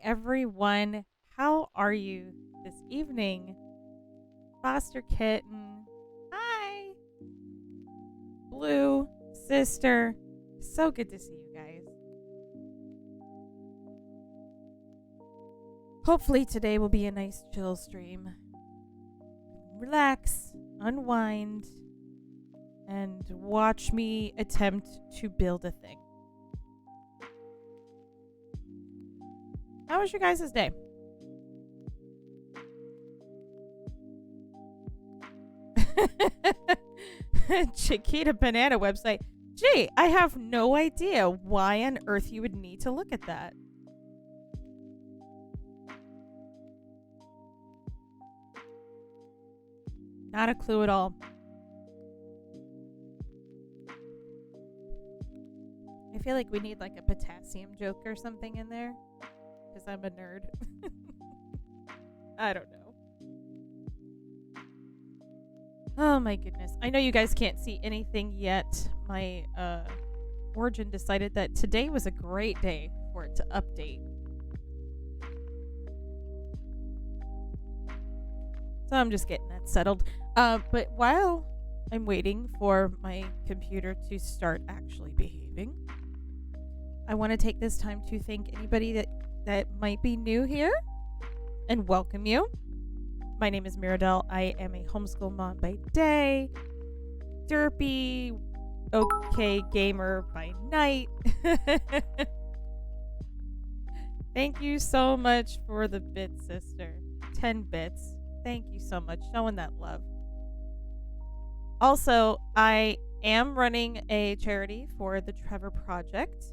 everyone. How are you this evening? Foster kitten. Hi. Blue sister. So good to see you guys. Hopefully today will be a nice chill stream. Relax, unwind, and watch me attempt to build a thing. How was your guys' day? Chiquita Banana website. Gee, I have no idea why on earth you would need to look at that. Not a clue at all. I feel like we need like a potassium joke or something in there. Because I'm a nerd. I don't know. Oh my goodness. I know you guys can't see anything yet. My Origin decided that today was a great day for it to update. So I'm just getting that settled. But while I'm waiting for my computer to start actually behaving, I want to take this time to thank anybody that might be new here and welcome you. My name is Mirabelle. I am a homeschool mom by day, derpy, okay gamer by night. Thank you so much for the bit, sister. 10 bits. Thank you so much. Showing that love. Also, I am running a charity for the Trevor Project.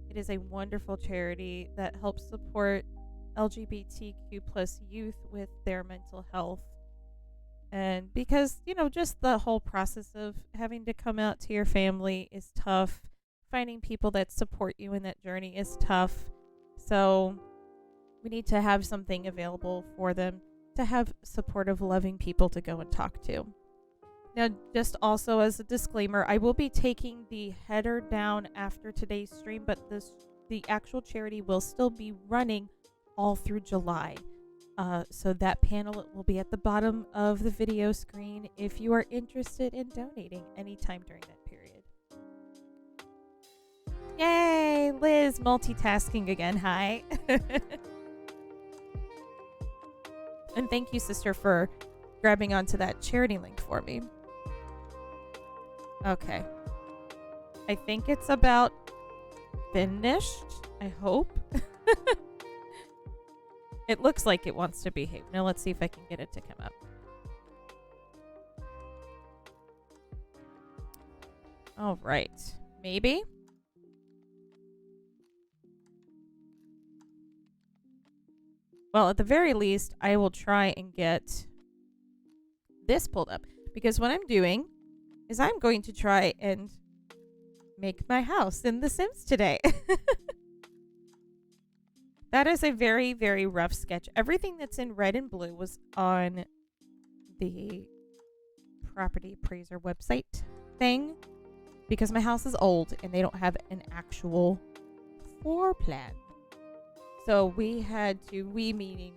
It is a wonderful charity that helps support LGBTQ plus youth with their mental health. And because, just the whole process of having to come out to your family is tough. Finding people that support you in that journey is tough. So we need to have something available for them to have supportive, loving people to go and talk to. Now, just also as a disclaimer, I will be taking the header down after today's stream, but the actual charity will still be running all through July. So that panel will be at the bottom of the video screen if you are interested in donating anytime during that period. Yay! Liz, multitasking again. Hi. And thank you, sister, for grabbing onto that charity link for me. Okay. I think it's about finished. I hope. It looks like it wants to behave. Now let's see if I can get it to come up. All right. Maybe. Well, at the very least, I will try and get this pulled up. Because what I'm doing is I'm going to try and make my house in The Sims today. That is a very, very rough sketch. Everything that's in red and blue was on the property appraiser website thing. Because my house is old and they don't have an actual floor plan. So we meaning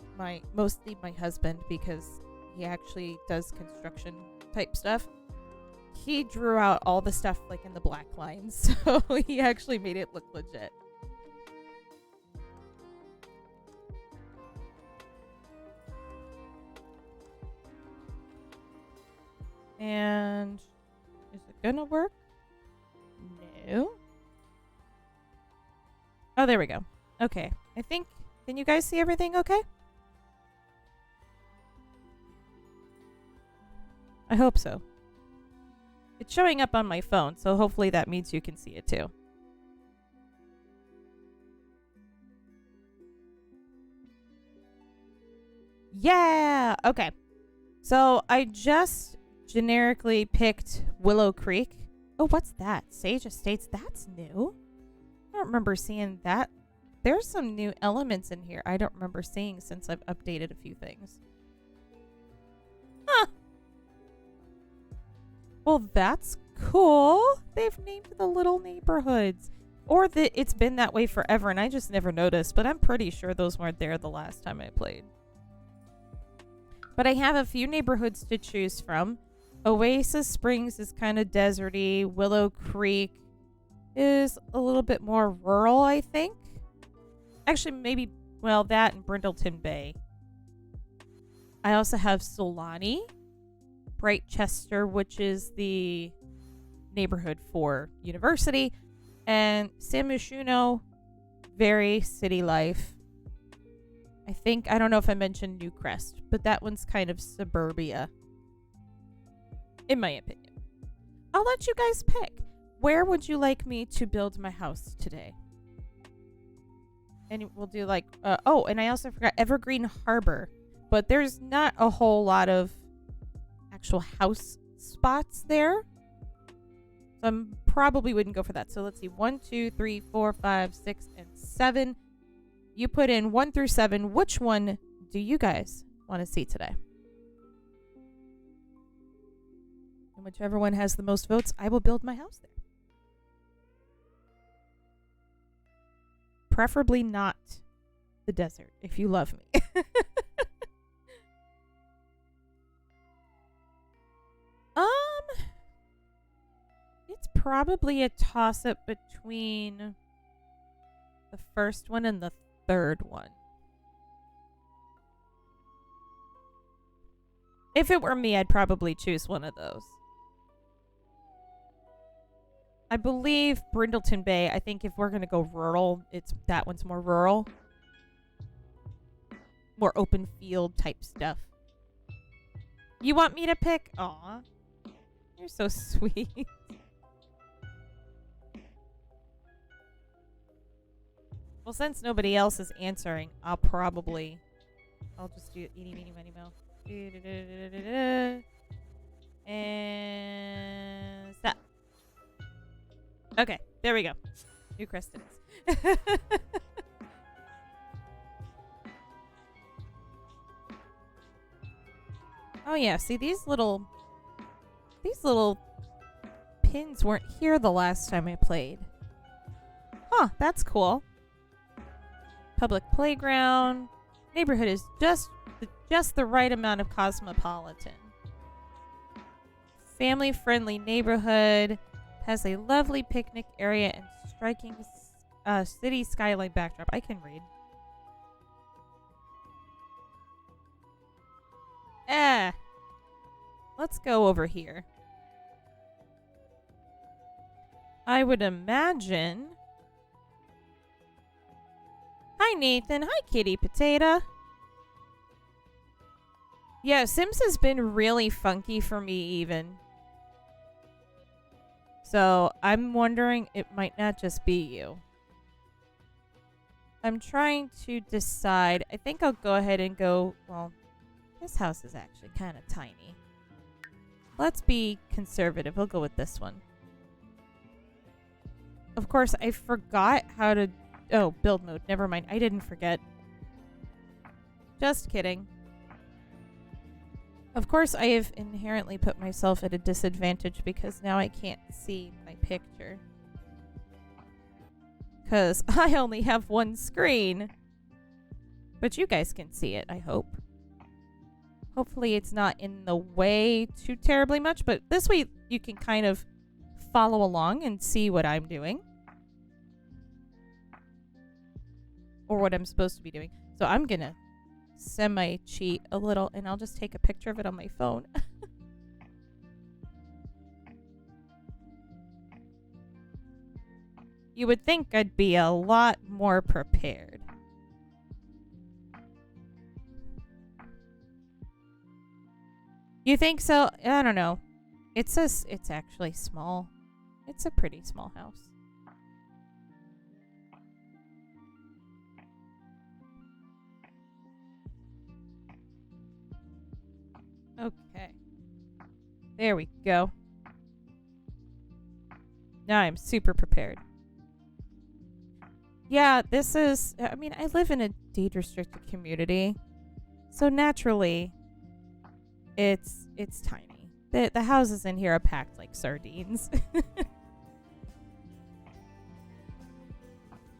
mostly my husband, because he actually does construction type stuff. He drew out all the stuff like in the black lines. So he actually made it look legit. And is it gonna work? No. Oh, there we go. Okay. I think, can you guys see everything okay? I hope so. It's showing up on my phone, so hopefully that means you can see it too. Yeah! Okay. So I just generically picked Willow Creek. Oh, what's that? Sage Estates. That's new. I don't remember seeing that. There's some new elements in here I don't remember seeing since I've updated a few things. Huh. Well, that's cool. They've named the little neighborhoods. Or that it's been that way forever and I just never noticed, but I'm pretty sure those weren't there the last time I played. But I have a few neighborhoods to choose from. Oasis Springs is kind of deserty. Willow Creek is a little bit more rural, I think. Actually, maybe, well, that and Brindleton Bay. I also have Solani, Brightchester, which is the neighborhood for university, and San Myshuno, very city life. I don't know if I mentioned Newcrest, but that one's kind of suburbia, in my opinion. I'll let you guys pick. Where would you like me to build my house today? And we'll do like, and I also forgot Evergreen Harbor, but there's not a whole lot of actual house spots there. So I probably wouldn't go for that. So let's see. 1, 2, 3, 4, 5, 6, and 7. You put in 1 through 7. Which one do you guys want to see today? And whichever one has the most votes, I will build my house there. Preferably not the desert, if you love me. It's probably a toss-up between the first one and the third one. If it were me, I'd probably choose one of those. I believe Brindleton Bay, I think if we're going to go rural, that one's more rural. More open field type stuff. You want me to pick? Aw. You're so sweet. Well, since nobody else is answering, I'll just do eeny, meeny, miny, moe. And stop. Okay, there we go. Newcrest it is. Oh yeah, see these little pins weren't here the last time I played. Huh, that's cool. Public playground. Neighborhood is just the right amount of cosmopolitan. Family-friendly neighborhood. Has a lovely picnic area and striking city skyline backdrop. I can read. Let's go over here. I would imagine... Hi, Nathan. Hi, Kitty Potato. Yeah, Sims has been really funky for me, even. So, I'm wondering it might not just be you. I'm trying to decide. I think I'll go ahead and go... Well, this house is actually kind of tiny. Let's be conservative. We'll go with this one. Of course, I forgot how to... Oh, build mode. Never mind. I didn't forget. Just kidding. Of course, I have inherently put myself at a disadvantage because now I can't see my picture. Because I only have one screen. But you guys can see it, I hope. Hopefully it's not in the way too terribly much, but this way you can kind of follow along and see what I'm doing. Or what I'm supposed to be doing. So I'm going to semi-cheat a little, and I'll just take a picture of it on my phone. You would think I'd be a lot more prepared. You think so? I don't know. It says it's actually small. It's a pretty small house. Okay. There we go. Now I'm super prepared. Yeah, this is... I mean, I live in a deed-restricted community. So naturally, it's tiny. The houses in here are packed like sardines.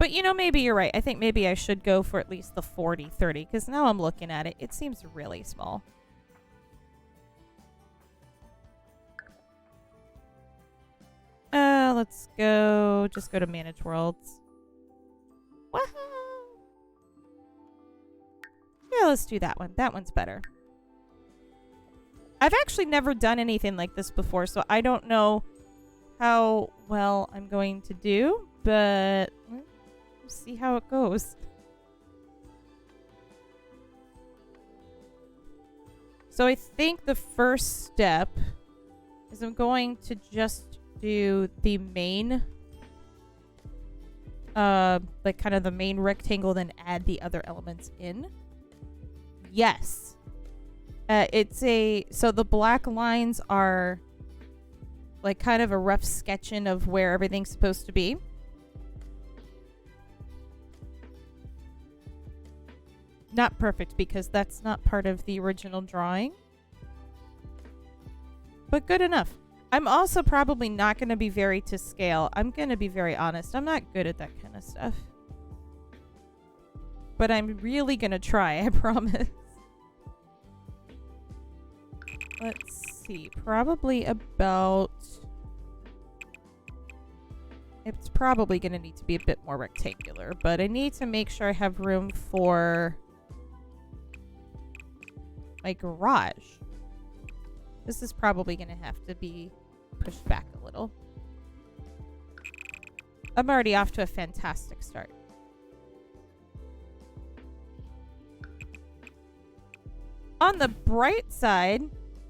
But, you know, maybe you're right. I think maybe I should go for at least the 40-30, because now I'm looking at it. It seems really small. Let's go. Just go to Manage Worlds. Wow. Yeah, let's do that one. That one's better. I've actually never done anything like this before, so I don't know how well I'm going to do, but let's see how it goes. So I think the first step is I'm going to just do the main, like kind of the main rectangle, then add the other elements in. Yes. So the black lines are like kind of a rough sketching of where everything's supposed to be. Not perfect because that's not part of the original drawing. But good enough. I'm also probably not going to be very to scale. I'm going to be very honest. I'm not good at that kind of stuff. But I'm really going to try, I promise. Let's see. Probably about... It's probably going to need to be a bit more rectangular, but I need to make sure I have room for my garage. This is probably going to have to be pushed back a little. I'm already off to a fantastic start. On the bright side,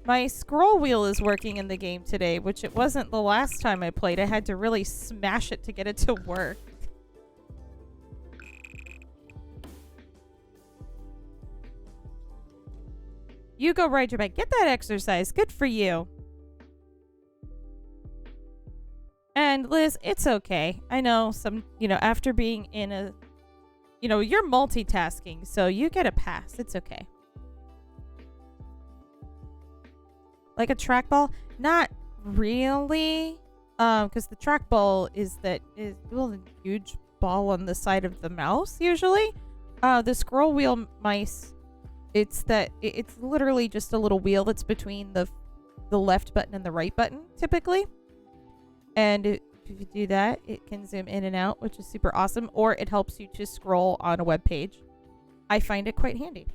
my scroll wheel is working in the game today, which it wasn't the last time I played. I had to really smash it to get it to work. You go ride your bike. Get that exercise. Good for you. And Liz, it's okay. I know after being in a, you're multitasking, so you get a pass. It's okay. Like a trackball? Not really. Because the trackball is a huge ball on the side of the mouse, usually. The scroll wheel mice, it's literally just a little wheel that's between the left button and the right button, typically. And if you do that, it can zoom in and out, which is super awesome. Or it helps you to scroll on a web page. I find it quite handy.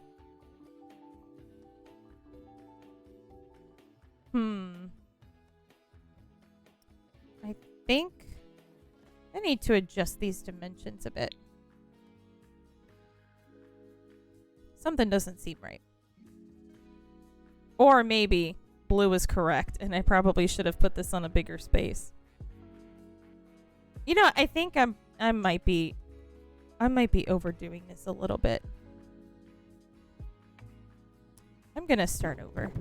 I think I need to adjust these dimensions a bit. Something doesn't seem right. Or maybe blue is correct and I probably should have put this on a bigger space. I think I might be overdoing this a little bit. I'm going to start over.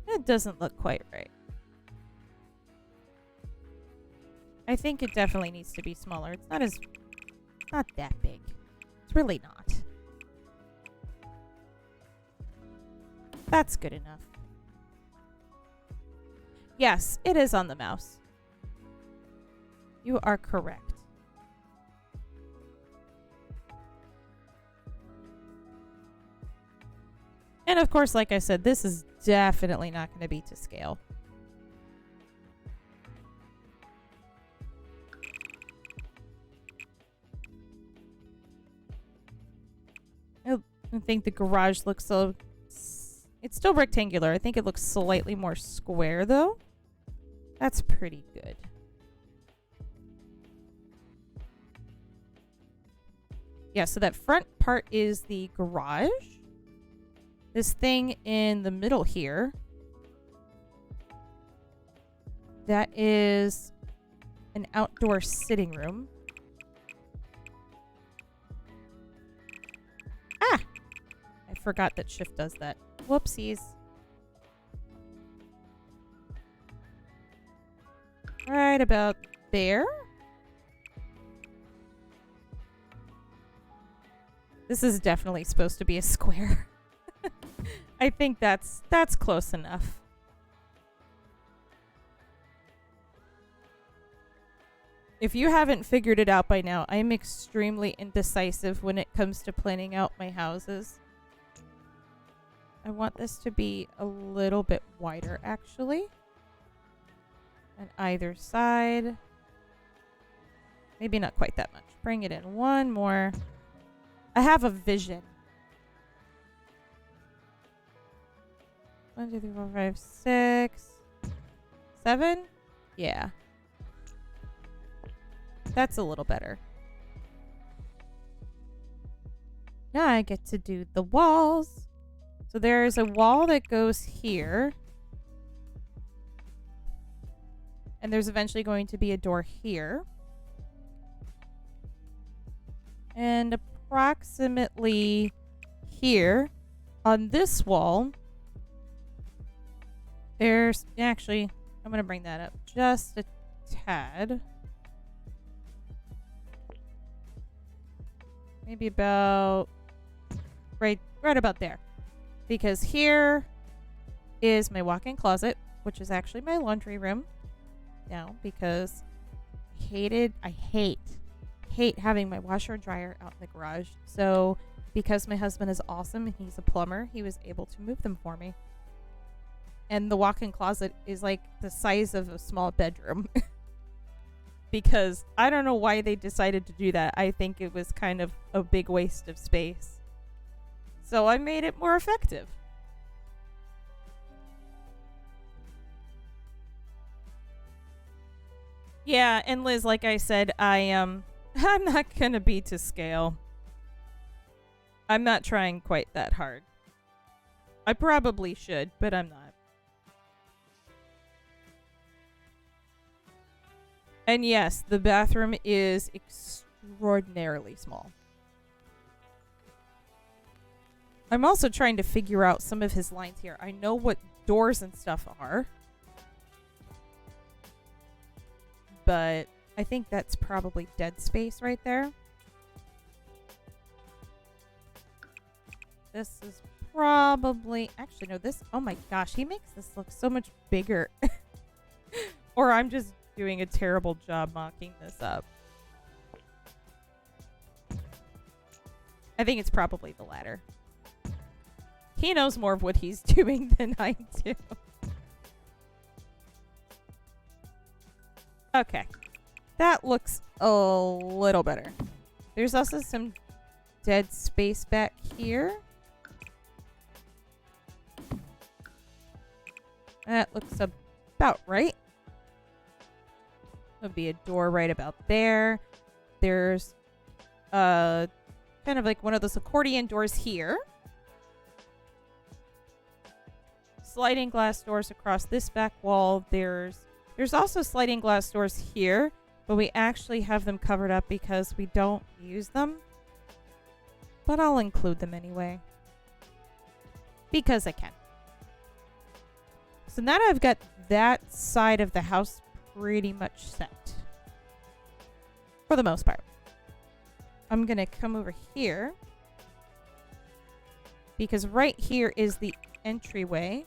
It doesn't look quite right. I think it definitely needs to be smaller. It's not that big. It's really not. That's good enough. Yes, it is on the mouse. You are correct. And of course, like I said, this is definitely not going to be to scale. I think the garage looks so... It's still rectangular. I think it looks slightly more square, though. That's pretty good. Yeah, so that front part is the garage. This thing in the middle here, that is an outdoor sitting room. Ah! I forgot that shift does that. Whoopsies. Right about there. This is definitely supposed to be a square. I think that's close enough. If you haven't figured it out by now, I'm extremely indecisive when it comes to planning out my houses. I want this to be a little bit wider, actually. On either side. Maybe not quite that much. Bring it in one more. I have a vision. 1, 2, 3, 4, 5, 6, 7? Yeah. That's a little better. Now I get to do the walls. So there's a wall that goes here. And there's eventually going to be a door here. And approximately here on this wall, there's actually, I'm going to bring that up just a tad. Maybe about right about there. Because here is my walk-in closet, which is actually my laundry room now, because I hate having my washer and dryer out in the garage. So because my husband is awesome and he's a plumber, he was able to move them for me. And the walk-in closet is like the size of a small bedroom. Because I don't know why they decided to do that. I think it was kind of a big waste of space. So I made it more effective. Yeah, and Liz, like I said, I'm not gonna be to scale. I'm not trying quite that hard. I probably should, but I'm not. And yes, the bathroom is extraordinarily small. I'm also trying to figure out some of his lines here. I know what doors and stuff are. But I think that's probably dead space right there. This is probably... Actually, no, this... Oh my gosh, he makes this look so much bigger. Or I'm just doing a terrible job mocking this up. I think it's probably the latter. He knows more of what he's doing than I do. Okay. That looks a little better. There's also some dead space back here. That looks about right. There'll be a door right about there. There's kind of like one of those accordion doors here. Sliding glass doors across this back wall. There's also sliding glass doors here, but we actually have them covered up because we don't use them. But I'll include them anyway. Because I can. So now I've got that side of the house pretty much set. For the most part. I'm going to come over here. Because right here is the entryway.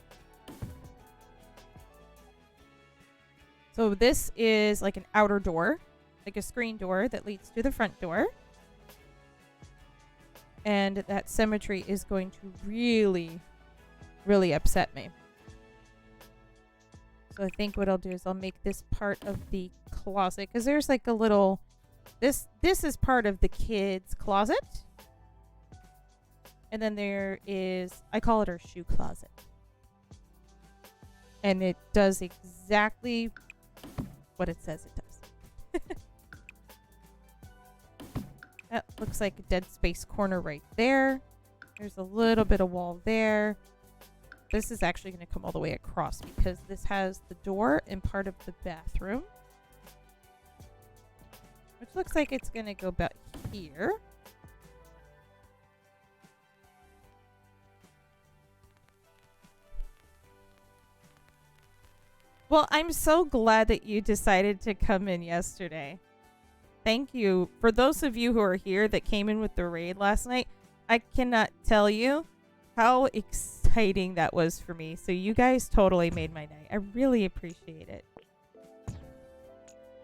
So this is like an outer door, like a screen door that leads to the front door. And that symmetry is going to really, really upset me. So I think what I'll do is I'll make this part of the closet, because there's like a little, this is part of the kids' closet. And then there is, I call it our shoe closet. And it does exactly what it says it does. That looks like a dead space corner right there. There's a little bit of wall there. This is actually going to come all the way across because this has the door and part of the bathroom. Which looks like it's going to go about here. Well, I'm so glad that you decided to come in yesterday. Thank you. For those of you who are here that came in with the raid last night, I cannot tell you how exciting that was for me. So you guys totally made my night. I really appreciate it.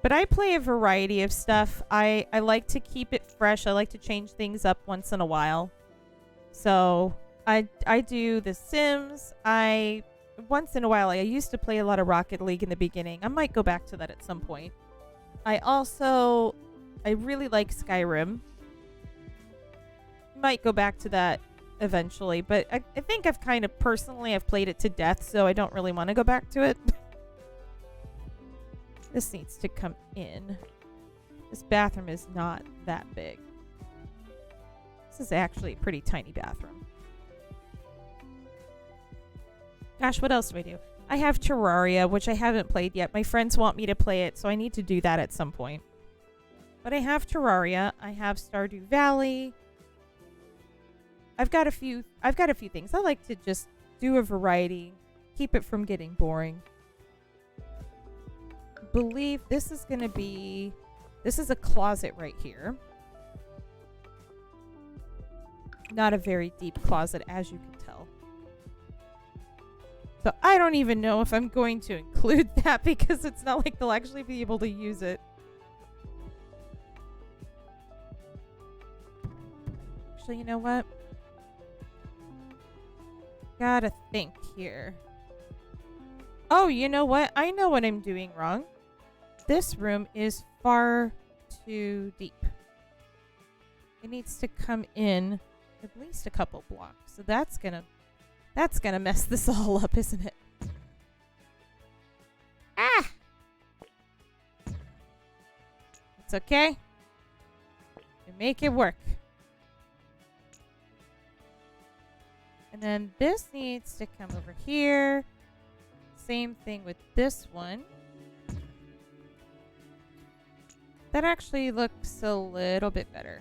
But I play a variety of stuff. I like to keep it fresh. I like to change things up once in a while. So I do The Sims. Once in a while, I used to play a lot of Rocket League in the beginning. I might go back to that at some point. I really like Skyrim. Might go back to that eventually, but I think I've played it to death, so I don't really want to go back to it. This needs to come in. This bathroom is not that big. This is actually a pretty tiny bathroom. Gosh, what else do I do? I have Terraria, which I haven't played yet. My friends want me to play it, so I need to do that at some point. But I have Terraria. I have Stardew Valley. I've got a few things. I like to just do a variety, keep it from getting boring. Believe this is a closet right here. Not a very deep closet, as you can tell. So I don't even know if I'm going to include that because it's not like they'll actually be able to use it. Actually, you know what? Gotta think here. Oh, you know what? I know what I'm doing wrong. This room is far too deep. It needs to come in at least a couple blocks. So that's gonna mess this all up, isn't it? Ah! It's okay. We make it work. And then this needs to come over here. Same thing with this one. That actually looks a little bit better.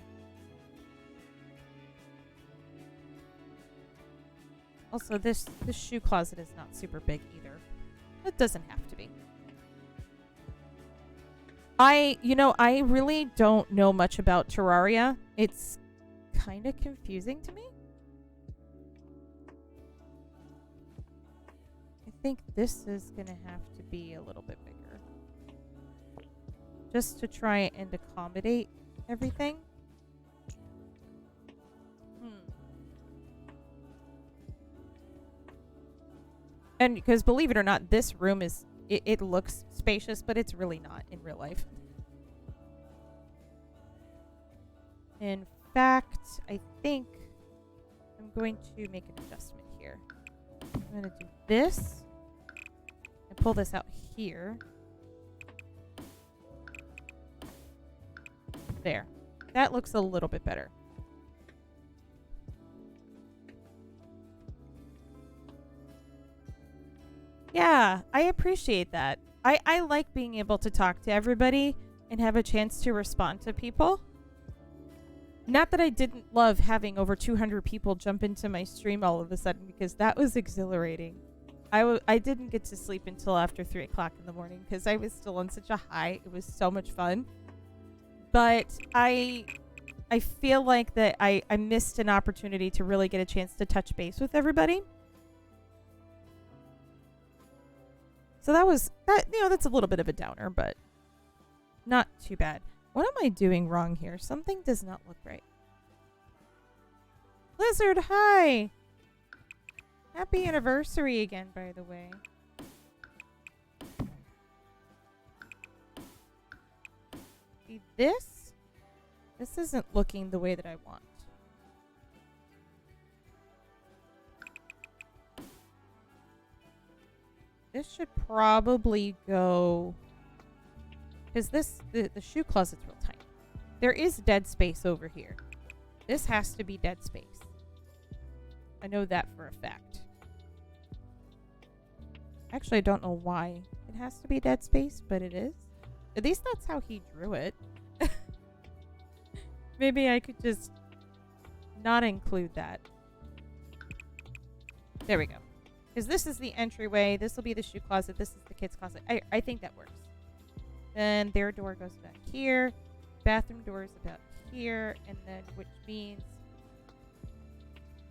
Also, this shoe closet is not super big either. It doesn't have to be. I really don't know much about Terraria. It's kind of confusing to me. I think this is going to have to be a little bit bigger. Just to try and accommodate everything. And because believe it or not, this room it looks spacious, but it's really not in real life. In fact, I think I'm going to make an adjustment here. I'm going to do this and pull this out here. There. That looks a little bit better. Yeah, I appreciate that. I like being able to talk to everybody and have a chance to respond to people. Not that I didn't love having over 200 people jump into my stream all of a sudden, because that was exhilarating. I didn't get to sleep until after 3 o'clock in the morning because I was still on such a high. It was so much fun. But I feel like that I missed an opportunity to really get a chance to touch base with everybody. So that's a little bit of a downer, but not too bad. What am I doing wrong here? Something does not look right. Blizzard, hi! Happy anniversary again, by the way. See, this isn't looking the way that I want. This should probably go, because the shoe closet's real tiny. There is dead space over here. This has to be dead space. I know that for a fact. Actually, I don't know why it has to be dead space, but it is. At least that's how he drew it. Maybe I could just not include that. There we go. Because this is the entryway. This will be the shoe closet. This is the kids' closet. I think that works. Then their door goes back here. Bathroom door is about here. And then, which means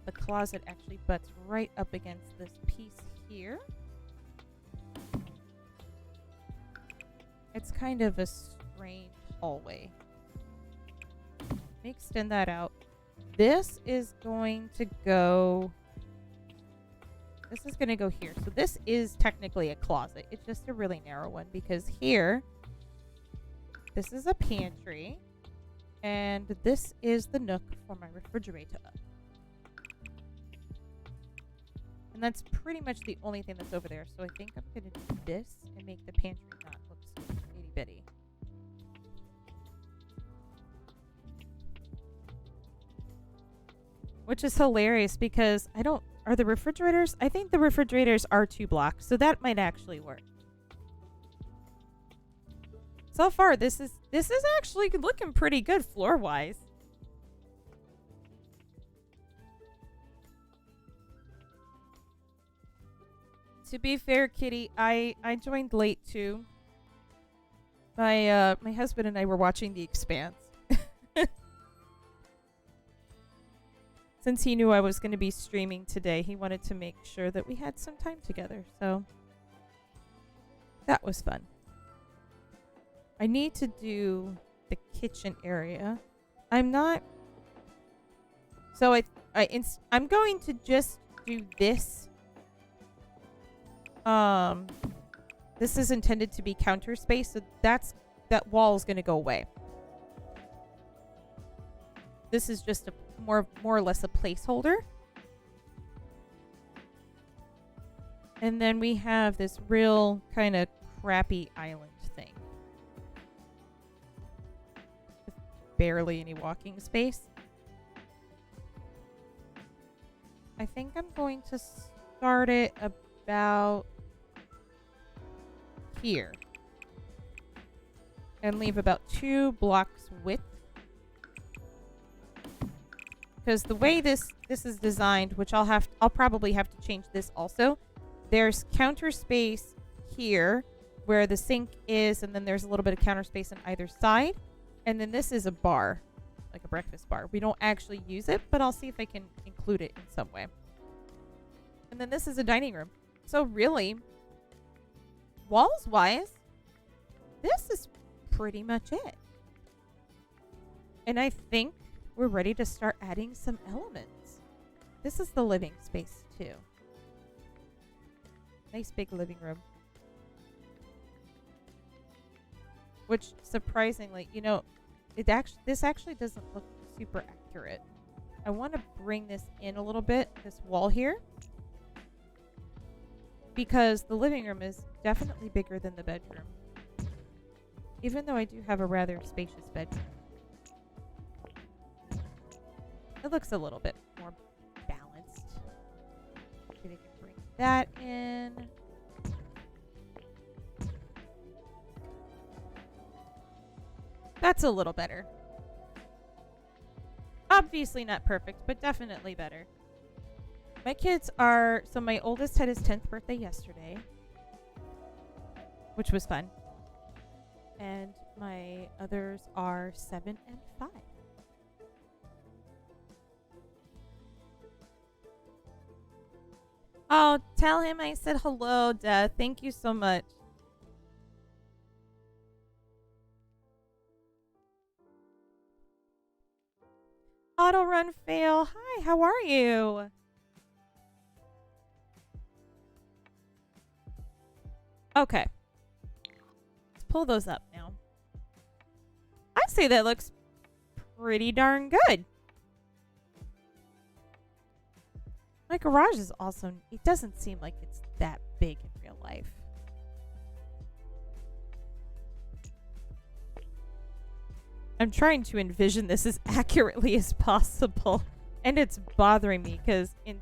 the closet actually butts right up against this piece here. It's kind of a strange hallway. Let me extend that out. This is going to go... This is going to go here. So this is technically a closet. It's just a really narrow one because here, this is a pantry. And this is the nook for my refrigerator. And that's pretty much the only thing that's over there. So I think I'm going to do this and make the pantry not look so itty bitty. Which is hilarious because I don't... Are the refrigerators? I think the refrigerators are 2 blocks, so that might actually work. So far, this is actually looking pretty good floor-wise. To be fair, Kitty, I joined late too. My husband and I were watching The Expanse. Since he knew I was going to be streaming today, he wanted to make sure that we had some time together. So that was fun. I need to do the kitchen area. I'm not... So I'm going to just do this. This is intended to be counter space, so that wall is going to go away. This is just a more or less a placeholder. And then we have this real kind of crappy island thing. With barely any walking space. I think I'm going to start it about here. And leave about 2 blocks width. Because the way this is designed, which I'll probably have to change this also. There's counter space here where the sink is, and then there's a little bit of counter space on either side. And then this is a bar, like a breakfast bar. We don't actually use it, but I'll see if I can include it in some way. And then this is a dining room. So really, walls-wise, this is pretty much it. And I think we're ready to start adding some elements. This is the living space too. Nice big living room. Which surprisingly, you know, this actually doesn't look super accurate. I want to bring this in a little bit, this wall here. Because the living room is definitely bigger than the bedroom. Even though I do have a rather spacious bedroom. It looks a little bit more balanced. Maybe I can bring that in. That's a little better. Obviously not perfect, but definitely better. My kids are... So my oldest had his 10th birthday yesterday. Which was fun. And my others are 7 and 5. Oh, tell him I said hello, Dad. Thank you so much. Auto run fail. Hi, how are you? Okay. Let's pull those up now. I'd say that looks pretty darn good. My garage is also... It doesn't seem like it's that big in real life. I'm trying to envision this as accurately as possible. And it's bothering me because in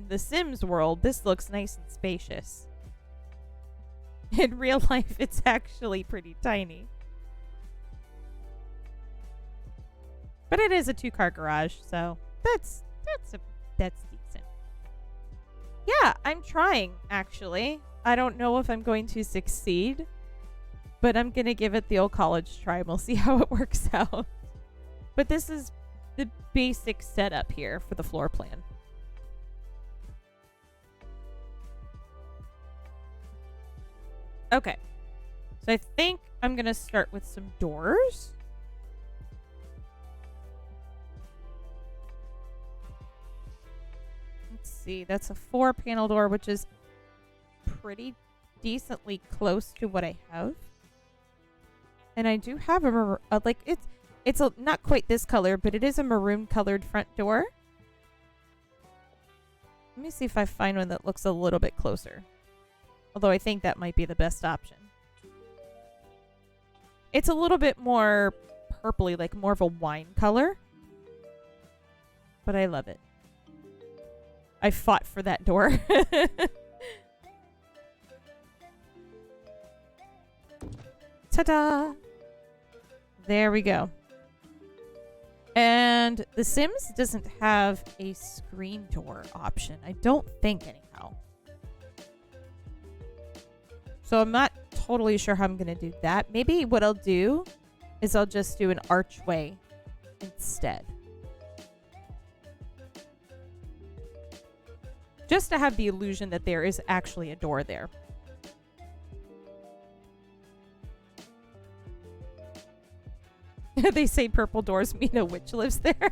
the Sims world, this looks nice and spacious. In real life, it's actually pretty tiny. But it is a 2-car garage, so that's decent. Yeah, I'm trying, actually. I don't know if I'm going to succeed, but I'm going to give it the old college try and we'll see how it works out. But this is the basic setup here for the floor plan. Okay. So I think I'm going to start with some doors. Let's see. That's a 4-panel door, which is pretty decently close to what I have. And I do have it's not quite this color, but it is a maroon colored front door. Let me see if I find one that looks a little bit closer. Although I think that might be the best option. It's a little bit more purpley, like more of a wine color. But I love it. I fought for that door. Ta-da! There we go. And The Sims doesn't have a screen door option. I don't think, anyhow. So I'm not totally sure how I'm going to do that. Maybe what I'll do is I'll just do an archway instead. Just to have the illusion that there is actually a door there. They say purple doors mean a witch lives there.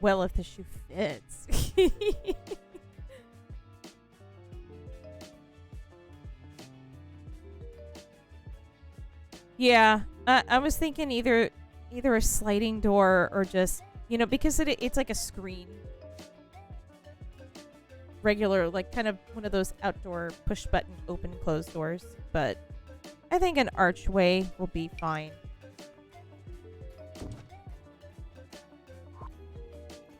Well, if the shoe fits. Yeah, I was thinking either a sliding door or just, because it's like a screen. Regular, like kind of one of those outdoor push button open close doors. But I think an archway will be fine.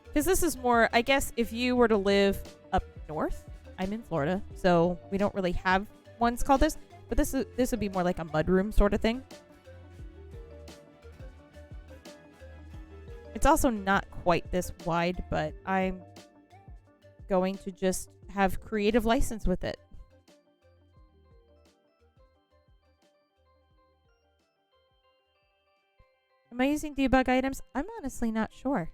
Because this is more, I guess, if you were to live up north. I'm in Florida, so we don't really have ones called this. But this would be more like a mudroom sort of thing. It's also not quite this wide, but I'm going to just have creative license with it. Am I using debug items? I'm honestly not sure.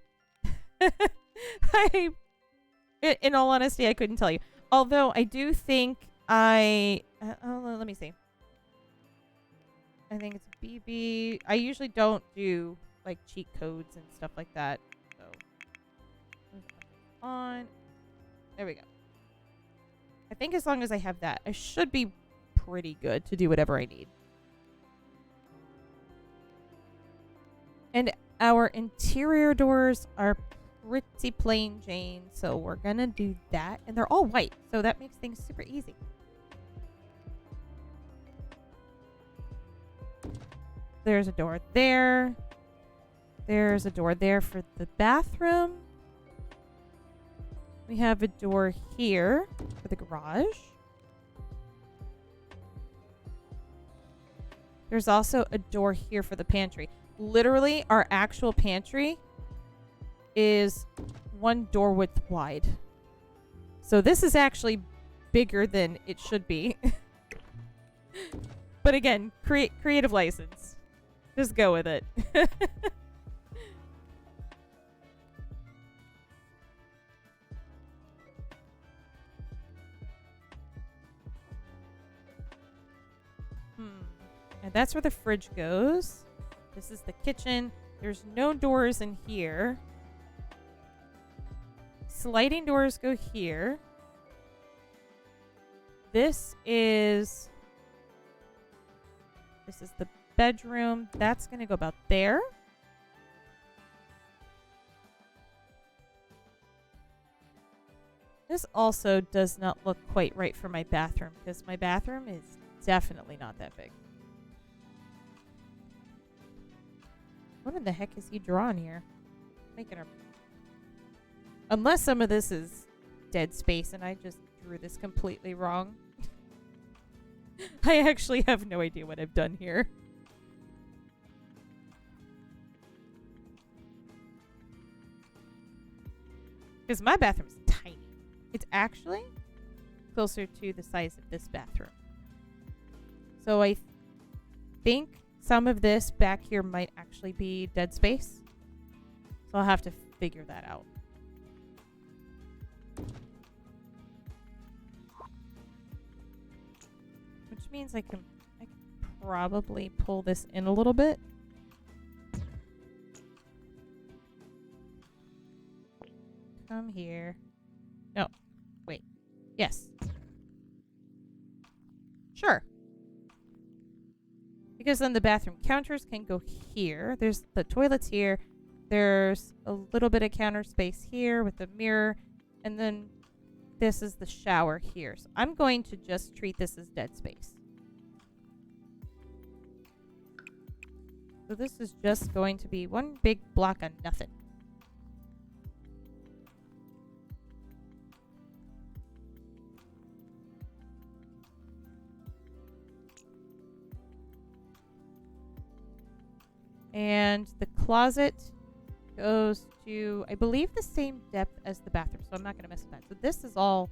In all honesty, I couldn't tell you. Although I do think let me see. I think it's BB. I usually don't do like cheat codes and stuff like that. So on. There we go. I think as long as I have that, I should be pretty good to do whatever I need. And our interior doors are pretty plain Jane, so we're gonna do that. And they're all white, so that makes things super easy. There's a door there. There's a door there for the bathroom. We have a door here for the garage. There's also a door here for the pantry. Literally, our actual pantry is one door width wide. So this is actually bigger than it should be. But again, creative license. Just go with it. And that's where the fridge goes. This is the kitchen. There's no doors in here. Sliding doors go here. This is the bedroom. That's going to go about there. This also does not look quite right for my bathroom because my bathroom is definitely not that big. What in the heck is he drawing here? Unless some of this is dead space and I just drew this completely wrong. I actually have no idea what I've done here. Because my bathroom is tiny. It's actually closer to the size of this bathroom. So I think some of this back here might actually be dead space. So I'll have to figure that out. Which means I can probably pull this in a little bit. Come here. No. Wait. Yes. Sure. Because then the bathroom counters can go here. There's the toilets here. There's a little bit of counter space here with the mirror. And then this is the shower here. So I'm going to just treat this as dead space. So this is just going to be one big block of nothing. And the closet goes to, I believe, the same depth as the bathroom. So I'm not going to mess with that. So this is all,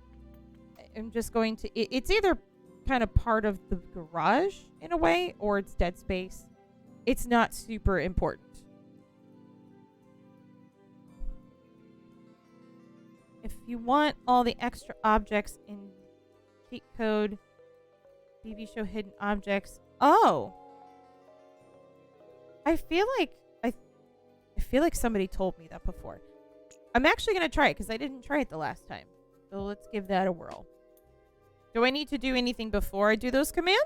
I'm just going to, it's either kind of part of the garage in a way, or it's dead space. It's not super important. If you want all the extra objects in cheat code, BB show hidden objects. Oh! I feel like somebody told me that before. I'm actually going to try it because I didn't try it the last time. So let's give that a whirl. Do I need to do anything before I do those commands?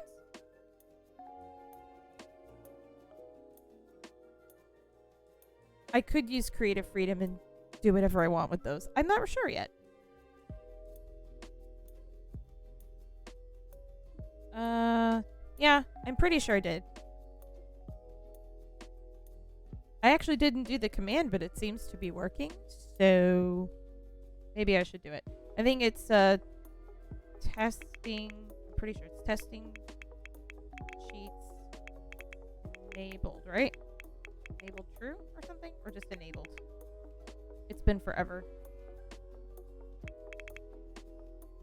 I could use creative freedom and do whatever I want with those. I'm not sure yet. Yeah, I'm pretty sure I did. I actually didn't do the command, but it seems to be working. So maybe I should do it. I think it's testing. I'm pretty sure it's testing cheats enabled, right? Enabled true or something? Or just enabled? It's been forever.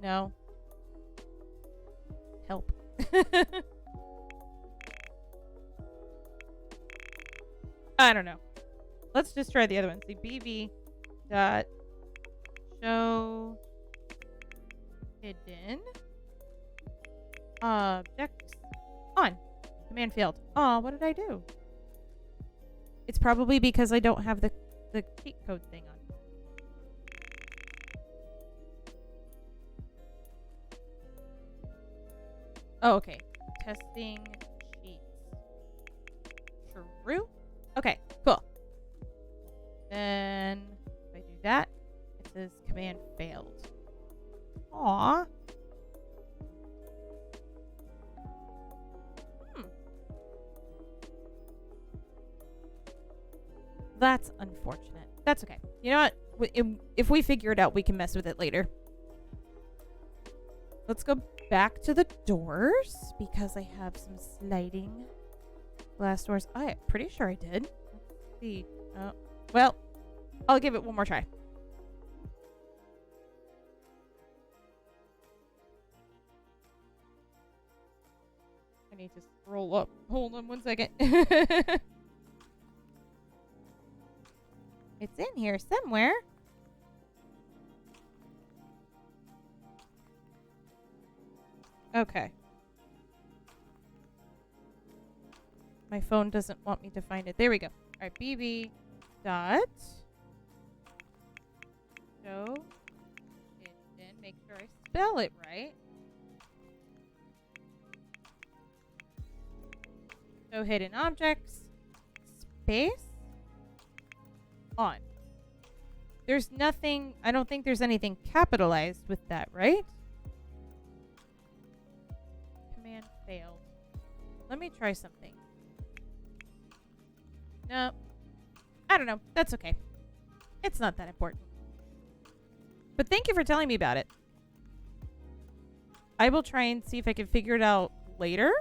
No. Help. I don't know. Let's just try the other one. See, BB dot show hidden objects on. Command failed. Oh, what did I do? It's probably because I don't have the cheat code thing on. Oh, okay. Testing cheats. True. Okay, cool. Then if I do that, it says command failed. Aww. That's unfortunate. That's okay. You know what? If we figure it out, we can mess with it later. Let's go back to the doors because I have some sliding glass doors. I'm pretty sure I did. Let's see. Oh, well, I'll give it one more try. I need to scroll up. Hold on one second. It's in here somewhere. Okay. My phone doesn't want me to find it. There we go. All right, BB dot show hidden. Make sure I spell it right. Show hidden objects. Space. On. There's nothing. I don't think there's anything capitalized with that, right? Command failed. Let me try something. No. I don't know. That's okay. It's not that important. But thank you for telling me about it. I will try and see if I can figure it out later.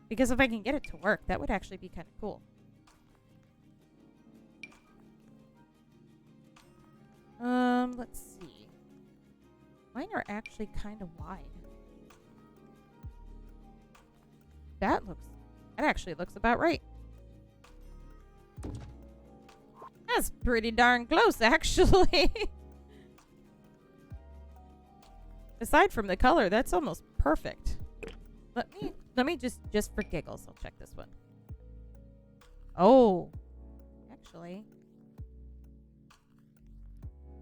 Because if I can get it to work, that would actually be kind of cool. Let's see. Mine are actually kind of wide. That actually looks about right. That's pretty darn close, actually. Aside from the color, that's almost perfect. Let me just for giggles, I'll check this one. Oh, actually,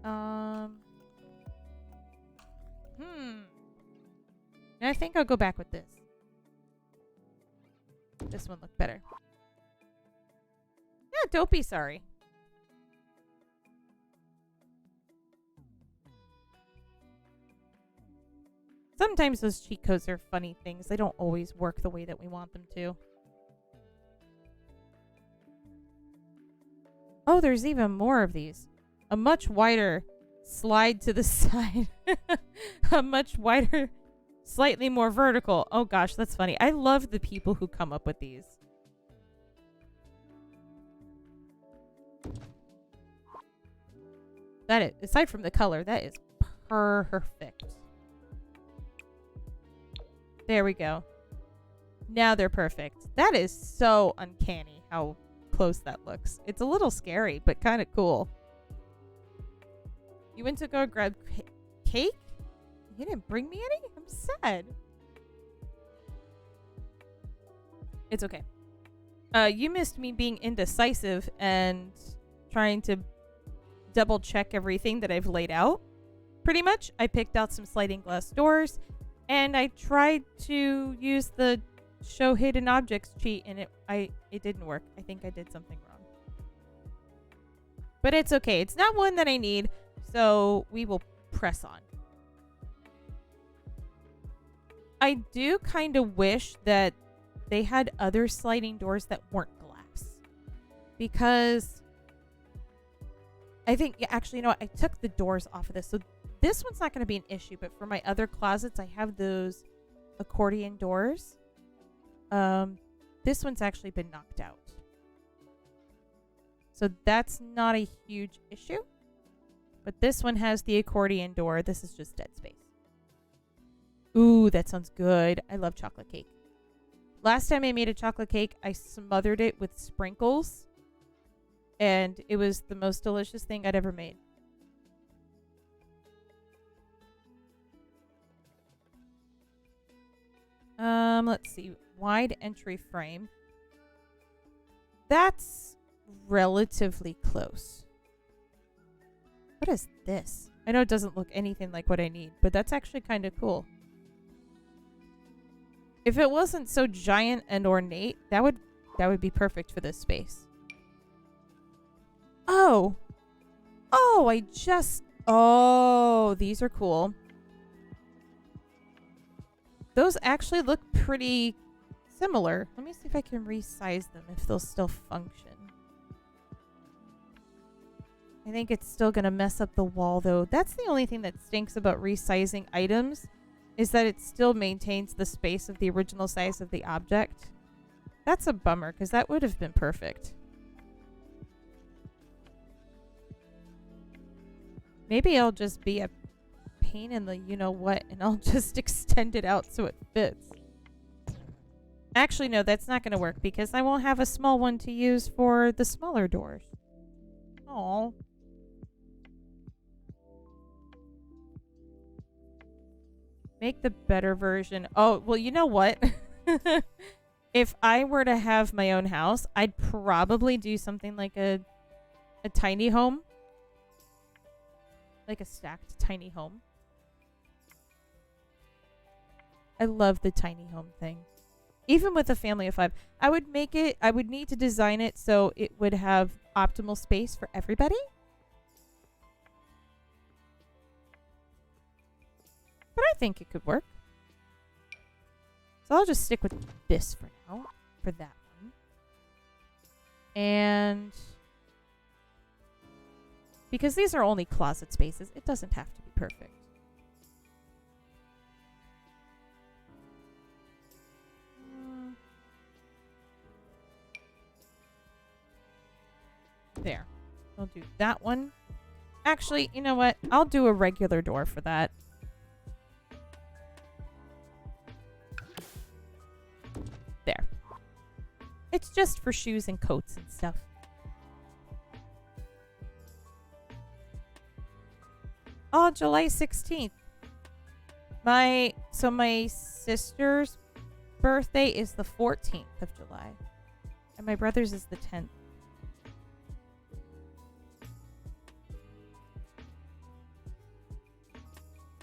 I think I'll go back with this. This one looked better. Yeah, don't be sorry. Sometimes those cheat codes are funny things. They don't always work the way that we want them to. Oh, there's even more of these. A much wider slide to the side. A much wider, slightly more vertical. Oh gosh, that's funny. I love the people who come up with these. That is, aside from the color, that is perfect. There we go. Now they're perfect. That is so uncanny how close that looks. It's a little scary, but kind of cool. You went to go grab cake? You didn't bring me any? I'm sad. It's okay. You missed me being indecisive and trying to double check everything that I've laid out. Pretty much, I picked out some sliding glass doors and I tried to use the show hidden objects cheat and it didn't work. I think I did something wrong. But it's okay. It's not one that I need, so we will press on. I do kind of wish that they had other sliding doors that weren't glass. Because I think, yeah, actually, you know what? I took the doors off of this. So this one's not going to be an issue. But for my other closets, I have those accordion doors. This one's actually been knocked out. So that's not a huge issue. But this one has the accordion door. This is just dead space. Ooh, that sounds good. I love chocolate cake. Last time I made a chocolate cake, I smothered it with sprinkles. And it was the most delicious thing I'd ever made. Let's see. Wide entry frame. That's relatively close. What is this? I know it doesn't look anything like what I need, but that's actually kind of cool. If it wasn't so giant and ornate, that would be perfect for this space. Oh, these are cool. Those actually look pretty similar. Let me see if I can resize them, if they'll still function. I think it's still going to mess up the wall, though. That's the only thing that stinks about resizing items, is that it still maintains the space of the original size of the object. That's a bummer, because that would have been perfect. Maybe I'll just be a pain in the you-know-what, and I'll just extend it out so it fits. Actually, no, that's not going to work, because I won't have a small one to use for the smaller doors. Aww. Make the better version. Oh, well, you know what? If I were to have my own house, I'd probably do something like a tiny home. Like a stacked tiny home. I love the tiny home thing. Even with a family of 5, I would need to design it so it would have optimal space for everybody. But I think it could work. So I'll just stick with this for now. For that one. And because these are only closet spaces, it doesn't have to be perfect. There. I'll do that one. Actually, you know what? I'll do a regular door for that. There. It's just for shoes and coats and stuff. Oh, July 16th. My sister's birthday is the 14th of July. And my brother's is the 10th.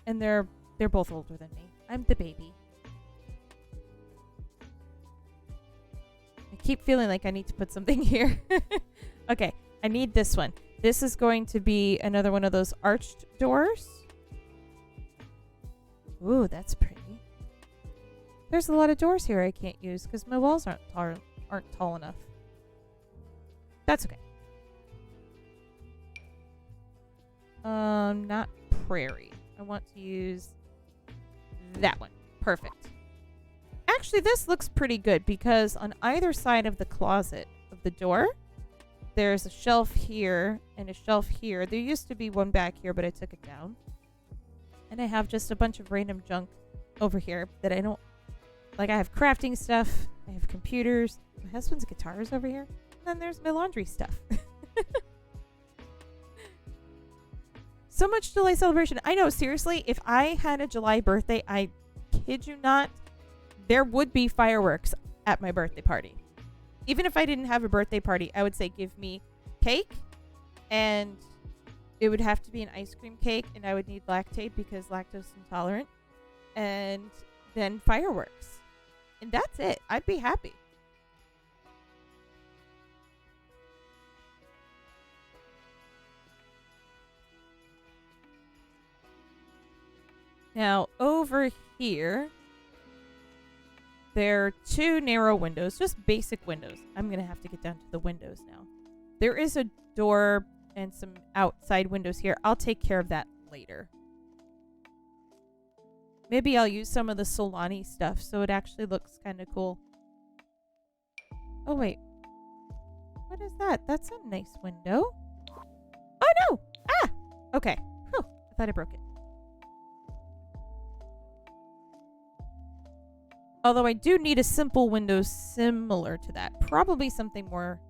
And they're both older than me. I'm the baby. I keep feeling like I need to put something here. Okay, I need this one. This is going to be another one of those arched doors. Ooh, that's pretty. There's a lot of doors here I can't use because my walls aren't tall enough. That's okay. Not prairie. I want to use that one. Perfect. Actually, this looks pretty good because on either side of the closet of the door, there's a shelf here and a shelf here. There used to be one back here, but I took it down. And I have just a bunch of random junk over here that I don't... Like, I have crafting stuff. I have computers. My husband's guitars over here. And then there's my laundry stuff. So much July celebration. I know, seriously, if I had a July birthday, I kid you not, there would be fireworks at my birthday party. Even if I didn't have a birthday party, I would say give me cake, and it would have to be an ice cream cake, and I would need lactate because lactose intolerant, and then fireworks. And that's it. I'd be happy. Now, over here, there are two narrow windows, just basic windows. I'm going to have to get down to the windows now. There is a door and some outside windows here. I'll take care of that later. Maybe I'll use some of the Solani stuff so it actually looks kind of cool. Oh, wait. What is that? That's a nice window. Oh, no! Ah! Okay. Whew. I thought I broke it. Although I do need a simple window similar to that. Probably something more...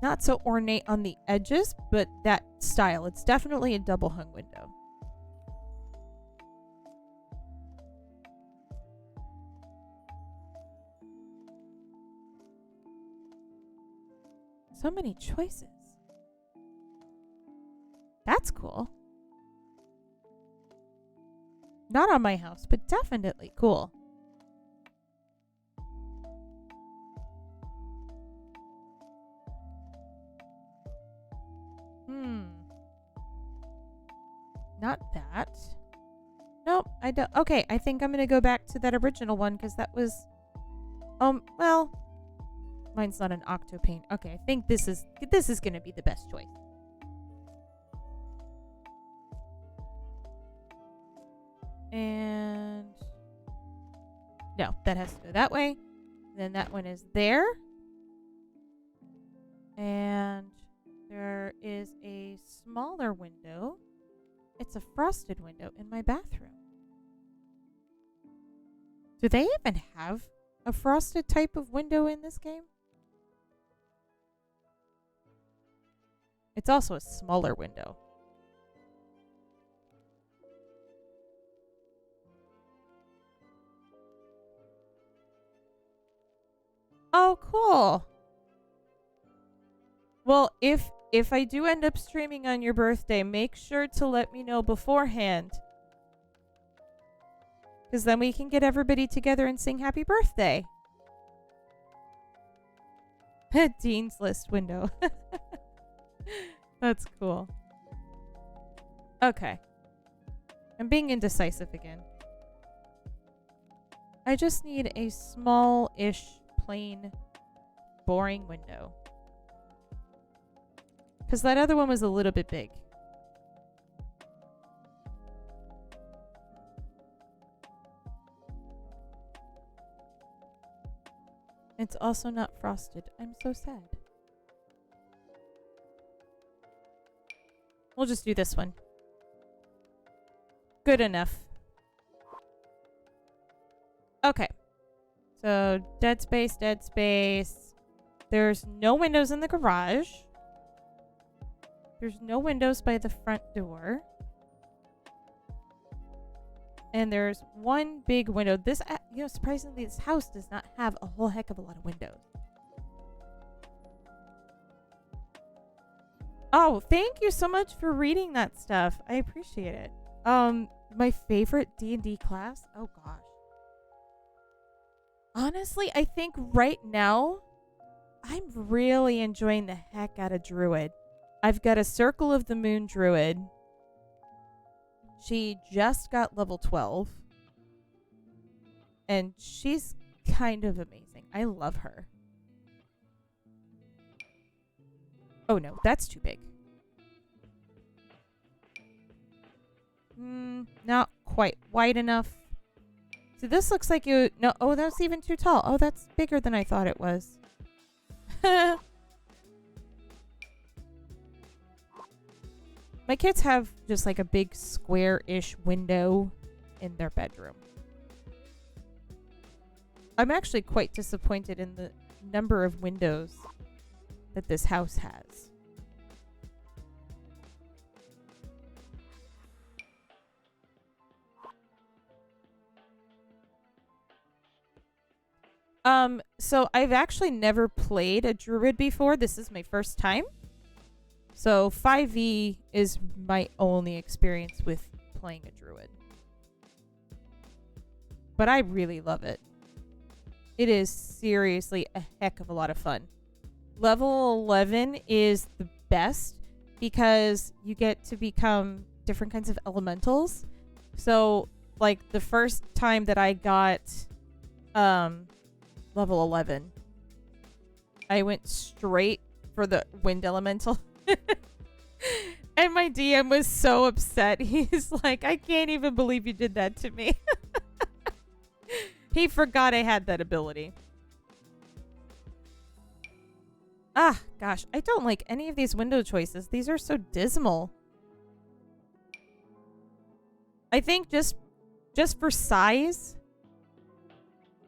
not so ornate on the edges, but that style. It's definitely a double hung window. So many choices. That's cool. Not on my house, but definitely cool. Not that. Nope, I don't. Okay, I think I'm gonna go back to that original one because that was... well... mine's not an octopane. Okay, I think this is gonna be the best choice. And... no, that has to go that way. Then that one is there. And there is a smaller window. It's a frosted window in my bathroom. Do they even have a frosted type of window in this game? It's also a smaller window. Oh, cool. Well, if I do end up streaming on your birthday, make sure to let me know beforehand. Because then we can get everybody together and sing happy birthday. Dean's List window. That's cool. Okay. I'm being indecisive again. I just need a small-ish, plain, boring window. Because that other one was a little bit big. It's also not frosted. I'm so sad. We'll just do this one. Good enough. Okay. So, dead space, dead space. There's no windows in the garage. There's no windows by the front door. And there's one big window. This, surprisingly, this house does not have a whole heck of a lot of windows. Oh, thank you so much for reading that stuff. I appreciate it. My favorite D&D class? Oh gosh. Honestly, I think right now I'm really enjoying the heck out of Druid. I've got a Circle of the Moon Druid. She just got level 12. And she's kind of amazing. I love her. Oh no, that's too big. Not quite wide enough. So this looks like you... No, oh, that's even too tall. Oh, that's bigger than I thought it was. My kids have just like a big square-ish window in their bedroom. I'm actually quite disappointed in the number of windows that this house has. So I've actually never played a druid before. This is my first time. So 5e is my only experience with playing a druid. But I really love it. It is seriously a heck of a lot of fun. Level 11 is the best because you get to become different kinds of elementals. So, like, the first time that I got level 11, I went straight for the wind elemental. And my DM was so upset. He's like, I can't even believe you did that to me. He forgot I had that ability. Ah, gosh. I don't like any of these window choices. These are so dismal. I think just for size,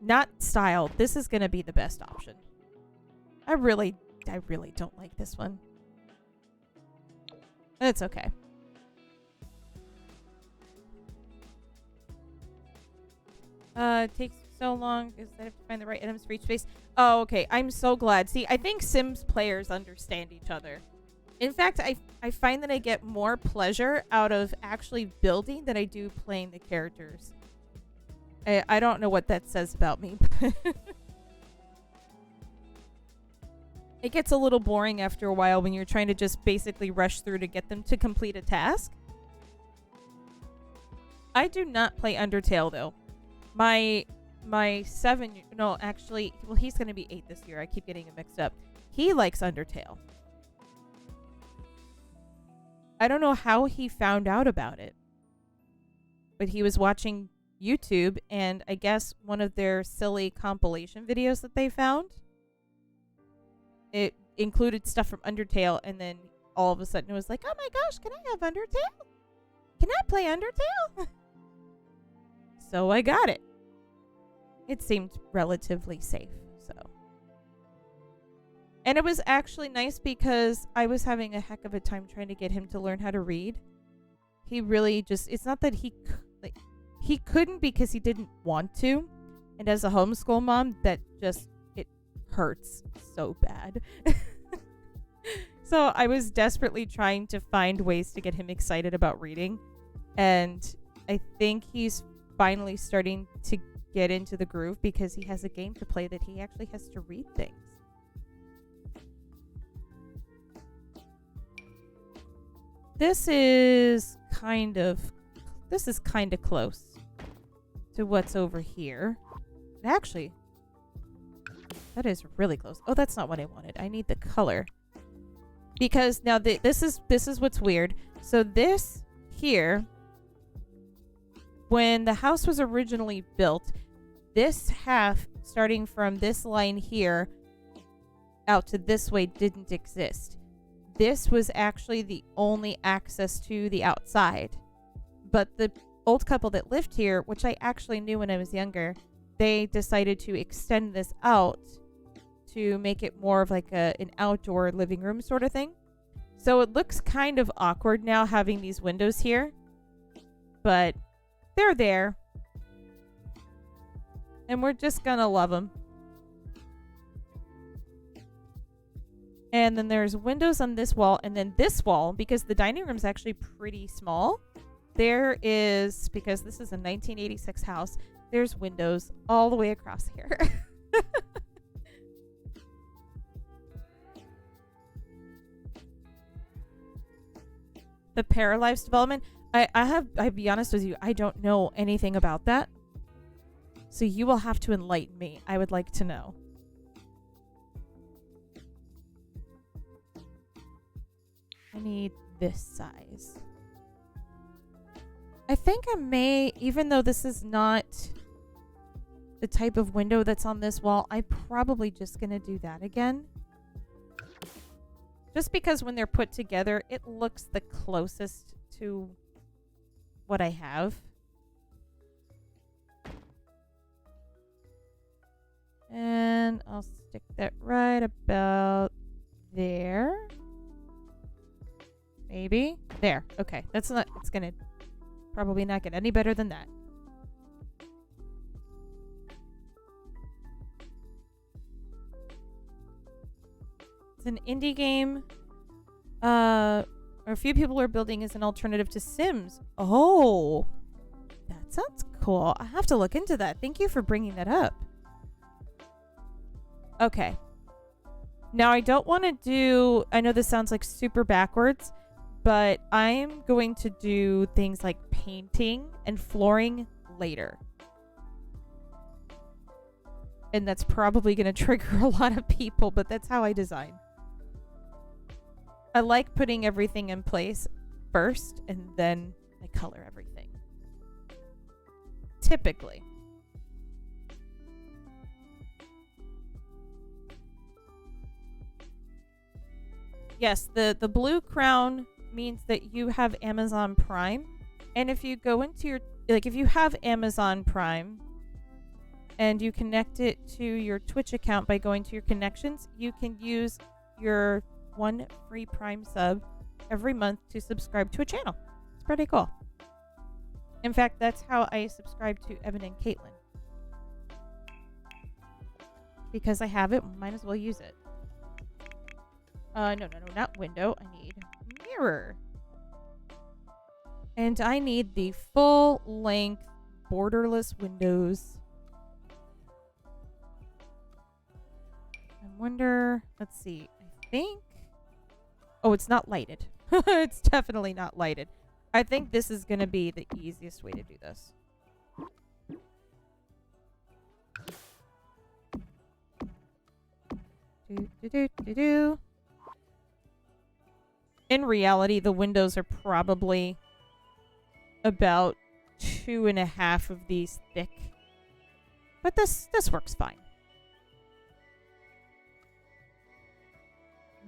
not style, this is going to be the best option. I really don't like this one. It's okay. It takes so long because I have to find the right items for each space. Oh, okay. I'm so glad. See, I think Sims players understand each other. In fact, I find that I get more pleasure out of actually building than I do playing the characters. I don't know what that says about me. It gets a little boring after a while when you're trying to just basically rush through to get them to complete a task. I do not play Undertale, though. My 7... No, actually... Well, he's going to be 8 this year. I keep getting it mixed up. He likes Undertale. I don't know how he found out about it. But he was watching YouTube, and I guess one of their silly compilation videos that they found, it included stuff from Undertale, and then all of a sudden it was like, oh my gosh, can I have Undertale? Can I play Undertale? So I got it. It seemed relatively safe, so. And it was actually nice because I was having a heck of a time trying to get him to learn how to read. He really just, it's not that he couldn't because he didn't want to. And as a homeschool mom, that just, it hurts so bad. So I was desperately trying to find ways to get him excited about reading. And I think he's finally starting to get into the groove because he has a game to play that he actually has to read things. This is kind of close to what's over here. Actually, that is really close. Oh, that's not what I wanted. I need the color. Because now this is what's weird. So this here, when the house was originally built, this half starting from this line here out to this way didn't exist. This was actually the only access to the outside. But the old couple that lived here, which I actually knew when I was younger, they decided to extend this out to make it more of like an outdoor living room sort of thing. So it looks kind of awkward now having these windows here. But they're there. And we're just gonna love them. And then there's windows on this wall, and then this wall, because the dining room's actually pretty small, there is, because this is a 1986 house, there's windows all the way across here. The Paralives development, I'll be honest with you, I don't know anything about that. So you will have to enlighten me. I would like to know. I need this size. I think I may, even though this is not the type of window that's on this wall, I'm probably just going to do that again. Just because when they're put together, it looks the closest to what I have. And I'll stick that right about there. Maybe. There. Okay. That's not, it's gonna probably not get any better than that. It's an indie game. A few people are building as an alternative to Sims. Oh, that sounds cool. I have to look into that. Thank you for bringing that up. Okay. Now I don't want to do, I know this sounds like super backwards, but I'm going to do things like painting and flooring later. And that's probably going to trigger a lot of people, but that's how I design. I like putting everything in place first, and then I color everything. Typically. Yes, the blue crown means that you have Amazon Prime. And if you go into your, like if you have Amazon Prime and you connect it to your Twitch account by going to your connections, you can use your one free Prime sub every month to subscribe to a channel. It's pretty cool. In fact, that's how I subscribe to Evan and Caitlin. Because I have it, might as well use it. No, not window. I need mirror. And I need the full-length borderless windows. I wonder, let's see. I think, oh, it's not lighted. It's definitely not lighted. I think this is going to be the easiest way to do this. Do. In reality, the windows are probably about 2.5 of these thick. But this works fine.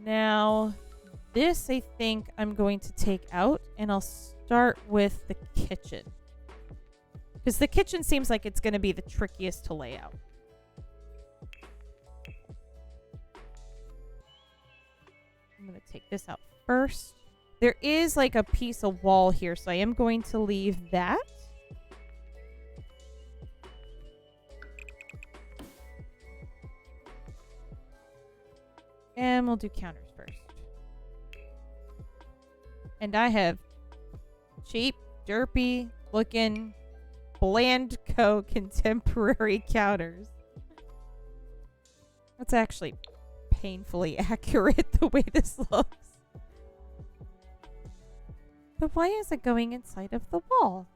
Now, this I think I'm going to take out, and I'll start with the kitchen. Because the kitchen seems like it's going to be the trickiest to lay out. I'm going to take this out first. There is like a piece of wall here, so I am going to leave that. And we'll do counters first. And I have cheap, derpy looking Blandco contemporary counters. That's actually painfully accurate the way this looks. But why is it going inside of the wall?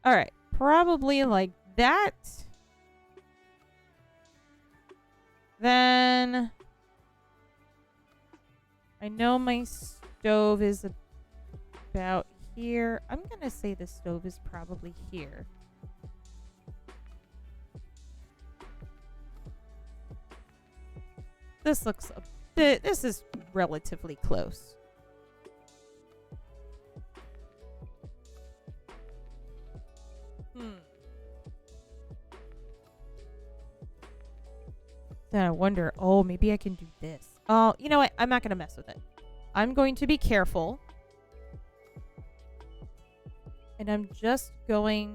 Alright, probably like that. Then I know my stove is about here. I'm going to say the stove is probably here. This looks a bit, this is relatively close. Then I wonder, oh, maybe I can do this. Oh, you know what? I'm not going to mess with it. I'm going to be careful. And I'm just going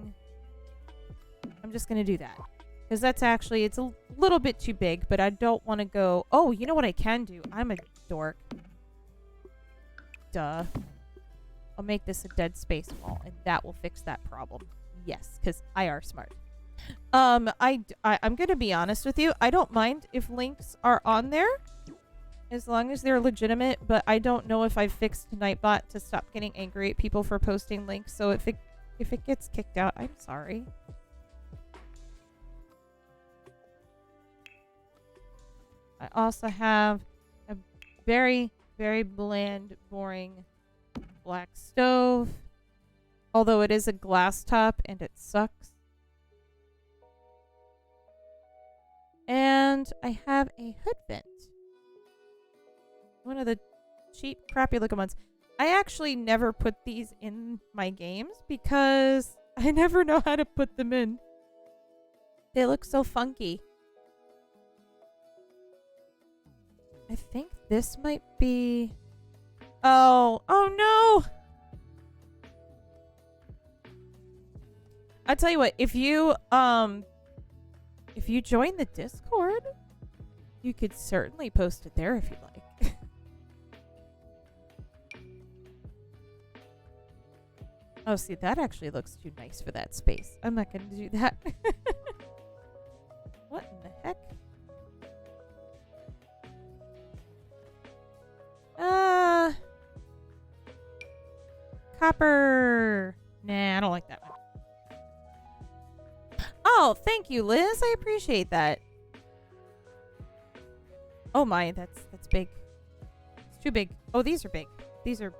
to do that. Because that's actually, it's a little bit too big, but I don't want to go, oh, you know what I can do? I'm a dork. Duh. I'll make this a dead space wall, and that will fix that problem. Yes, because I are smart. I'm going to be honest with you. I don't mind if links are on there, as long as they're legitimate, but I don't know if I've fixed Nightbot to stop getting angry at people for posting links, so if it gets kicked out, I'm sorry. I also have a very, very bland, boring black stove. Although it is a glass top and it sucks. And I have a hood vent. One of the cheap, crappy looking ones. I actually never put these in my games because I never know how to put them in. They look so funky. I think this might be... Oh no! I'll tell you what, if you join the Discord, you could certainly post it there if you'd like. Oh, see, that actually looks too nice for that space. I'm not going to do that. What in the heck? Copper. Nah, I don't like that one. Oh, thank you, Liz. I appreciate that. Oh my, that's big. It's too big. Oh, these are big. These are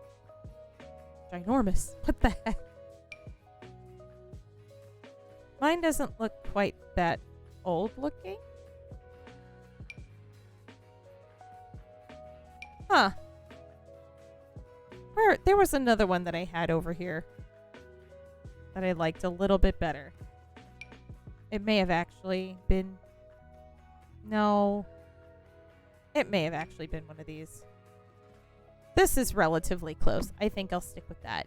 ginormous. What the heck? Mine doesn't look quite that old looking. Huh. There was another one that I had over here that I liked a little bit better. It may have actually been... No. It may have actually been one of these. This is relatively close. I think I'll stick with that.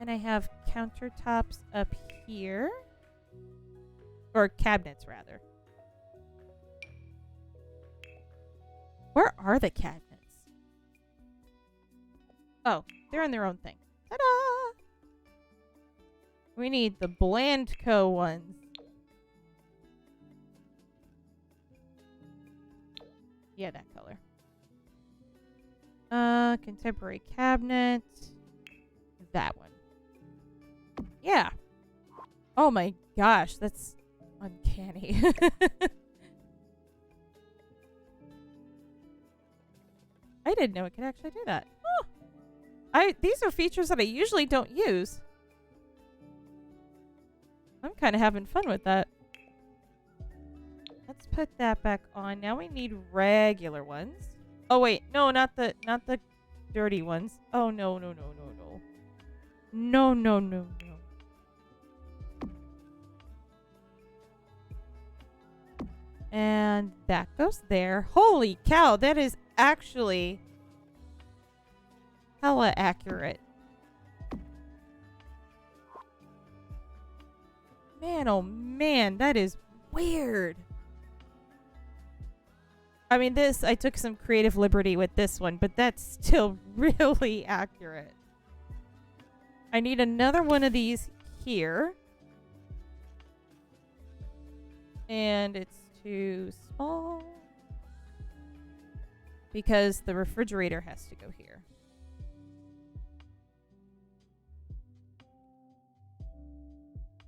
And I have countertops up here. Or cabinets, rather. Where are the cabinets? Oh, they're in their own thing. Ta-da! We need the Blandco ones. Yeah, that color. Contemporary cabinet. That one. Yeah. Oh my gosh, that's uncanny. I didn't know it could actually do that. Oh. These are features that I usually don't use. I'm kind of having fun with that. Let's put that back on. Now we need regular ones. Oh wait, no, not the dirty ones. Oh no. No. And that goes there. Holy cow, that is actually hella accurate. Man, oh man, that is weird. I mean, I took some creative liberty with this one, but that's still really accurate. I need another one of these here. And it's too small. Because the refrigerator has to go here.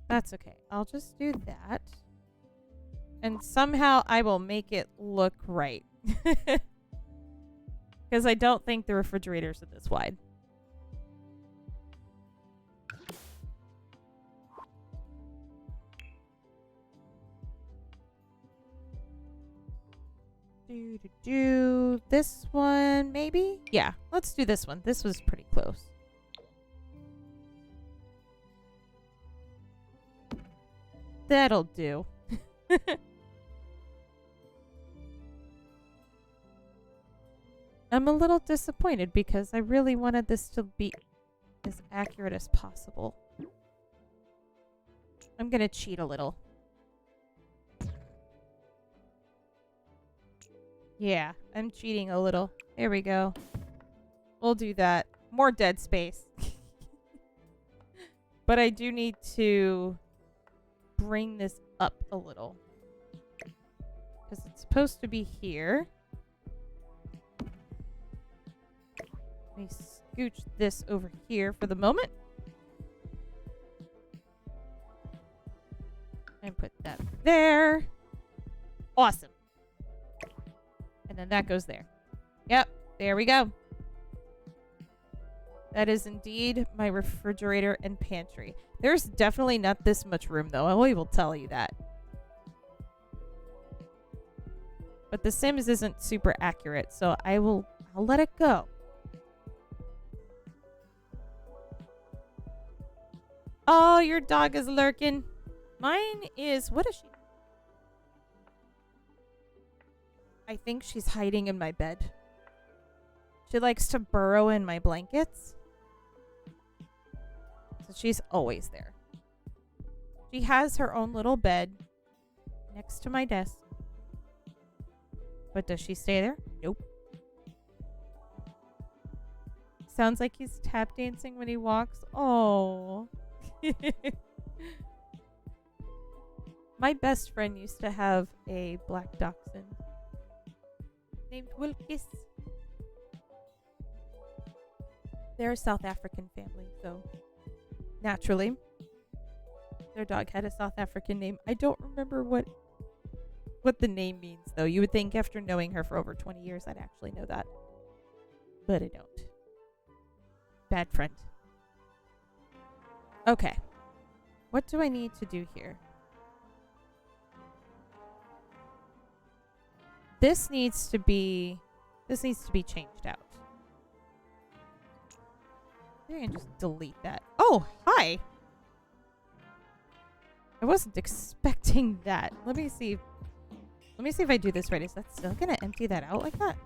That's okay. I'll just do that. And somehow I will make it look right. Because I don't think the refrigerators are this wide. Do this one, maybe? Yeah, let's do this one. This was pretty close. That'll do. I'm a little disappointed because I really wanted this to be as accurate as possible. I'm gonna cheat a little. Yeah, I'm cheating a little. There we go. We'll do that. More dead space. But I do need to bring this up a little. Because it's supposed to be here. Let me scooch this over here for the moment. And put that there. Awesome. And then that goes there. Yep, there we go. That is indeed my refrigerator and pantry. There's definitely not this much room, though. I will tell you that. But The Sims isn't super accurate, so I'll let it go. Oh, your dog is lurking. Mine is... What is she? I think she's hiding in my bed. She likes to burrow in my blankets. So she's always there. She has her own little bed next to my desk. But does she stay there? Nope. Sounds like he's tap dancing when he walks. Oh. My best friend used to have a black dachshund named Wilkes. They're a South African family, so naturally their dog had a South African name. I don't remember what the name means, though. You would think after knowing her for over 20 years I'd actually know that. But I don't. Bad friend. Okay. What do I need to do here? This needs to be changed out. I think I can just delete that. Oh, hi. I wasn't expecting that. Let me see if I do this right. Is that still gonna empty that out like that?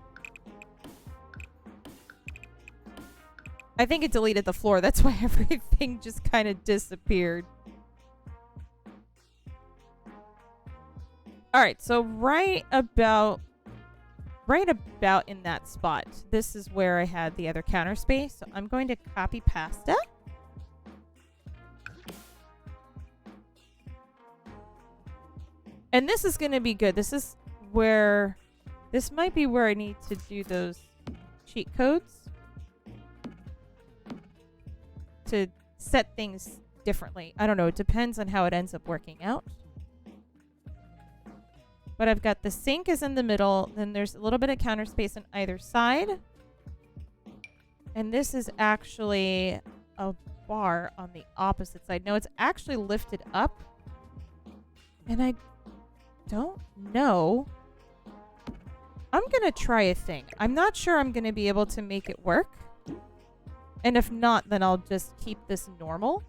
I think it deleted the floor. That's why everything just kind of disappeared. All right, so right about in that spot, this is where I had the other counter space. So I'm going to copy pasta. And this is going to be good. This might be where I need to do those cheat codes to set things differently. I don't know. It depends on how it ends up working out. But I've got the sink is in the middle. Then there's a little bit of counter space on either side. And this is actually a bar on the opposite side. No, it's actually lifted up. And I don't know. I'm going to try a thing. I'm not sure I'm going to be able to make it work. And if not, then I'll just keep this normal.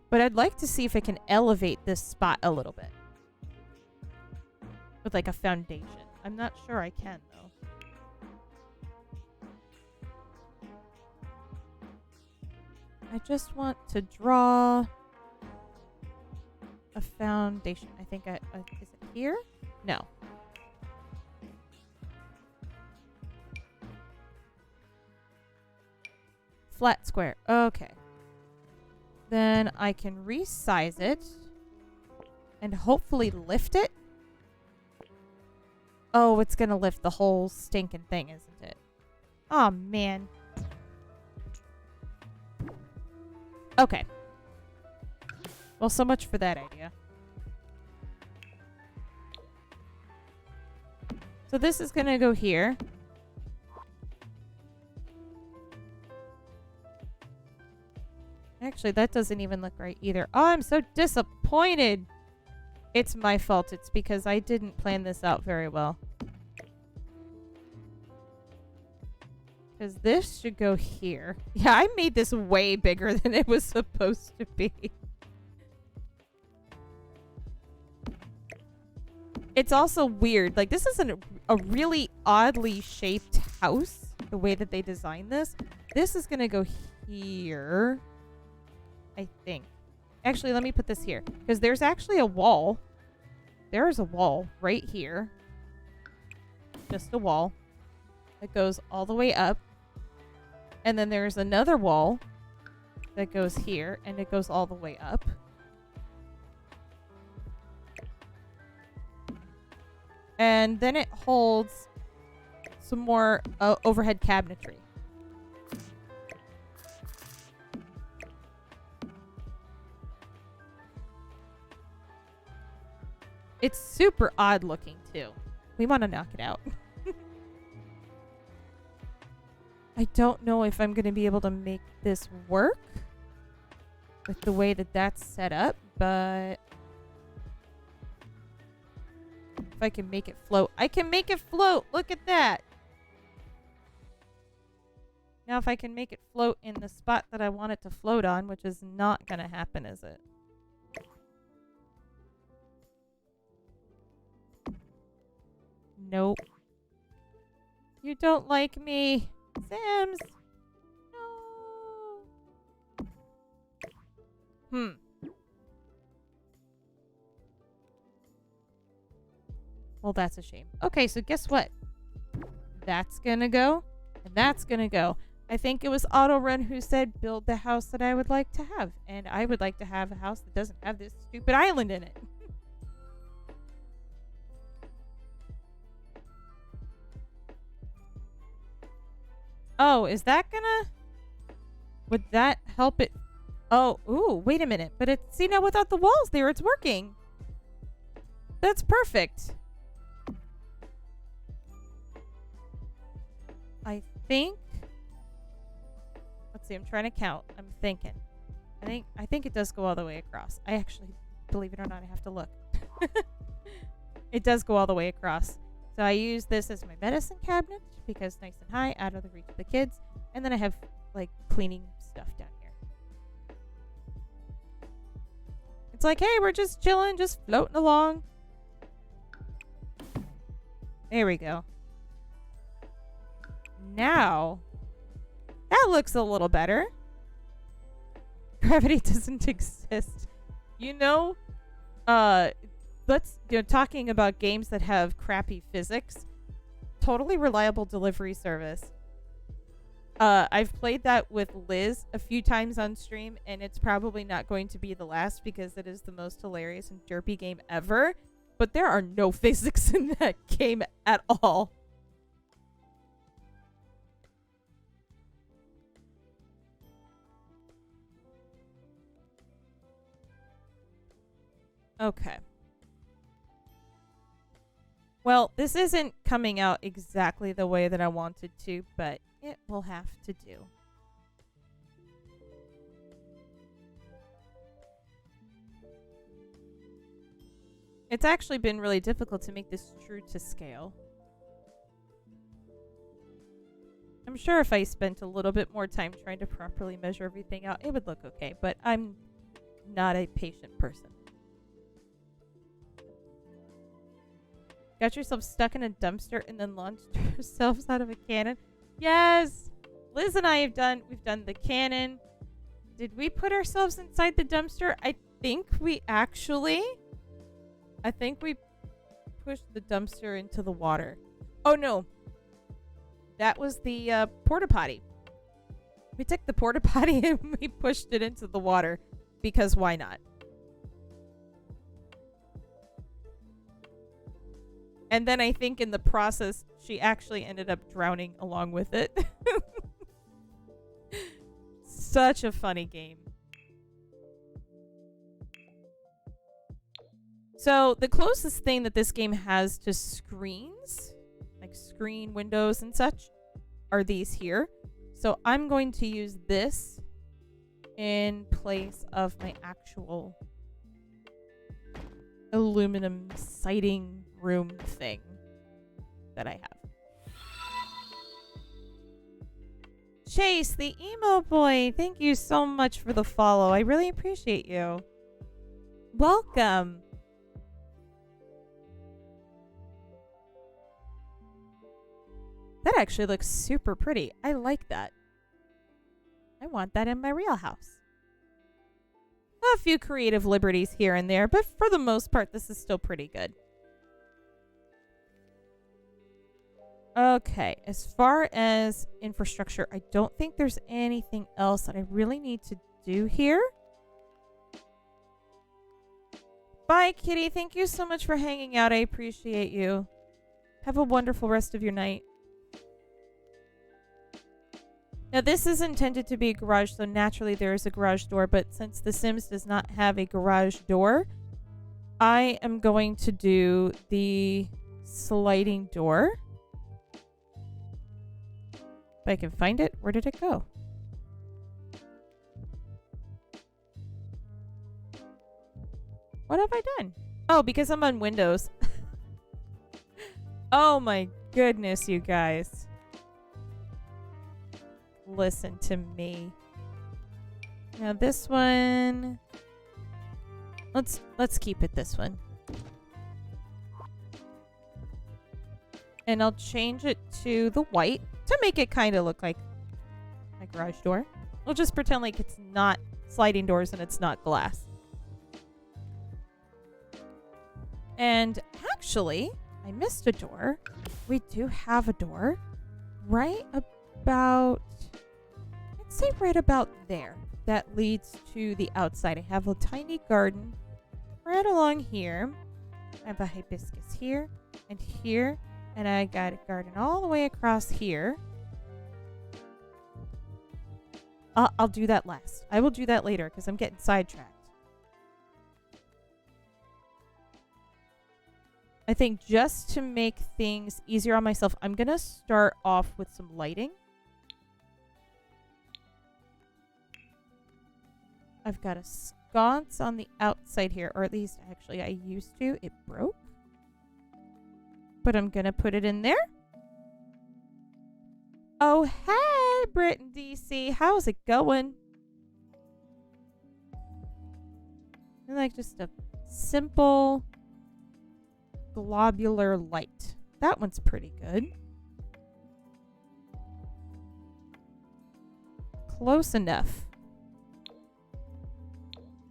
But I'd like to see if I can elevate this spot a little bit. With like a foundation. I'm not sure I can though. I just want to draw a foundation. I think is it here? No. Flat square. Okay. Then I can resize it and hopefully lift it. Oh, it's gonna lift the whole stinking thing, isn't it? Oh, man. Okay. Well, so much for that idea. So this is gonna go here. Actually, that doesn't even look right either. Oh, I'm so disappointed. It's my fault. It's because I didn't plan this out very well. Because this should go here. Yeah, I made this way bigger than it was supposed to be. It's also weird. Like, this is a really oddly shaped house. The way that they designed this. This is going to go here. I think. Actually, let me put this here. Because there's actually a wall. There is a wall right here. Just a wall. That goes all the way up. And then there's another wall that goes here. And it goes all the way up. And then it holds some more overhead cabinetry. It's super odd looking too. We want to knock it out. I don't know if I'm going to be able to make this work with the way that that's set up, but if I can make it float, I can make it float. Look at that. Now if I can make it float in the spot that I want it to float on, which is not going to happen, is it? Nope. You don't like me. Sims. No. Well, that's a shame. Okay, so guess what? That's gonna go, and that's gonna go. I think it was AutoRun who said build the house that I would like to have. And I would like to have a house that doesn't have this stupid island in it. Oh, is that gonna... Would that help it? Oh, ooh, wait a minute. But it's, see, now without the walls there, it's working. That's perfect. I think... Let's see, I'm trying to count. I'm thinking. I think it does go all the way across. I actually, believe it or not, I have to look. It does go all the way across. So I use this as my medicine cabinet because nice and high, out of the reach of the kids. And then I have, like, cleaning stuff down here. It's like, hey, we're just chilling, just floating along. There we go. Now, that looks a little better. Gravity doesn't exist. You know, talking about games that have crappy physics. Totally Reliable Delivery Service. I've played that with Liz a few times on stream, and it's probably not going to be the last because it is the most hilarious and derpy game ever. But there are no physics in that game at all. Okay. Well, this isn't coming out exactly the way that I wanted to, but it will have to do. It's actually been really difficult to make this true to scale. I'm sure if I spent a little bit more time trying to properly measure everything out, it would look okay, but I'm not a patient person. Got yourself stuck in a dumpster and then launched yourselves out of a cannon? Yes! Liz and I have we've done the cannon. Did we put ourselves inside the dumpster? I think we pushed the dumpster into the water. Oh no. That was the porta potty. We took the porta potty and we pushed it into the water because why not? And then I think in the process, she actually ended up drowning along with it. Such a funny game. So the closest thing that this game has to screens, like screen windows and such, are these here. So I'm going to use this in place of my actual aluminum siding room thing that I have. Chase, the emo boy, thank you so much for the follow. I really appreciate you. Welcome. That actually looks super pretty. I like that. I want that in my real house. a few creative liberties here and there, but for the most part, this is still pretty good. Okay, as far as infrastructure, I don't think there's anything else that I really need to do here. Bye, Kitty. Thank you so much for hanging out. I appreciate you. Have a wonderful rest of your night. Now, this is intended to be a garage, so naturally there is a garage door, but since The Sims does not have a garage door, I am going to do the sliding door. If I can find it, where did it go? What have I done? Oh, because I'm on Windows. Oh my goodness, you guys. Listen to me. Now this one, let's keep it this one. And I'll change it to the white to make it kind of look like my garage door. We'll just pretend like it's not sliding doors and it's not glass. And actually, I missed a door. We do have a door right about, I'd say right about there. That leads to the outside. I have a tiny garden right along here. I have a hibiscus here and here. And I got a garden all the way across here. I'll do that last. I will do that later because I'm getting sidetracked. I think just to make things easier on myself, I'm going to start off with some lighting. I've got a sconce on the outside here, or at least actually I used to. It broke. But I'm going to put it in there. Oh, hey, Brit DC. How's it going? I like just a simple globular light. That one's pretty good. Close enough.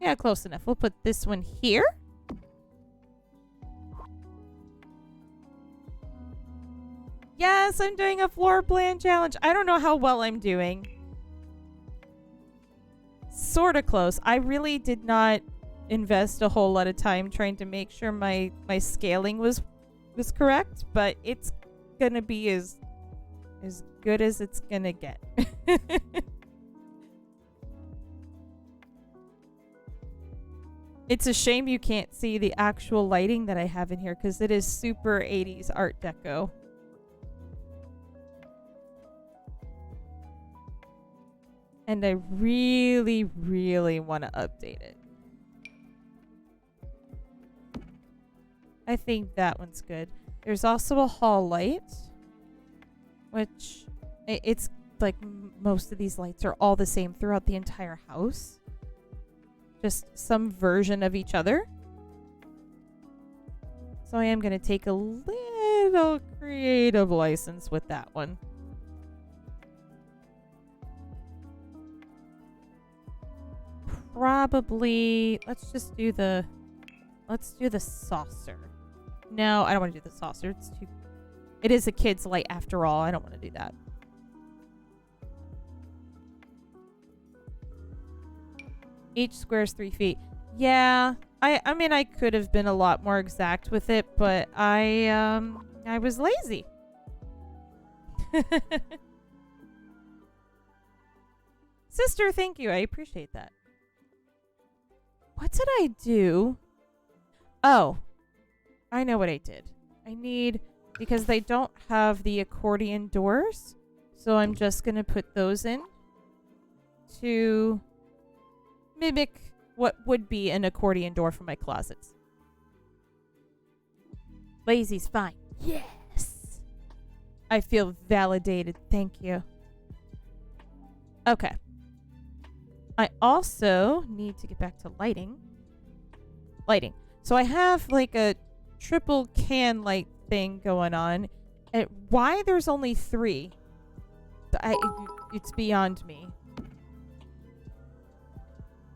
Yeah, close enough. We'll put this one here. Yes, I'm doing a floor plan challenge. I don't know how well I'm doing. Sort of close. I really did not invest a whole lot of time trying to make sure my scaling was correct, but it's gonna be as good as it's gonna get. It's a shame you can't see the actual lighting that I have in here because it is super 80s Art Deco. And I really, really want to update it. I think that one's good. There's also a hall light, which it's like most of these lights are all the same throughout the entire house. Just some version of each other. So I am going to take a little creative license with that one. Probably, let's do the saucer. No, I don't want to do the saucer. It is a kid's light after all. I don't want to do that. Each square is 3 feet. Yeah, I mean, I could have been a lot more exact with it, but I was lazy. Sister, thank you. I appreciate that. What did I do? Oh, I know what I did. I need, because they don't have the accordion doors, so I'm just going to put those in to mimic what would be an accordion door for my closets. Lazy's fine. Yes! I feel validated. Thank you. Okay. I also need to get back to lighting. So I have like a triple can light thing going on. And why there's only 3? It's beyond me.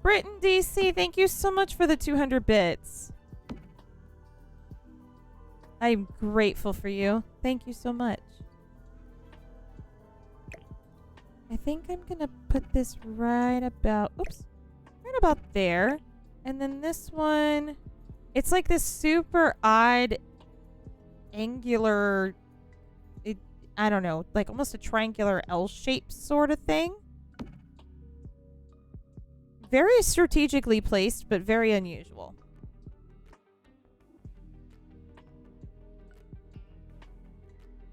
Britain DC, thank you so much for the 200 bits. I'm grateful for you. Thank you so much. I think I'm gonna put this right about, oops, right about there. And then this one, it's like this super odd angular, I don't know, like almost a triangular L shape sort of thing. Very strategically placed, but very unusual.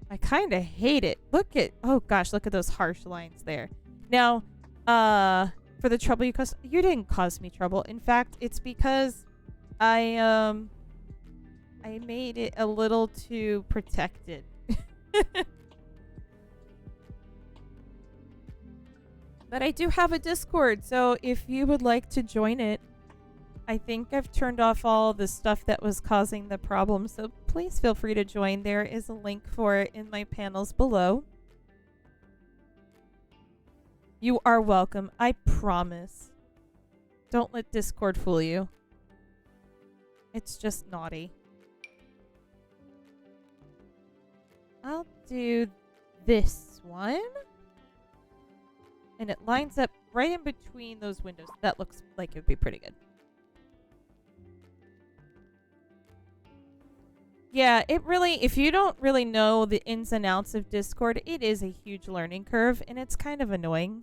I kind of hate it. Look at, oh gosh, look at those harsh lines there. Now, for the trouble you caused, you didn't cause me trouble. In fact, it's because I made it a little too protected. But I do have a Discord, so if you would like to join it, I think I've turned off all the stuff that was causing the problem, so please feel free to join. There is a link for it in my panels below. You are welcome, I promise. Don't let Discord fool you. It's just naughty. I'll do this one. And it lines up right in between those windows. That looks like it would be pretty good. Yeah, it really, if you don't really know the ins and outs of Discord, it is a huge learning curve, and it's kind of annoying.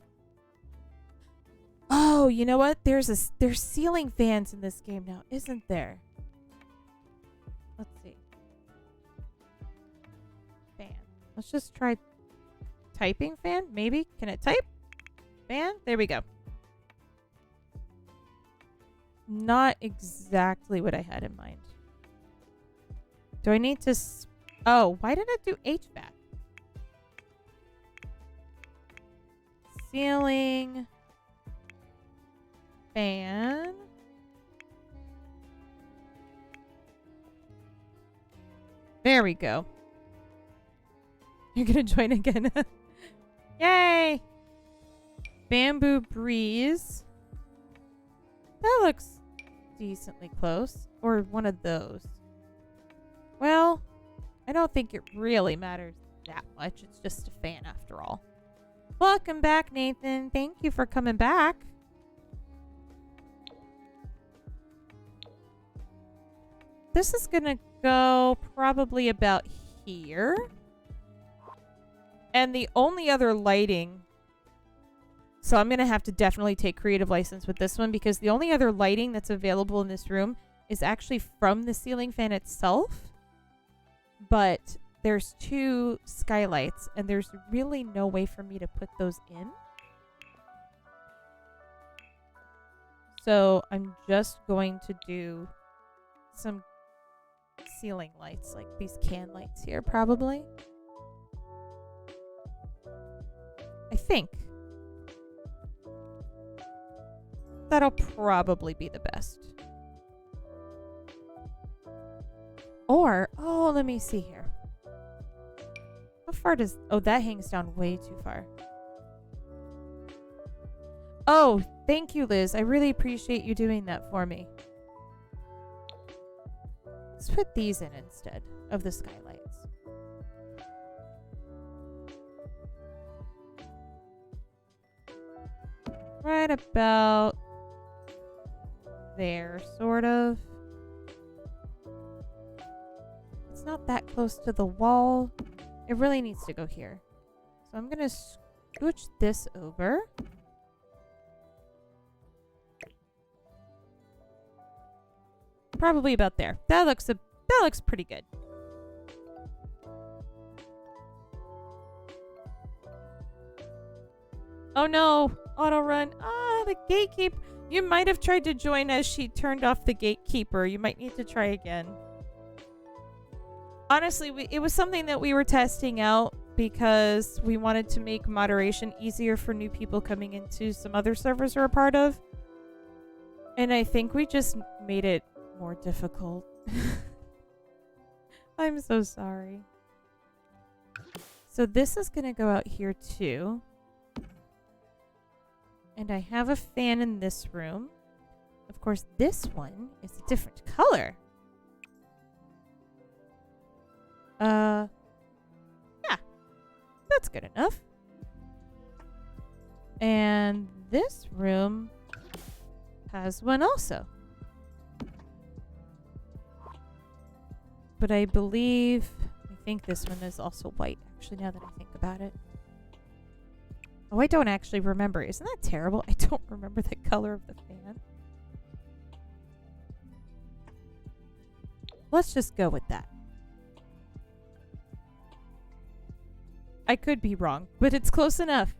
Oh, you know what? There's ceiling fans in this game now, isn't there? Let's see. Fan. Let's just try typing fan, maybe? Can it type? Fan? There we go. Not exactly what I had in mind. Do I need to... Oh, why did it do HVAC? Ceiling... fan... There we go. You're gonna join again. Yay! Bamboo breeze. That looks decently close. Or one of those. Well, I don't think it really matters that much. It's just a fan after all. Welcome back, Nathan. Thank you for coming back. This is gonna go probably about here. And the only other lighting... So I'm going to have to definitely take creative license with this one, because the only other lighting that's available in this room is actually from the ceiling fan itself. But there's two skylights, and there's really no way for me to put those in. So I'm just going to do some ceiling lights, like these can lights here, probably. I think. That'll probably be the best. Or, oh, let me see here. How far does... Oh, that hangs down way too far. Oh, thank you, Liz. I really appreciate you doing that for me. Let's put these in instead of the skylights. Right about there, sort of. It's not that close to the wall. It really needs to go here. So I'm going to scooch this over. Probably about there. That looks pretty good. Oh no, auto run. Ah, the gatekeeper. You might have tried to join as she turned off the gatekeeper. You might need to try again. Honestly, it was something that we were testing out because we wanted to make moderation easier for new people coming into some other servers we're a part of. And I think we just made it more difficult. I'm so sorry. So this is going to go out here too. And I have a fan in this room. of course, this one is a different color. Yeah. That's good enough. And this room has one also. But I think this one is also white, actually, now that I think about it. Oh, I don't actually remember. Isn't that terrible? I don't remember the color of the fan. Let's just go with that. I could be wrong, but it's close enough.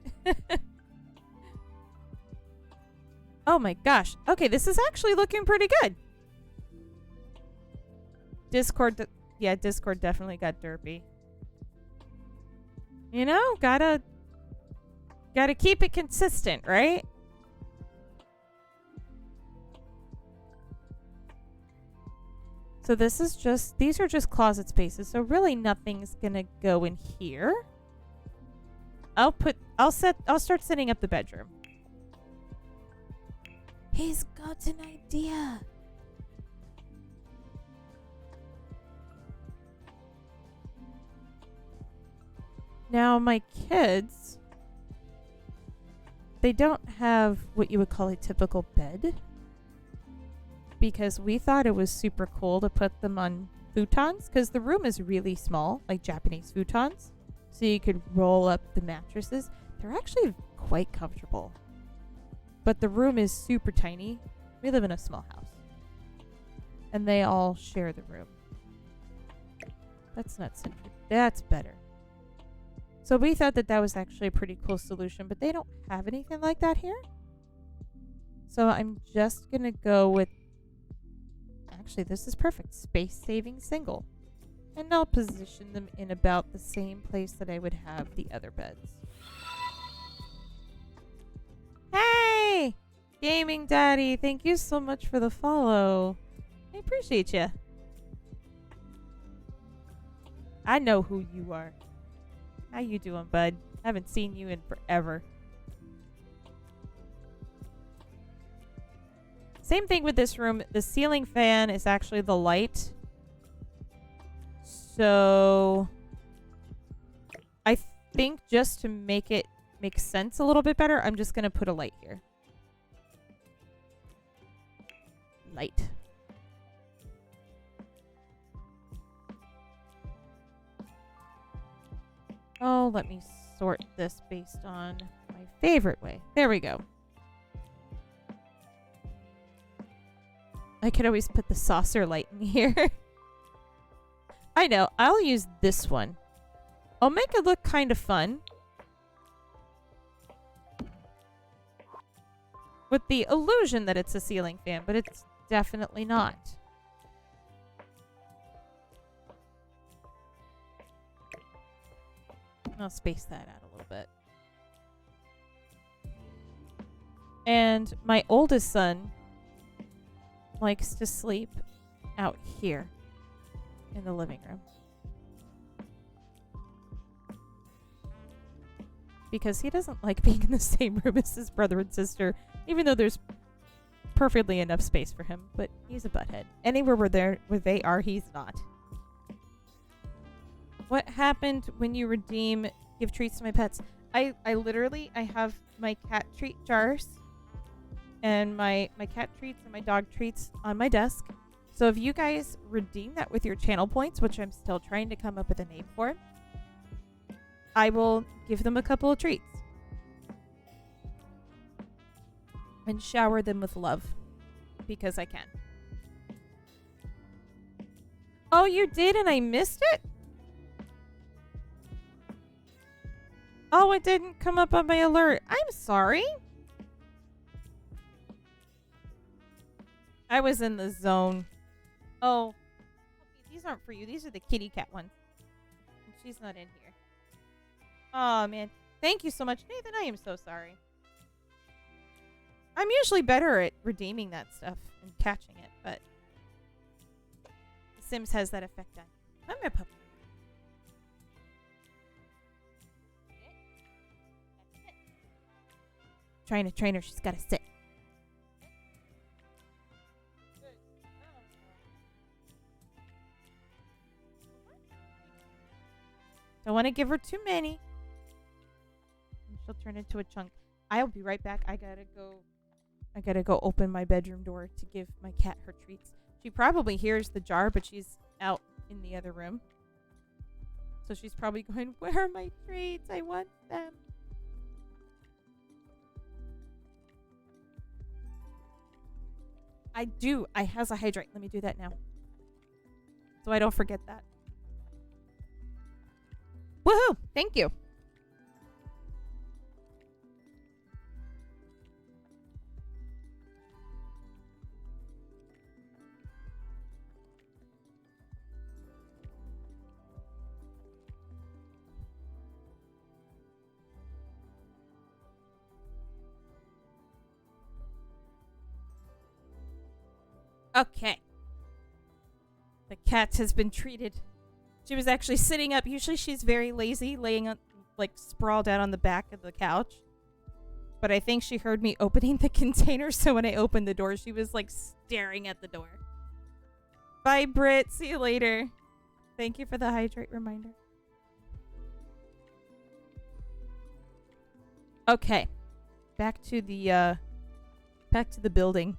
Oh my gosh. Okay, this is actually looking pretty good. Discord definitely got derpy. You know, gotta keep it consistent, right? So these are just closet spaces, so really nothing's gonna go in here. I'll start setting up the bedroom. He's got an idea. Now, my kids, they don't have what you would call a typical bed, because we thought it was super cool to put them on futons, because the room is really small, like Japanese futons, so you could roll up the mattresses. They're actually quite comfortable, but the room is super tiny. We live in a small house, and they all share the room. That's not centered. That's better. So we thought that was actually a pretty cool solution, but they don't have anything like that here. So I'm just going to go with... Actually, this is perfect. Space-saving single. And I'll position them in about the same place that I would have the other beds. Hey! Gaming Daddy, thank you so much for the follow. I appreciate you. I know who you are. How you doing, bud? Haven't seen you in forever. Same thing with this room. The ceiling fan is actually the light. So I think just to make it make sense a little bit better, I'm just going to put a light here. Light. Oh, let me sort this based on my favorite way. There we go. I could always put the saucer light in here. I know. I'll use this one. I'll make it look kind of fun. With the illusion that it's a ceiling fan, but it's definitely not. I'll space that out a little bit. And my oldest son likes to sleep out here in the living room. Because he doesn't like being in the same room as his brother and sister, even though there's perfectly enough space for him, but he's a butthead. Anywhere where they are, he's not. What happened when you give treats to my pets? I have my cat treat jars and my cat treats and my dog treats on my desk. So if you guys redeem that with your channel points, which I'm still trying to come up with a name for, I will give them a couple of treats. And shower them with love. Because I can. Oh, you did and I missed it? Oh, it didn't come up on my alert. I'm sorry. I was in the zone. Oh. These aren't for you. These are the kitty cat ones. She's not in here. Oh, man. Thank you so much, Nathan. I am so sorry. I'm usually better at redeeming that stuff and catching it, but The Sims has that effect on you. I'm a puppy. Trying to train her, she's got to sit. want to give her too many. She'll turn into a chunk. I'll be right back. I gotta go open my bedroom door to give my cat her treats. She probably hears the jar, but she's out in the other room. So she's probably going, where are my treats? I want them. I do. I has a hydrate. Let me do that now. So I don't forget that. Woohoo! Thank you. Okay. The cat has been treated. She was actually sitting up. Usually she's very lazy, laying on, like, sprawled out on the back of the couch. But I think she heard me opening the container, so when I opened the door, she was, like, staring at the door. Bye, Britt. See you later. Thank you for the hydrate reminder. Okay. Back to the building.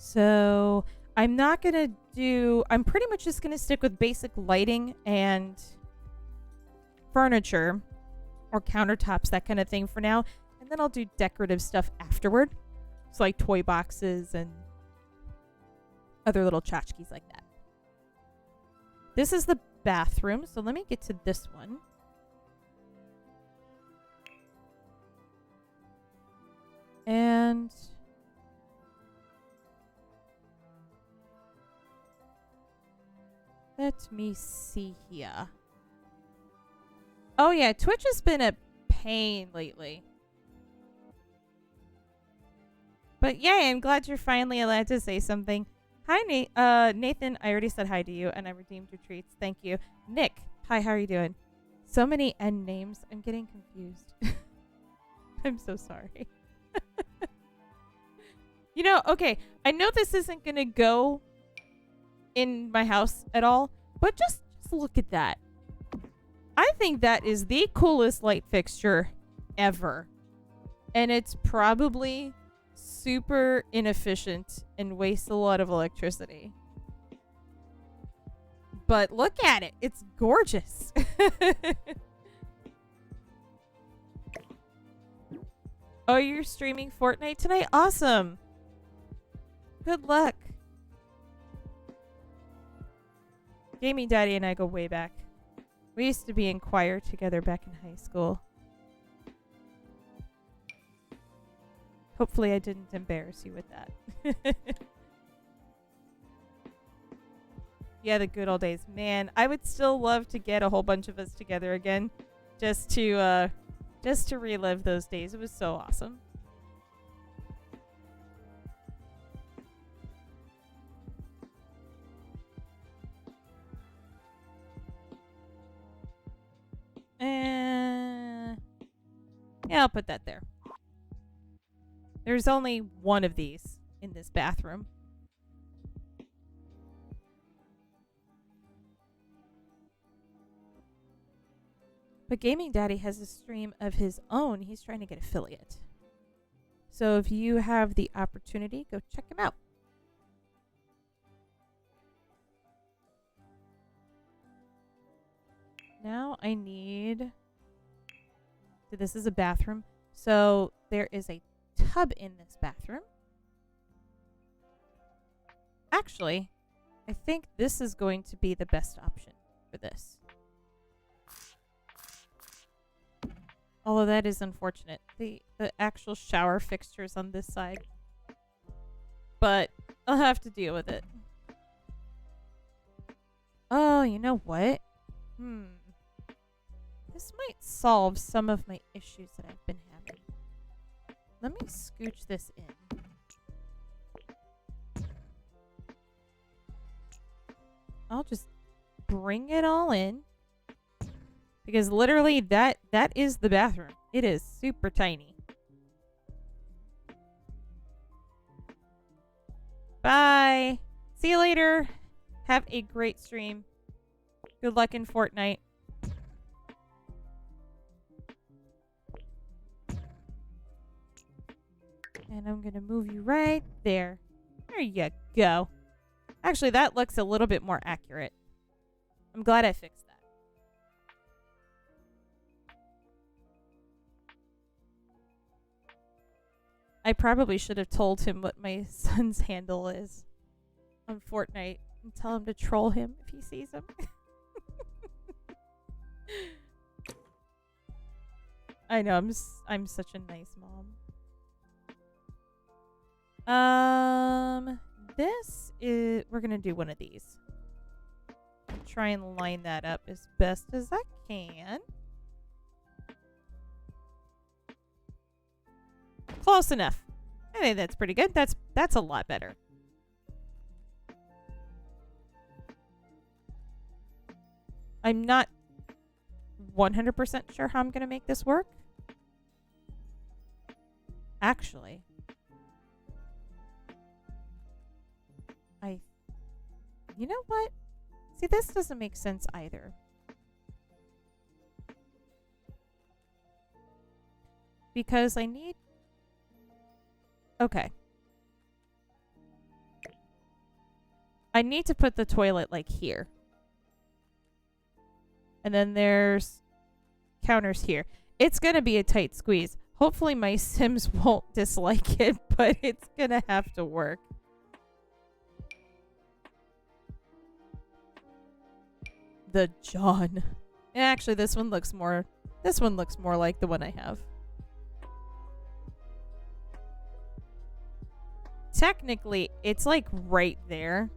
So I'm not going to do... I'm pretty much just going to stick with basic lighting and furniture or countertops, that kind of thing for now. And then I'll do decorative stuff afterward. So like toy boxes and other little tchotchkes like that. This is the bathroom. So let me get to this one. And... let me see here. Oh yeah, Twitch has been a pain lately. But yay, I'm glad you're finally allowed to say something. Hi, Nathan. I already said hi to you, and I redeemed your treats. Thank you. Nick. Hi, how are you doing? So many N names. I'm getting confused. I'm so sorry. You know, okay. I know this isn't going to go in my house at all, but just look at that. I think that is the coolest light fixture ever. And it's probably super inefficient and wastes a lot of electricity. But look at it. It's gorgeous. Oh, you're streaming Fortnite tonight? Awesome. Good luck. Gaming Daddy and I go way back. We used to be in choir together back in high school. Hopefully I didn't embarrass you with that. Yeah, the good old days. Man, I would still love to get a whole bunch of us together again. Just to relive those days. It was so awesome. Yeah, I'll put that there. There's only one of these in this bathroom. But Gaming Daddy has a stream of his own. He's trying to get affiliate. So if you have the opportunity, go check him out. Now I need... So this is a bathroom. So there is a tub in this bathroom. Actually, I think this is going to be the best option for this. Although that is unfortunate. The actual shower fixture's on this side. But I'll have to deal with it. Oh, you know what? This might solve some of my issues that I've been having. Let me scooch this in. I'll just bring it all in. Because literally that is the bathroom. It is super tiny. Bye. See you later. Have a great stream. Good luck in Fortnite. And I'm going to move you right there. There you go. Actually, that looks a little bit more accurate. I'm glad I fixed that. I probably should have told him what my son's handle is on Fortnite and tell him to troll him if he sees him. I know, I'm such a nice mom. This is, we're gonna do one of these. Try and line that up as best as I can. Close enough. I think that's pretty good. That's a lot better. I'm not 100% sure how I'm going to make this work. Actually, you know what? See, this doesn't make sense either. Because I need... Okay. I need to put the toilet, like, here. And then there's counters here. It's going to be a tight squeeze. Hopefully my Sims won't dislike it, but it's going to have to work. The John. Actually, this one looks more like the one I have. Technically, it's like right there.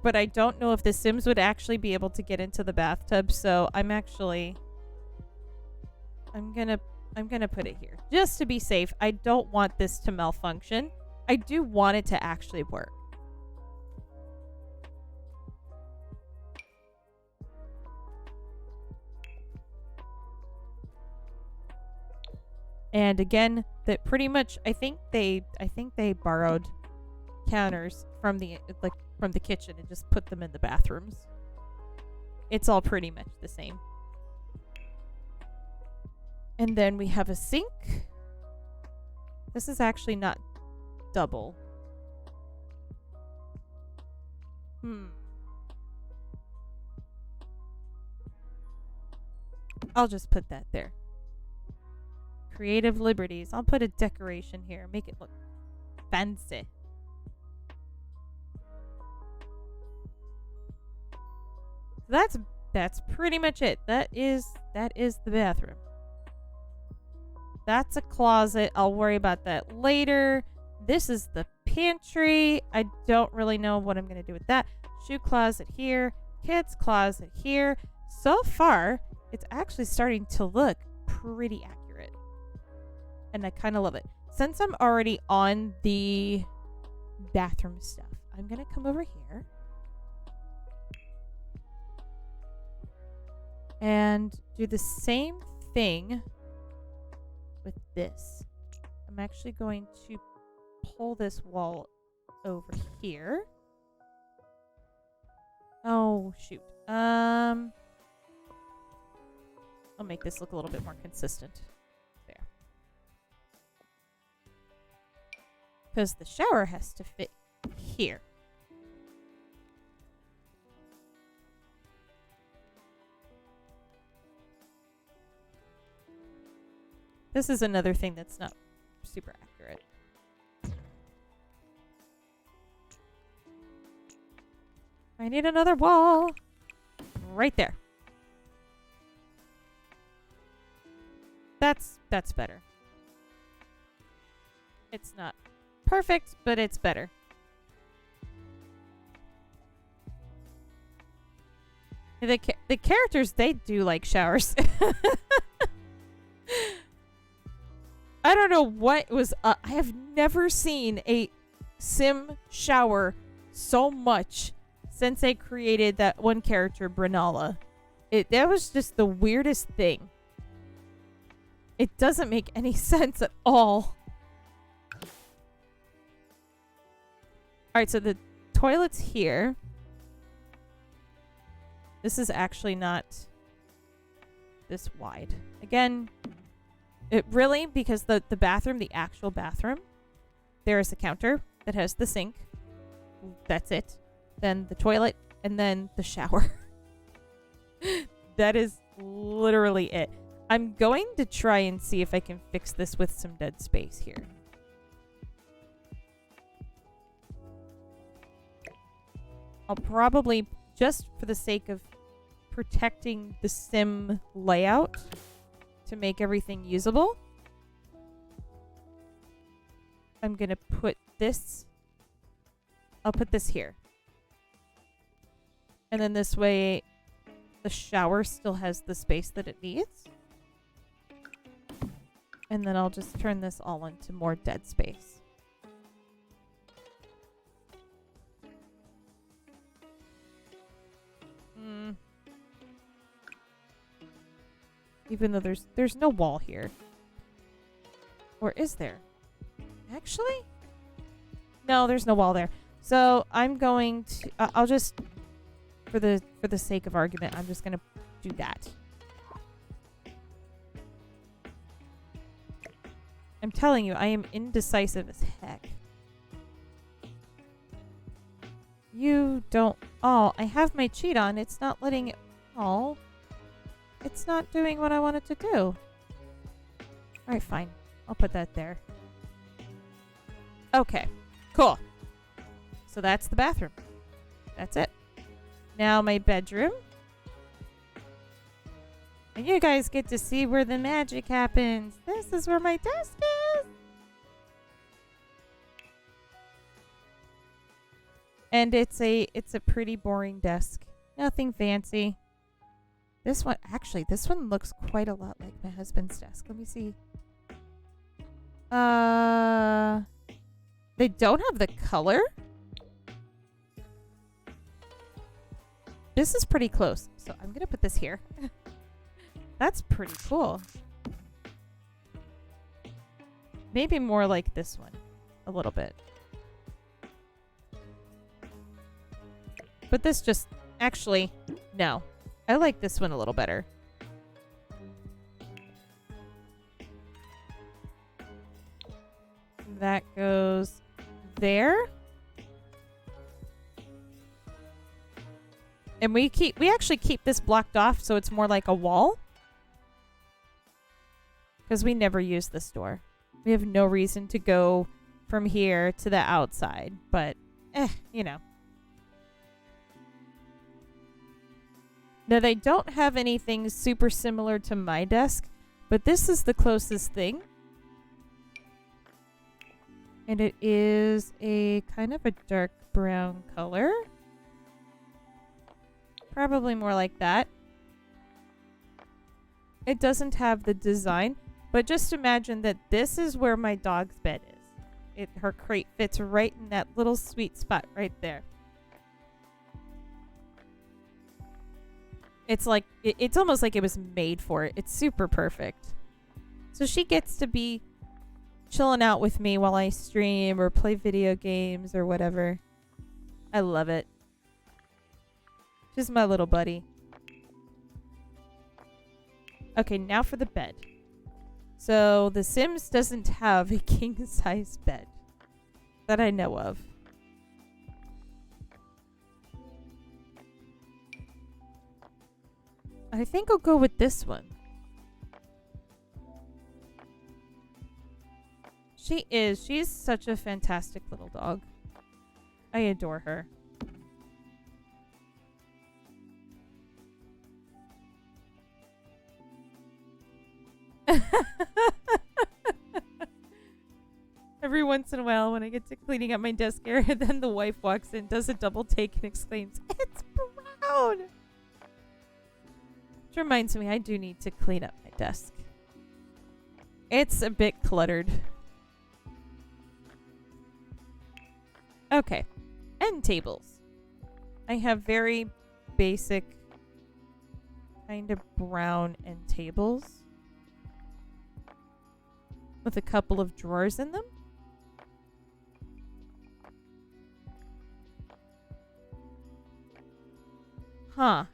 But I don't know if the Sims would actually be able to get into the bathtub, so I'm gonna put it here. Just to be safe. I don't want this to malfunction. I do want it to actually work. And again, that pretty much I think they borrowed counters from the kitchen and just put them in the bathrooms. It's all pretty much the same. And then we have a sink. This is actually not double. I'll just put that there. Creative liberties. I'll put a decoration here. Make it look fancy. That's pretty much it. That is the bathroom. That's a closet. I'll worry about that later. This is the pantry. I don't really know what I'm going to do with that. Shoe closet here. Kids closet here. So far, it's actually starting to look pretty accurate. And I kind of love it. Since I'm already on the bathroom stuff, I'm going to come over here. And do the same thing with this. I'm actually going to pull this wall over here. Oh, shoot. I'll make this look a little bit more consistent. There. Because the shower has to fit here. This is another thing that's not super accurate. I need another wall. Right there. That's better. It's not perfect, but it's better. The characters, they do like showers. I don't know what was I have never seen a sim shower so much since I created that one character, Brinala. That was just the weirdest thing. It doesn't make any sense at all. Alright, so the toilet's here. This is actually not this wide. Again, it really, because the bathroom, the actual bathroom, there is a counter that has the sink. That's it. Then the toilet, and then the shower. That is literally it. I'm going to try and see if I can fix this with some dead space here. I'll probably, just for the sake of protecting the sim layout, to make everything usable, I'm going to put this, I'll put this here. And then this way, the shower still has the space that it needs. And then I'll just turn this all into more dead space. Even though there's no wall here. Or is there? Actually? No, there's no wall there. So I'm going to I'll just for the sake of argument, I'm just going to do that. I'm telling you, I am indecisive as heck. You don't... Oh, I have my cheat on. It's not letting it... Oh. It's not doing what I want it to do. Alright, fine. I'll put that there. Okay. Cool. So that's the bathroom. That's it. Now my bedroom. And you guys get to see where the magic happens. This is where my desk is. And it's a pretty boring desk. Nothing fancy. This one, actually, this one looks quite a lot like my husband's desk. Let me see. They don't have the color. This is pretty close. So I'm going to put this here. That's pretty cool. Maybe more like this one. A little bit. But this just... Actually, no. I like this one a little better. That goes there. And we actually keep this blocked off so it's more like a wall. Because we never use this door. We have no reason to go from here to the outside. But, you know. Now, they don't have anything super similar to my desk, but this is the closest thing. And it is a kind of a dark brown color. Probably more like that. It doesn't have the design, but just imagine that this is where my dog's bed is. Her crate fits right in that little sweet spot right there. It's like, it's almost like it was made for it. It's super perfect. So she gets to be chilling out with me while I stream or play video games or whatever. I love it. She's my little buddy. Okay, now for the bed. So The Sims doesn't have a king-size bed that I know of. I think I'll go with this one. She's such a fantastic little dog. I adore her. Every once in a while when I get to cleaning up my desk area, then the wife walks in, does a double take and exclaims, "It's brown!" Which reminds me, I do need to clean up my desk. It's a bit cluttered. Okay. End tables. I have very basic kind of brown end tables with a couple of drawers in them. Huh.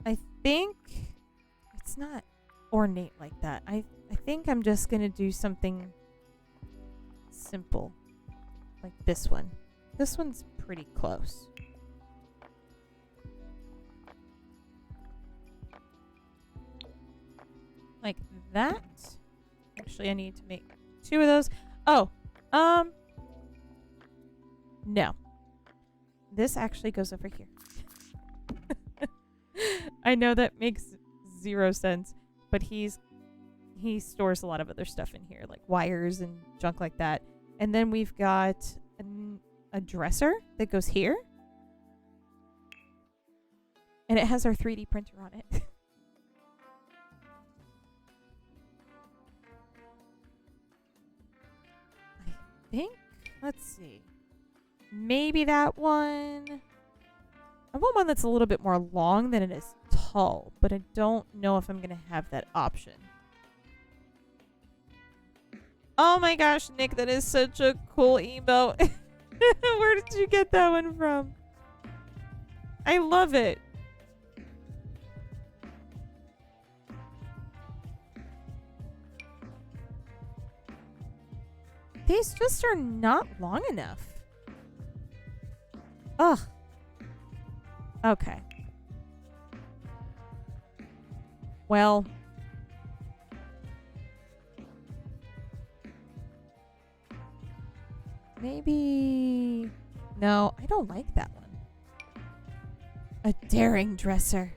I think it's not ornate like that. I think I'm just going to do something simple. Like this one. This one's pretty close. Like that. Actually, I need to make 2 of those. Oh, no. This actually goes over here. I know that makes 0 sense, but he stores a lot of other stuff in here, like wires and junk like that. And then we've got a dresser that goes here. And it has our 3D printer on it. I think, let's see. Maybe that one. I want one that's a little bit more long than it is tall, but I don't know if I'm going to have that option. Oh my gosh, Nick, that is such a cool emote. Where did you get that one from? I love it. These just are not long enough. Ugh. Okay. Well. Maybe... No, I don't like that one. A daring dresser.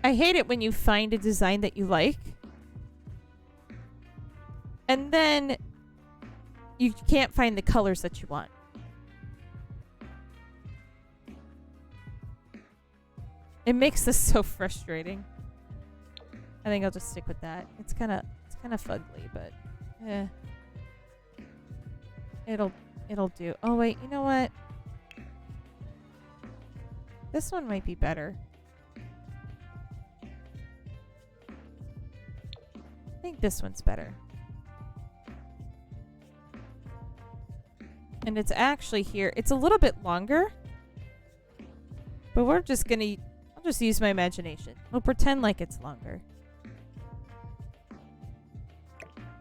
I hate it when you find a design that you like, and then you can't find the colors that you want. It makes this so frustrating. I think I'll just stick with that. It's kind of fugly, but it'll do. Oh wait, you know what? This one might be better. I think this one's better. And it's actually here. It's a little bit longer. But we're just gonna... I'll just use my imagination. We'll pretend like it's longer.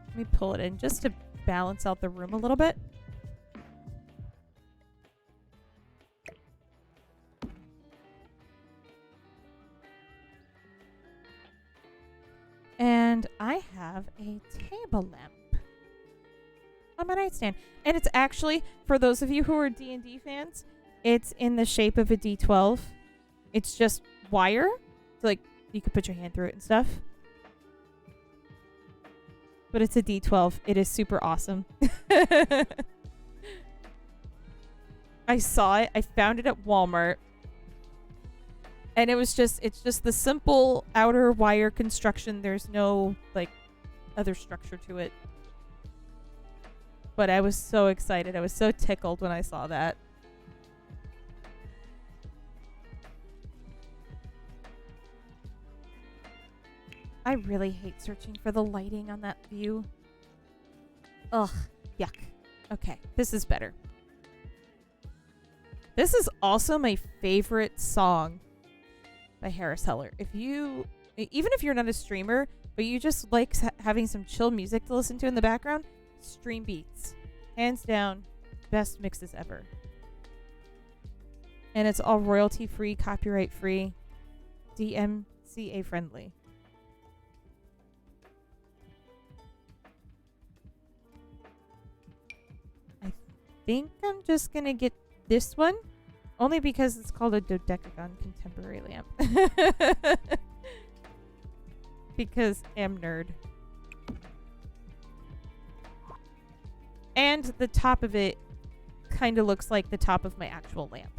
Let me pull it in just to balance out the room a little bit. And I have a table lamp on my nightstand. And it's actually, for those of you who are D&D fans, it's in the shape of a D12. It's just wire. So, like, you could put your hand through it and stuff. But it's a D12. It is super awesome. I saw it. I found it at Walmart. And it's just the simple outer wire construction. There's no, like, other structure to it. But I was so excited. I was so tickled when I saw that. I really hate searching for the lighting on that view. Ugh, yuck. Okay, this is better. This is also my favorite song by Harris Heller. Even if you're not a streamer, but you just like having some chill music to listen to in the background, Stream Beats. Hands down, best mixes ever. And it's all royalty free, copyright free, DMCA friendly. I think I'm just gonna get this one, only because it's called a dodecagon contemporary lamp. Because I'm nerd. And the top of it kind of looks like the top of my actual lamp.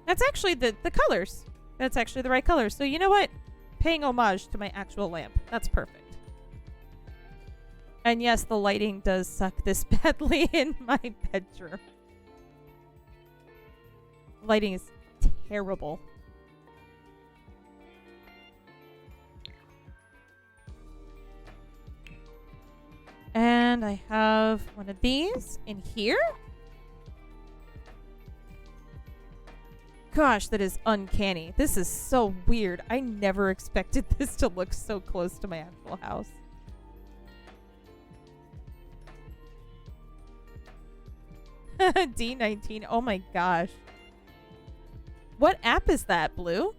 That's actually the colors. That's actually the right colors. So you know what? Paying homage to my actual lamp. That's perfect. And yes, the lighting does suck this badly in my bedroom. Lighting is terrible. And I have one of these in here. Gosh, that is uncanny. This is so weird. I never expected this to look so close to my actual house. D19. Oh my gosh. What app is that, Blue?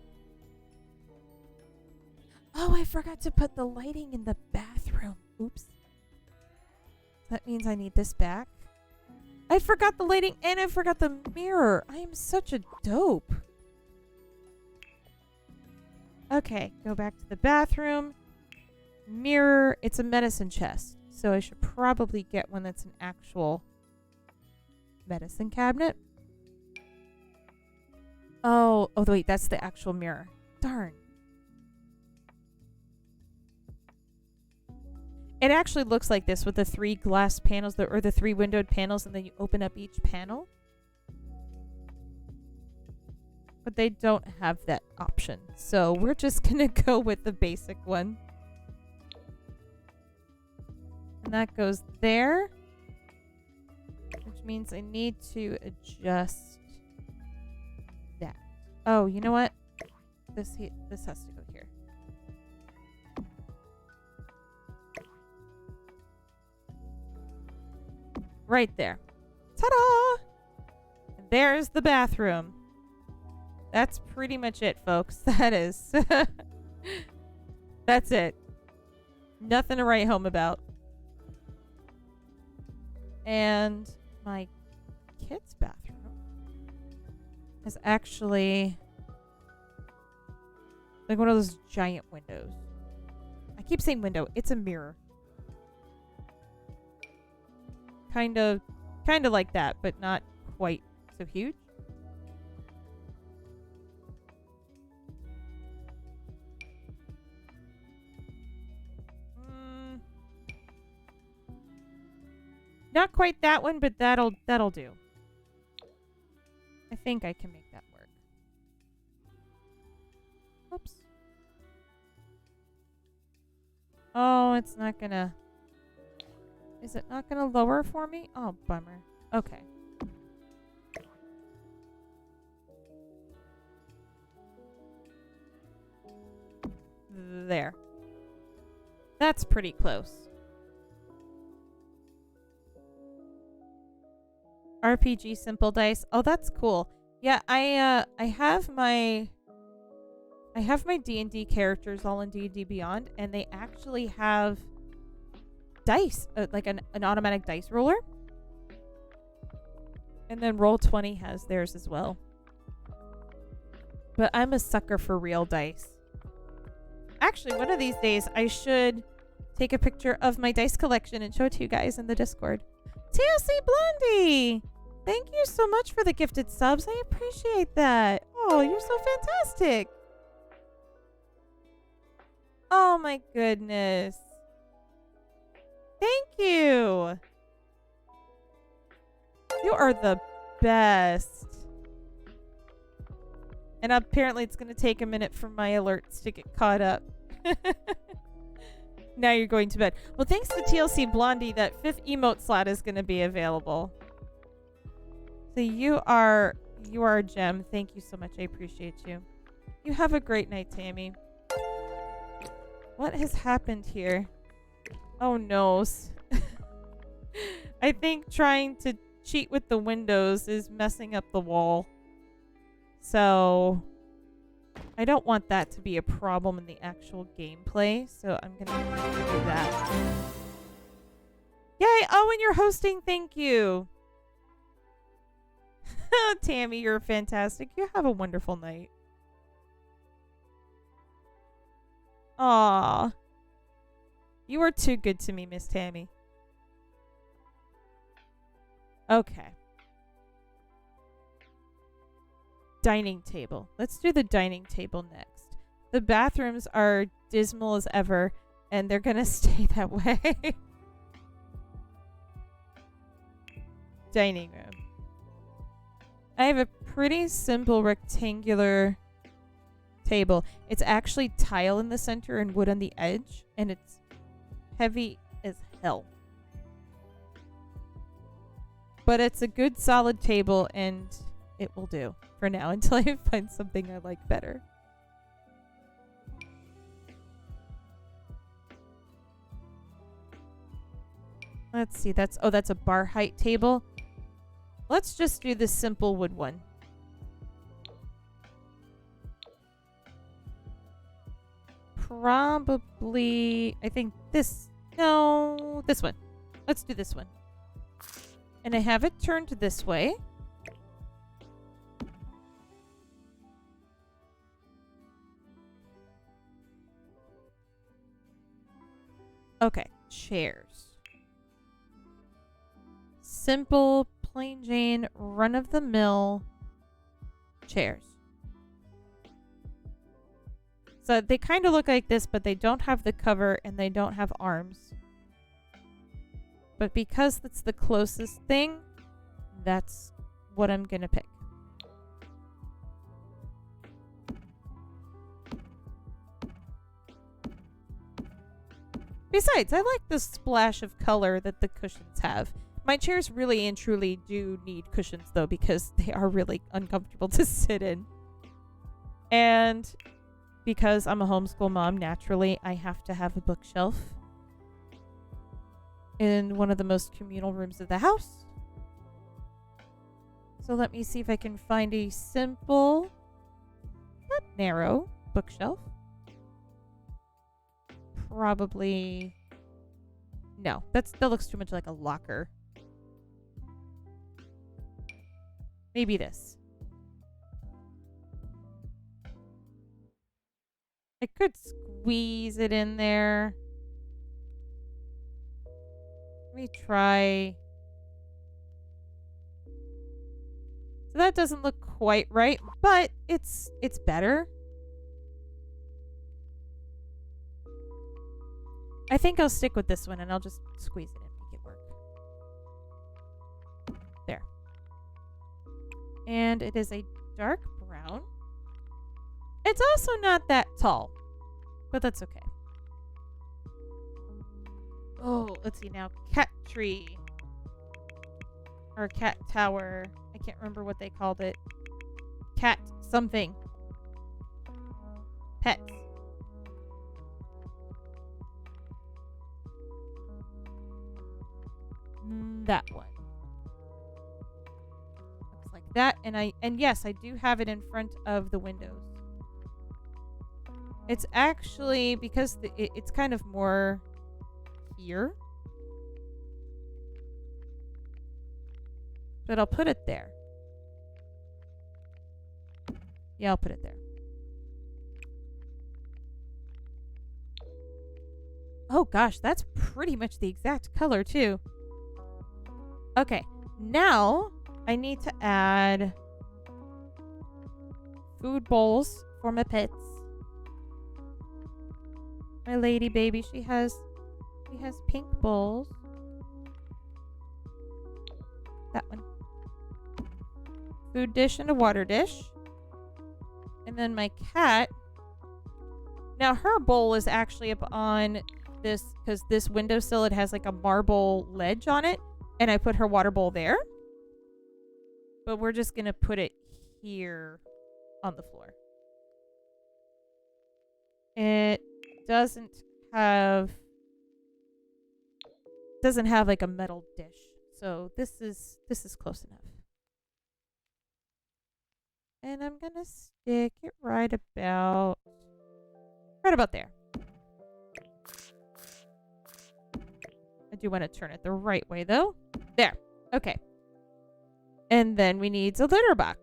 Oh, I forgot to put the lighting in the bathroom. Oops. That means I need this back. I forgot the lighting and I forgot the mirror. I am such a dope. Okay, go back to the bathroom. Mirror. It's a medicine chest. So I should probably get one that's an actual medicine cabinet. Oh, wait, that's the actual mirror. Darn. It actually looks like this with the 3 glass panels, or the 3 windowed panels, and then you open up each panel. But they don't have that option. So we're just going to go with the basic one. And that goes there. Which means I need to adjust that. Oh, you know what? This has to go here. Right there. Ta-da! And there's the bathroom. That's pretty much it, folks. That is. That's it. Nothing to write home about. And my kid's bathroom is actually like one of those giant windows. I keep saying window. It's a mirror. Kind of like that, but not quite so huge. Not quite that one, but that'll do. I think I can make that work. Oops. Oh, it's not gonna... Is it not gonna lower for me? Oh, bummer. Okay. There. That's pretty close. RPG simple dice. Oh, that's cool. Yeah, I have my D&D characters all in D&D Beyond, and they actually have dice, like an automatic dice roller. And then Roll20 has theirs as well. But I'm a sucker for real dice. Actually, one of these days I should take a picture of my dice collection and show it to you guys in the Discord. TLC Blondie! Thank you so much for the gifted subs. I appreciate that. Oh, you're so fantastic. Oh my goodness. Thank you. You are the best. And apparently it's going to take a minute for my alerts to get caught up. Now you're going to bed. Well, thanks to TLC Blondie, that 5th emote slot is going to be available. So you are a gem. Thank you so much. I appreciate you. You have a great night, Tammy. What has happened here? Oh, no. I think trying to cheat with the windows is messing up the wall. So I don't want that to be a problem in the actual gameplay. So I'm going to do that. Yay. Oh, and you're hosting. Thank you. Tammy, you're fantastic. You have a wonderful night. Aw. You are too good to me, Miss Tammy. Okay. Dining table. Let's do the dining table next. The bathrooms are dismal as ever, and they're gonna stay that way. Dining room. I have a pretty simple rectangular table. It's actually tile in the center and wood on the edge, and it's heavy as hell. But it's a good solid table and it will do for now until I find something I like better. Let's see, that's a bar height table. Let's just do the simple wood one. Probably, I think this one. Let's do this one. And I have it turned this way. Okay, chairs. Simple, plain Jane, run-of-the-mill chairs. So they kind of look like this, but they don't have the cover and they don't have arms. But because that's the closest thing, that's what I'm gonna pick. Besides, I like the splash of color that the cushions have. My chairs really and truly do need cushions, though, because they are really uncomfortable to sit in. And because I'm a homeschool mom, naturally, I have to have a bookshelf in one of the most communal rooms of the house. So let me see if I can find a simple, not narrow, bookshelf. Probably... No, that looks too much like a locker. Maybe this. I could squeeze it in there. Let me try. So that doesn't look quite right, but it's better. I think I'll stick with this one and I'll just squeeze it and make it work. There. And it is a dark brown. It's also not that tall, but that's okay. Oh, let's see now. Cat tree. Or cat tower. I can't remember what they called it. Cat something. Pets. That one. Looks like that. And yes, I do have it in front of the windows. It's actually because it's kind of more here. But I'll put it there. Yeah, I'll put it there. Oh gosh, that's pretty much the exact color too. Okay, now I need to add food bowls for my pets. My lady baby, she has pink bowls. That one. Food dish and a water dish. And then my cat. Now her bowl is actually up on this, because this windowsill, it has like a marble ledge on it. And I put her water bowl there. But we're just going to put it here on the floor. It doesn't have like a metal dish. So this is close enough. And I'm going to stick it right about there. I do want to turn it the right way, though. There. Okay. And then we need a litter box.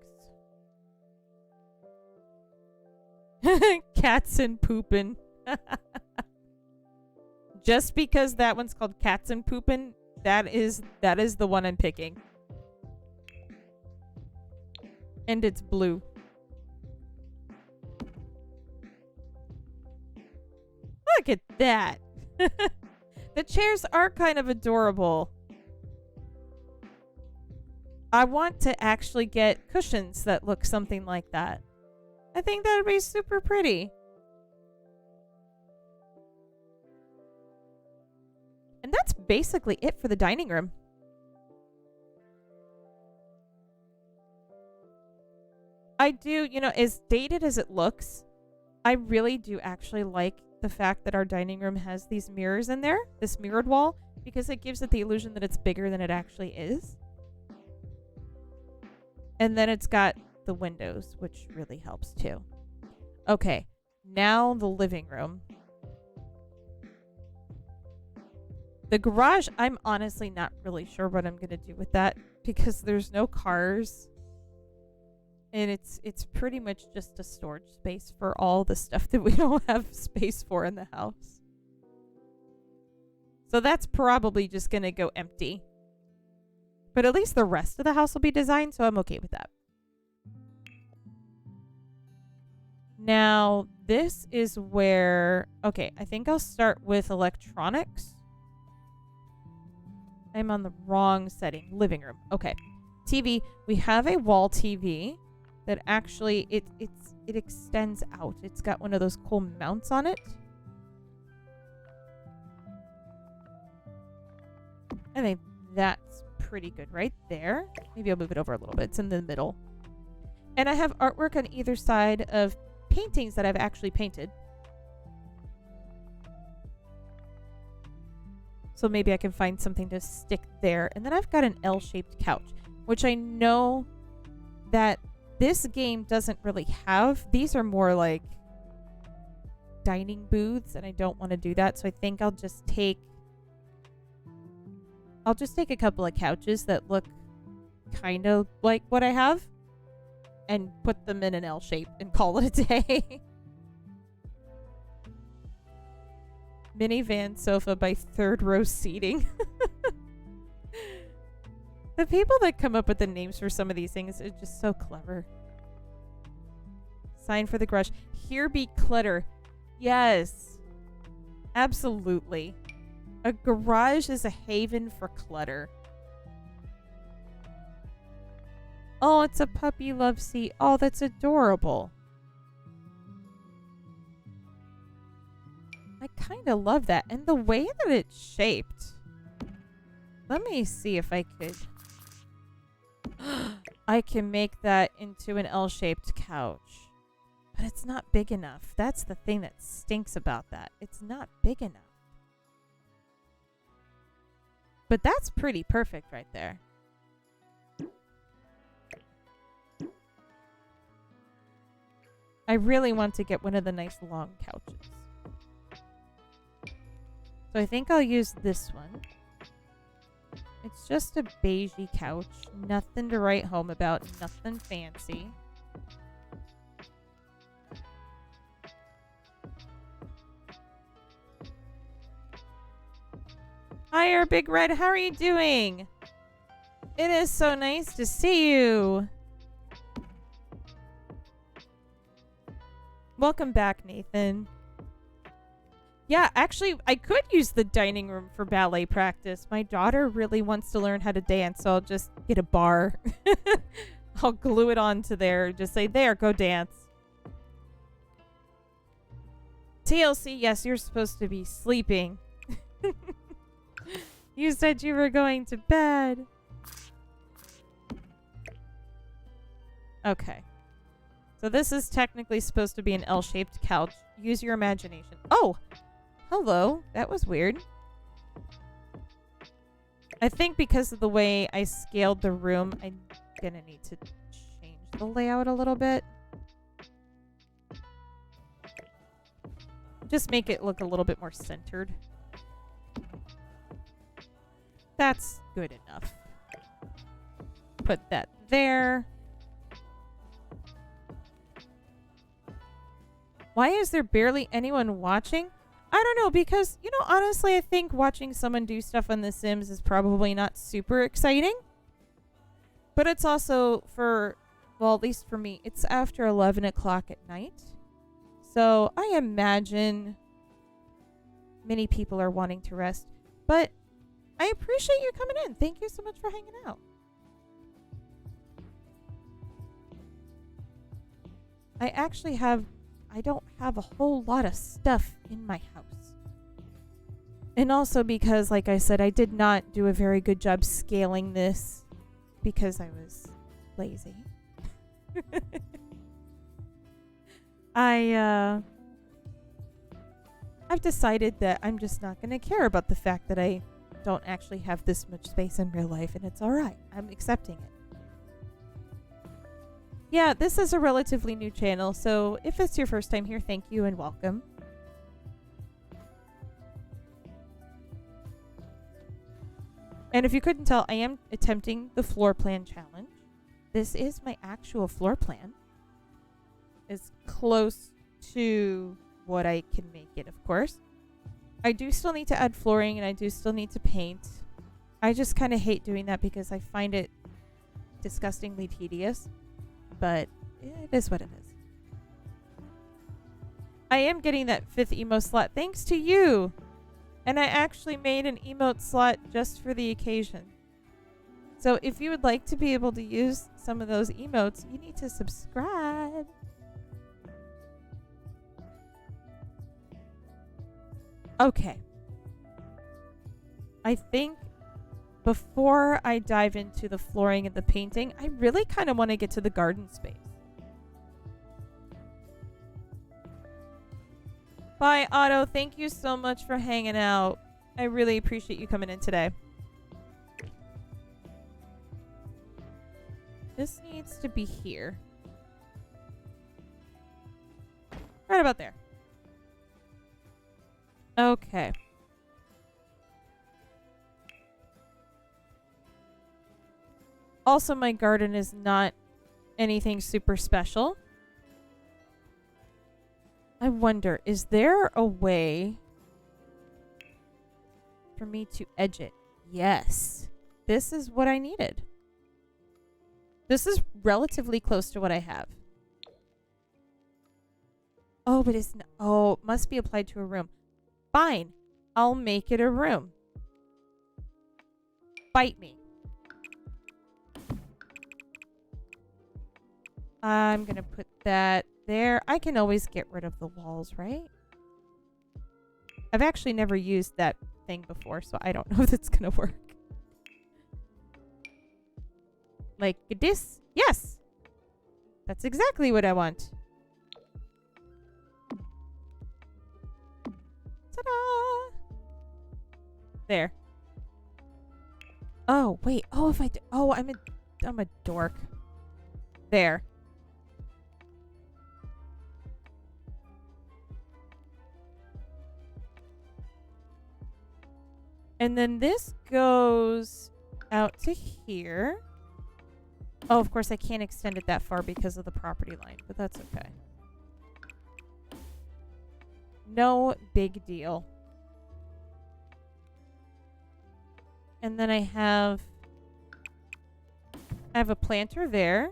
Cats and poopin'. Just because that one's called Cats and Poopin', that is the one I'm picking. And it's blue. Look at that. The chairs are kind of adorable. I want to actually get cushions that look something like that. I think that would be super pretty. And that's basically it for the dining room. I do, as dated as it looks, I really do actually like the fact that our dining room has these mirrors in there, this mirrored wall, because it gives it the illusion that it's bigger than it actually is. And then it's got the windows, which really helps too. Okay, now the living room. The garage, I'm honestly not really sure what I'm going to do with that because there's no cars. And it's pretty much just a storage space for all the stuff that we don't have space for in the house. So that's probably just going to go empty. But at least the rest of the house will be designed, so I'm okay with that. Now, this is where... Okay, I think I'll start with electronics. I'm on the wrong setting. Living room. Okay. TV. We have a wall TV that actually it extends out. It's got one of those cool mounts on it. I think that's pretty good right there. Maybe I'll move it over a little bit. It's in the middle. And I have artwork on either side of paintings that I've actually painted. So maybe I can find something to stick there. And then I've got an L-shaped couch, which I know that this game doesn't really have. These are more like dining booths, and I don't want to do that. So I think I'll just take a couple of couches that look kind of like what I have and put them in an L shape and call it a day. Minivan sofa by third row seating. The people that come up with the names for some of these things are just so clever. Sign for the garage. Here be clutter. Yes. Absolutely. A garage is a haven for clutter. Oh, it's a puppy love seat. Oh, that's adorable. I kind of love that. And the way that it's shaped. Let me see if I could. I can make that into an L-shaped couch. But it's not big enough. That's the thing that stinks about that. It's not big enough. But that's pretty perfect right there. I really want to get one of the nice long couches. So I think I'll use this one. It's just a beigey couch. Nothing to write home about. Nothing fancy. Hi, our Big Red. How are you doing? It is so nice to see you. Welcome back, Nathan. Yeah, actually, I could use the dining room for ballet practice. My daughter really wants to learn how to dance, so I'll just get a bar. I'll glue it onto there. Just say, there, go dance. TLC, yes, you're supposed to be sleeping. You said you were going to bed. Okay. So this is technically supposed to be an L-shaped couch. Use your imagination. Oh! Hello. That was weird. I think because of the way I scaled the room, I'm gonna need to change the layout a little bit. Just make it look a little bit more centered. That's good enough. Put that there. Why is there barely anyone watching? I don't know, because, honestly, I think watching someone do stuff on The Sims is probably not super exciting. But it's also at least for me, it's after 11 o'clock at night. So I imagine many people are wanting to rest. But I appreciate you coming in. Thank you so much for hanging out. I don't have a whole lot of stuff in my house. And also because, like I said, I did not do a very good job scaling this because I was lazy. I've decided that I'm just not going to care about the fact that I don't actually have this much space in real life, and it's alright. I'm accepting it. Yeah, this is a relatively new channel, so if it's your first time here, thank you and welcome. And if you couldn't tell, I am attempting the floor plan challenge. This is my actual floor plan. As close to what I can make it, of course. I do still need to add flooring and I do still need to paint. I just kind of hate doing that because I find it disgustingly tedious. But it is what it is. I am getting that 5th emote slot thanks to you. And I actually made an emote slot just for the occasion. So if you would like to be able to use some of those emotes, you need to subscribe. Okay. I think before I dive into the flooring and the painting, I really kind of want to get to the garden space. Bye, Otto. Thank you so much for hanging out. I really appreciate you coming in today. This needs to be here. Right about there. Okay. Also, my garden is not anything super special. I wonder, is there a way for me to edge it? Yes. This is what I needed. This is relatively close to what I have. Oh, but it's... Oh, it must be applied to a room. Fine. I'll make it a room. Bite me. I'm going to put that there. I can always get rid of the walls, right? I've actually never used that thing before, so I don't know if it's going to work. Like this? Yes! That's exactly what I want. Ta-da! There. Oh, wait. Oh, if I do... Oh, I'm a dork. There. And then this goes out to here. Oh, of course, I can't extend it that far because of the property line, but that's okay. No big deal. And then I have a planter there.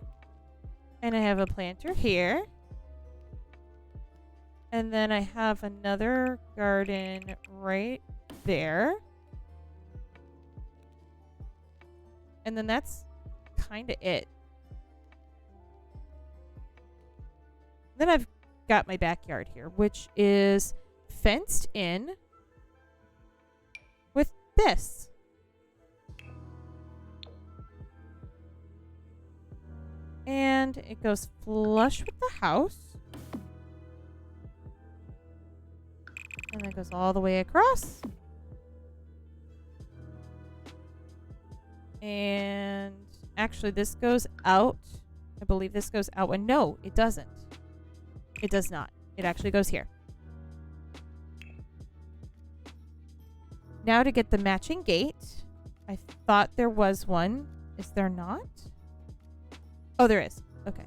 And I have a planter here. And then I have another garden right there. And then that's kind of it. Then I've got my backyard here, which is fenced in with this. And it goes flush with the house. And that goes all the way across. And actually, this goes out. I believe this goes out. And no, it doesn't. It does not. It actually goes here. Now to get the matching gate. I thought there was one. Is there not? Oh, there is. Okay.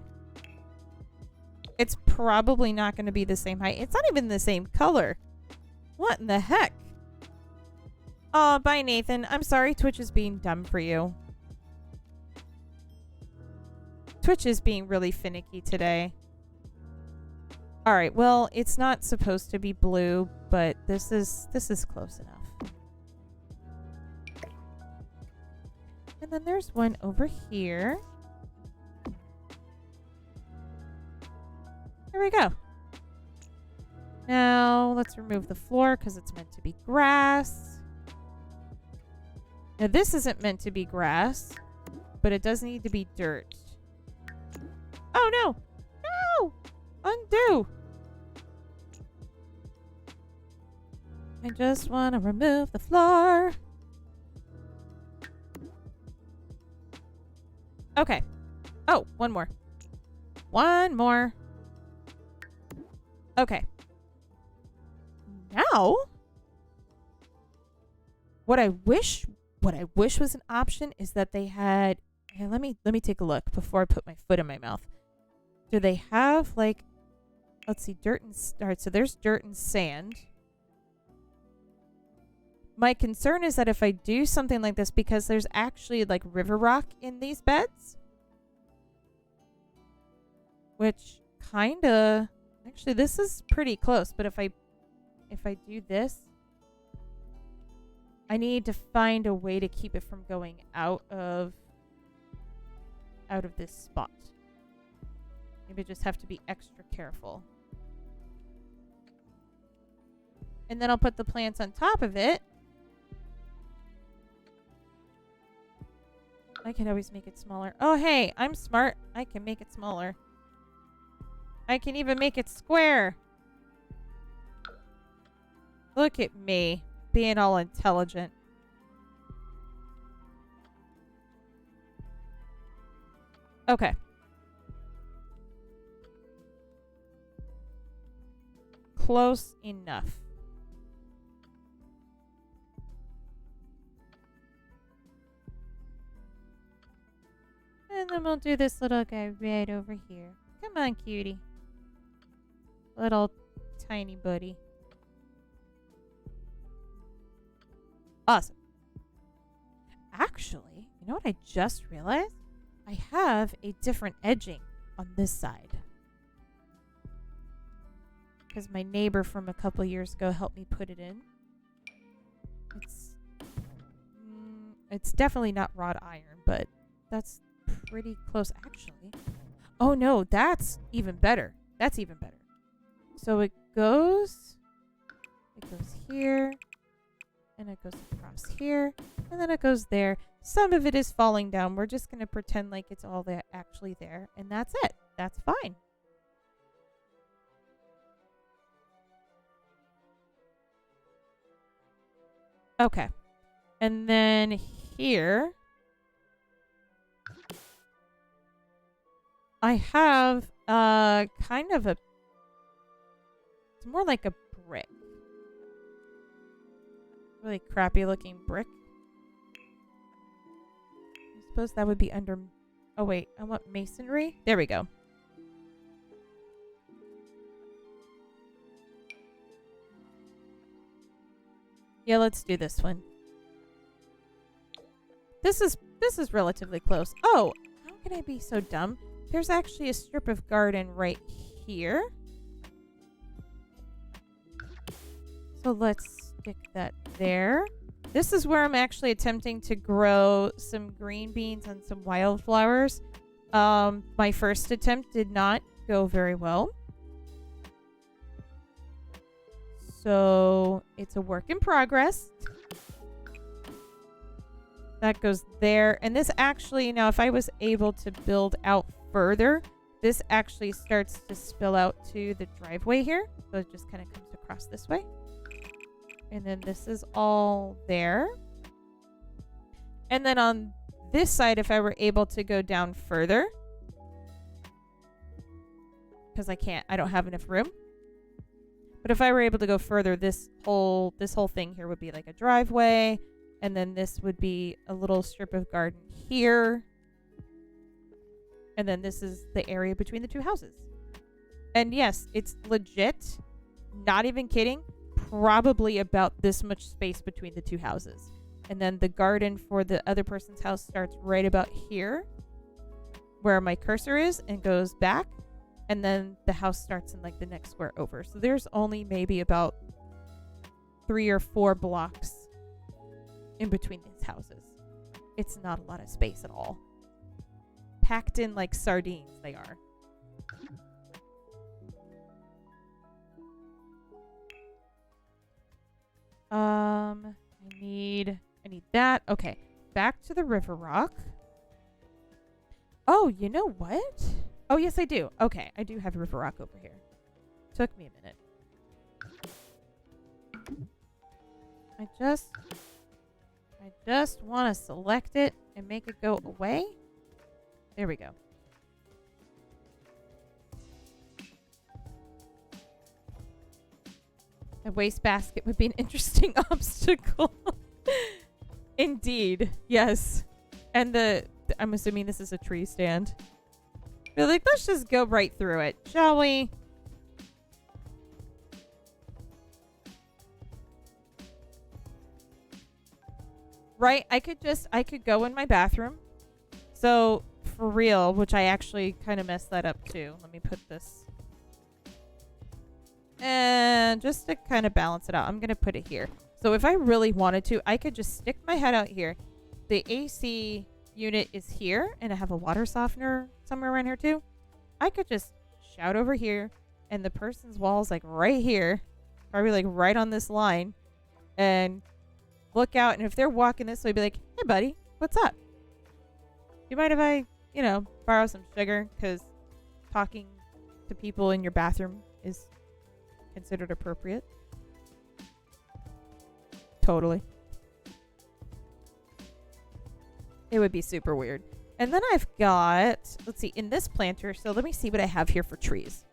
It's probably not going to be the same height. It's not even the same color. What in the heck? Oh, bye, Nathan. I'm sorry Twitch is being dumb for you. Twitch is being really finicky today. Alright, well, it's not supposed to be blue, but this is close enough. And then there's one over here. There we go. Now, let's remove the floor because it's meant to be grass. Now, this isn't meant to be grass, but it does need to be dirt. Oh, no! No! Undo! I just want to remove the floor. Okay. Oh, one more. One more. Okay. Now, what I wish was an option is that they had. Here, let me take a look before I put my foot in my mouth. Do they have like? Let's see, dirt and all right. So there's dirt and sand. My concern is that if I do something like this, because there's actually like river rock in these beds, which kind of actually this is pretty close. But if I do this, I need to find a way to keep it from going out of this spot. Maybe I just have to be extra careful. And then I'll put the plants on top of it. I can always make it smaller. Oh, hey, I'm smart. I can make it smaller. I can even make it square. Look at me, being all intelligent. Okay. Close enough. And then we'll do this little guy right over here. Come on, cutie. Little tiny buddy. Awesome. Actually, you know what I just realized? I have a different edging on this side. Because my neighbor from a couple years ago helped me put it in. It's definitely not wrought iron, but that's pretty close actually. Oh no, that's even better. That's even better. So it goes here, and it goes across here, and then it goes there. Some of it is falling down. We're just going to pretend like it's all there, actually there, and that's it. That's fine. Okay. And then here I have kind of it's more like a brick. Really crappy looking brick. I suppose that would be under... Oh wait, I want masonry. There we go. Yeah, let's do this one. This is relatively close. Oh, how can I be so dumb? There's actually a strip of garden right here. So let's stick that there. This is where I'm actually attempting to grow some green beans and some wildflowers. My first attempt did not go very well. So it's a work in progress. That goes there. And this actually, now if I was able to build out further, this actually starts to spill out to the driveway here. So it just kind of comes across this way. And then this is all there. And then on this side, if I were able to go down further, because I don't have enough room. But if I were able to go further, this whole thing here would be like a driveway. And then this would be a little strip of garden here. And then this is the area between the two houses. And yes, it's legit. Not even kidding. Probably about this much space between the two houses. And then the garden for the other person's house starts right about here, where my cursor is, and goes back. And then the house starts in like the next square over. So there's only maybe about 3 or 4 blocks in between these houses. It's not a lot of space at all. Packed in like sardines, they are. I need that. Okay, back to the river rock. Oh, you know what? Oh, yes, I do. Okay, I do have river rock over here. Took me a minute. I just want to select it and make it go away. There we go. A wastebasket would be an interesting obstacle. Indeed. Yes. And I'm assuming this is a tree stand. But like, let's just go right through it, shall we? Right? I could go in my bathroom. So, for real, which I actually kind of messed that up too. Let me put this. And just to kind of balance it out, I'm going to put it here. So if I really wanted to, I could just stick my head out here. The AC unit is here, and I have a water softener somewhere around here too. I could just shout over here, and the person's wall's like right here, probably like right on this line, and look out. And if they're walking this way, be like, "Hey, buddy, what's up? Do you mind if I, borrow some sugar? Because talking to people in your bathroom is considered appropriate." Totally. It would be super weird. And then I've got, let's see, in this planter, so let me see what I have here for trees.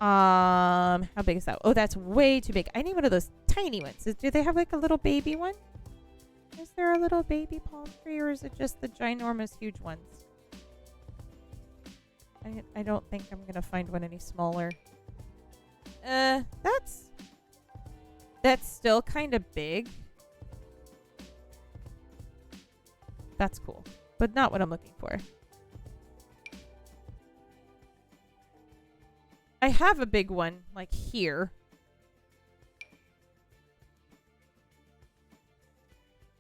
How big is that? Oh, that's way too big. I need one of those tiny ones. Do they have like a little baby one? Is there a little baby palm tree, or is it just the ginormous huge ones? I don't think I'm gonna find one any smaller. That's still kind of big. That's cool, but not what I'm looking for. I have a big one, like here.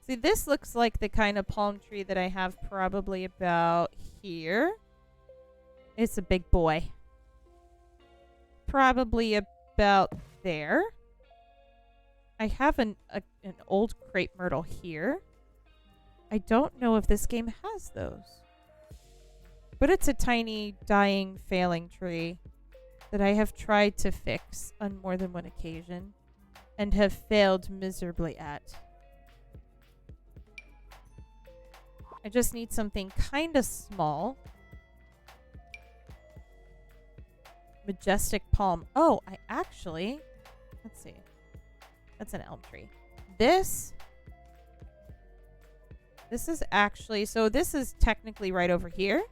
See, this looks like the kind of palm tree that I have probably about here. It's a big boy. Probably about there. I have an old crepe myrtle here. I don't know if this game has those. But it's a tiny, dying, failing tree that I have tried to fix on more than one occasion and have failed miserably at. I just need something kind of small. Majestic palm. Oh, let's see. That's an elm tree. This is actually, so this is technically right over here,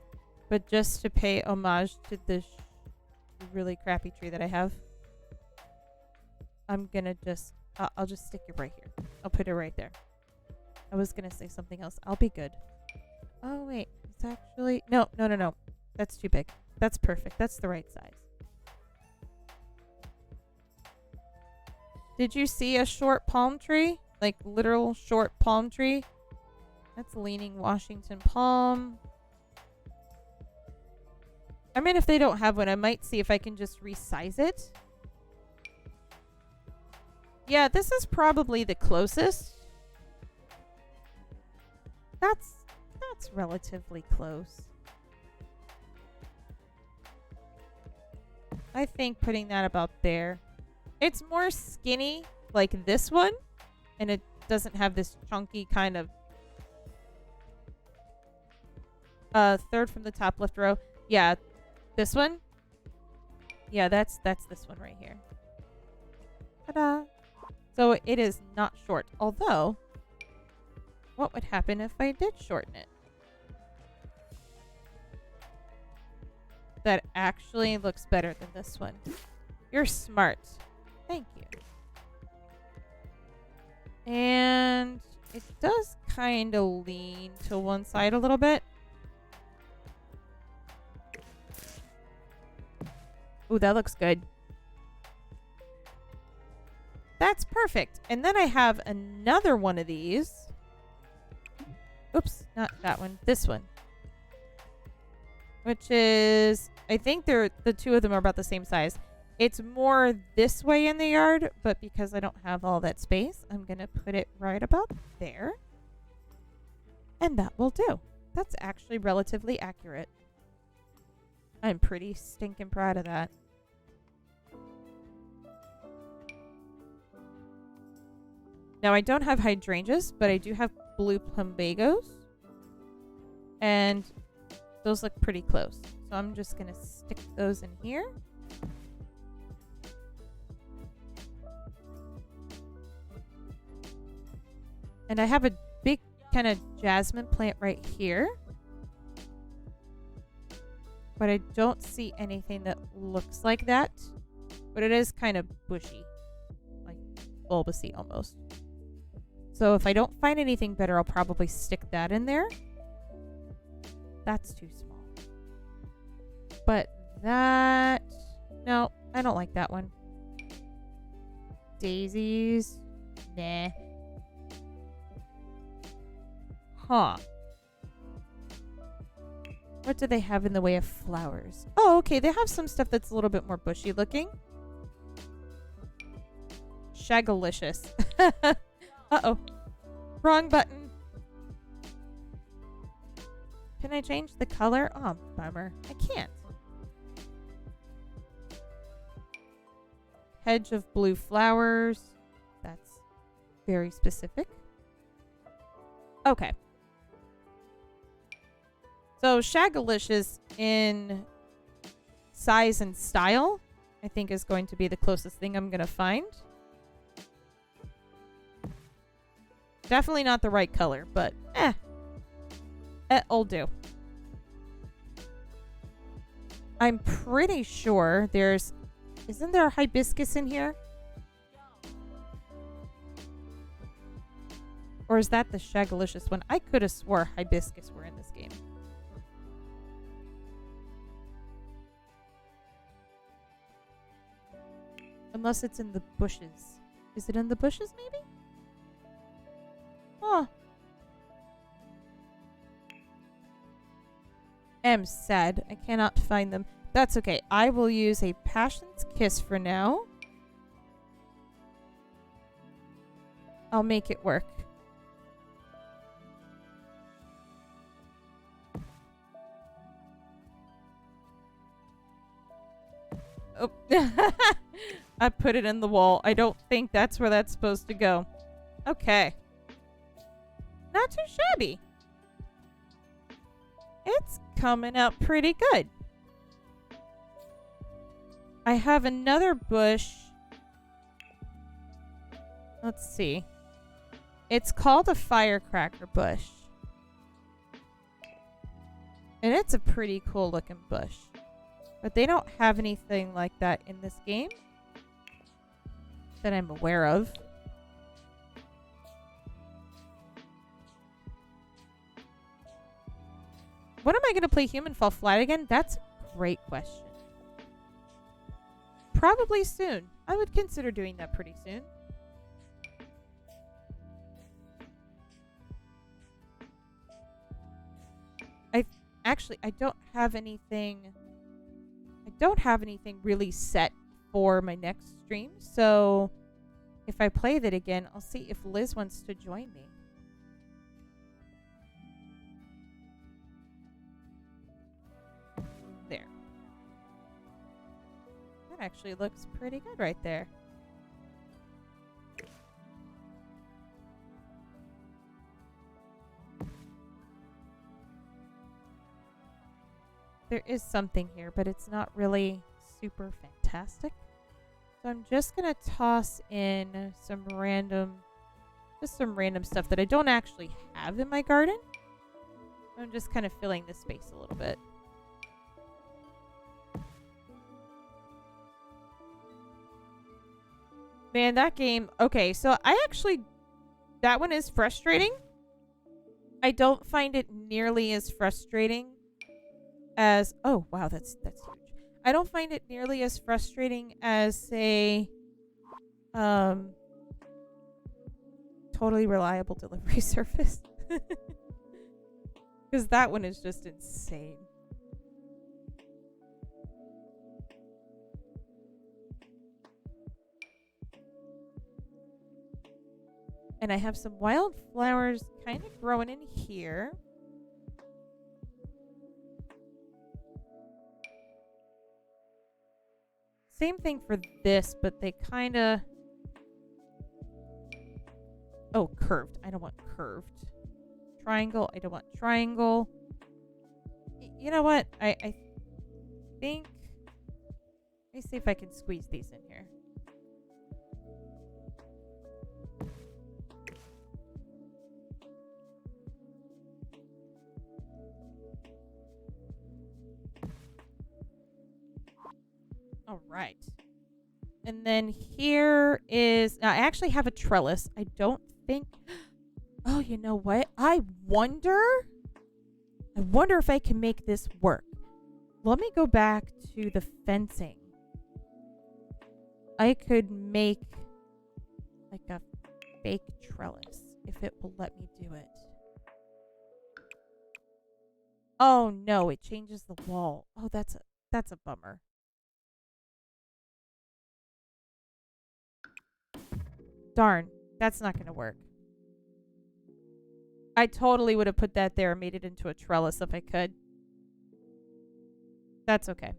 but just to pay homage to this really crappy tree that I have, I'm gonna I'll just stick it right here. I'll put it right there. I was gonna say something else. I'll be good. Oh, wait. It's actually, no. That's too big. That's perfect. That's the right size. Did you see a short palm tree? Like literal short palm tree? That's leaning Washington palm. I mean, if they don't have one, I might see if I can just resize it. Yeah, this is probably the closest. That's relatively close. I think putting that about there. It's more skinny like this one, and it doesn't have this chunky kind of third from the top left row. Yeah, this one. Yeah, that's this one right here. Ta-da. So it is not short, although what would happen if I did shorten it? That actually looks better than this one. You're smart. Thank you. And it does kind of lean to one side a little bit. Ooh, that looks good. That's perfect. And then I have another one of these. Oops, not that one. This one. Which is, I think the two of them are about the same size. It's more this way in the yard, but because I don't have all that space, I'm going to put it right about there. And that will do. That's actually relatively accurate. I'm pretty stinking proud of that. Now, I don't have hydrangeas, but I do have blue plumbagos. And those look pretty close. So I'm just going to stick those in here. And I have a big kind of jasmine plant right here. But I don't see anything that looks like that. But it is kind of bushy. Like bulbousy almost. So if I don't find anything better, I'll probably stick that in there. That's too small. But that... No, I don't like that one. Daisies. Nah. Huh. What do they have in the way of flowers? Oh, okay. They have some stuff that's a little bit more bushy looking. Shagalicious. Uh-oh. Wrong button. Can I change the color? Oh, bummer. I can't. Hedge of blue flowers. That's very specific. Okay. So Shagalicious in size and style, I think is going to be the closest thing I'm going to find. Definitely not the right color, but it'll do. I'm pretty sure there's... Isn't there a hibiscus in here? Or is that the Shagalicious one? I could have swore hibiscus were in this game. Unless it's in the bushes. Is it in the bushes, maybe? Huh. I'm sad. I cannot find them. That's okay. I will use a Passion's Kiss for now. I'll make it work. Oh. I put it in the wall. I don't think that's where that's supposed to go. Okay. Not too shabby. It's coming out pretty good. I have another bush. Let's see. It's called a firecracker bush. And it's a pretty cool looking bush. But they don't have anything like that in this game that I'm aware of. When am I going to play Human Fall Flat again? That's a great question. Probably soon. I would consider doing that pretty soon. I don't have anything... I don't have anything really set for my next stream, so if I play that again, I'll see if Liz wants to join me. There. That actually looks pretty good right there. There is something here, but it's not really super fantastic. So I'm just going to toss in some random stuff that I don't actually have in my garden. I'm just kind of filling the space a little bit. Man, that game... Okay, so that one is frustrating. I don't find it nearly as frustrating as... Oh, wow, that's huge. I don't find it nearly as frustrating as, say, Totally Reliable Delivery Service. Because that one is just insane. And I have some wildflowers kind of growing in here. Same thing for this, but they kind of... Oh, curved. I don't want curved. Triangle. I don't want triangle. You know what? I think... Let me see if I can squeeze these in here. All right. And then here is... Now, I actually have a trellis. I don't think... Oh, you know what? I wonder if I can make this work. Let me go back to the fencing. I could make like a fake trellis if it will let me do it. Oh no, it changes the wall. Oh, that's a bummer. Darn, that's not going to work. I totally would have put that there and made it into a trellis if I could. That's okay.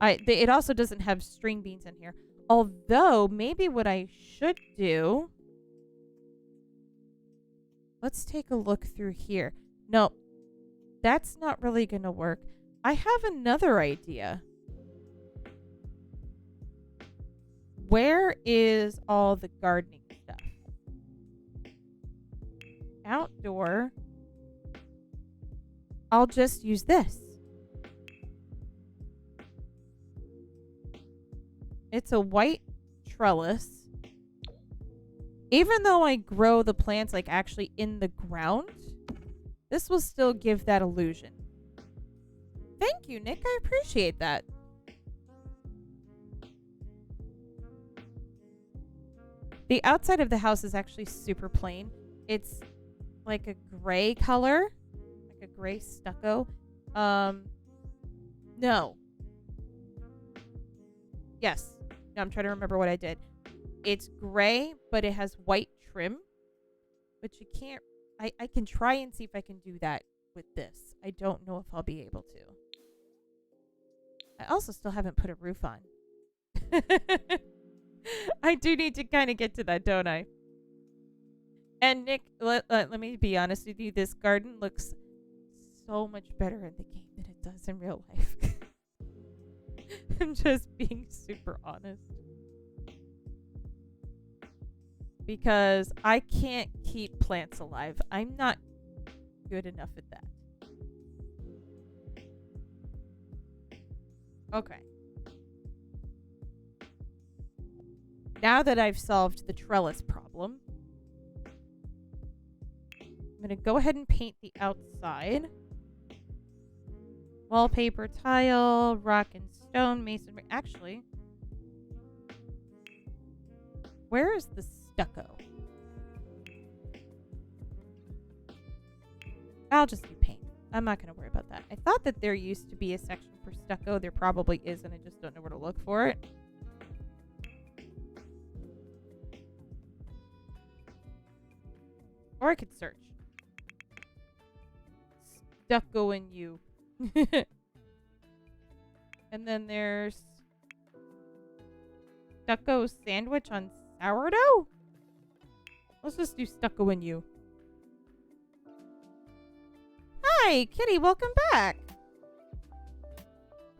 It also doesn't have string beans in here. Although, maybe what I should do... Let's take a look through here. No, that's not really going to work. I have another idea. Where is all the gardening stuff? Outdoor. I'll just use this. It's a white trellis. Even though I grow the plants like actually in the ground, this will still give that illusion. Thank you, Nick. I appreciate that. The outside of the house is actually super plain. It's like a gray color, like a gray stucco. No. Yes. No, I'm trying to remember what I did. It's gray, but it has white trim. But you can't... I can try and see if I can do that with this. I don't know if I'll be able to. I also still haven't put a roof on. I do need to kind of get to that, don't I? And Nick, let me be honest with you. This garden looks so much better in the game than it does in real life. I'm just being super honest. Because I can't keep plants alive. I'm not good enough at that. Okay. Now that I've solved the trellis problem, I'm going to go ahead and paint the outside. Wallpaper, tile, rock and stone, masonry. Actually, where is the stucco? I'll just do paint. I'm not going to worry about that. I thought that there used to be a section for stucco. There probably is, and I just don't know where to look for it. Or I could search. Stucco in you. And then there's stucco sandwich on sourdough? Let's just do stucco in you. Hi, Kitty. Welcome back.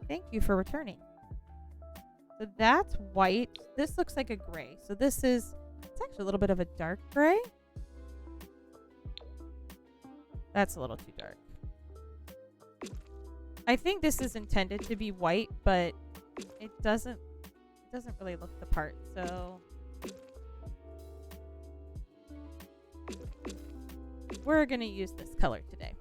Thank you for returning. So that's white. This looks like a gray. So this is... It's actually a little bit of a dark gray. That's a little too dark. I think this is intended to be white, but it doesn't really look the part. So we're going to use this color today.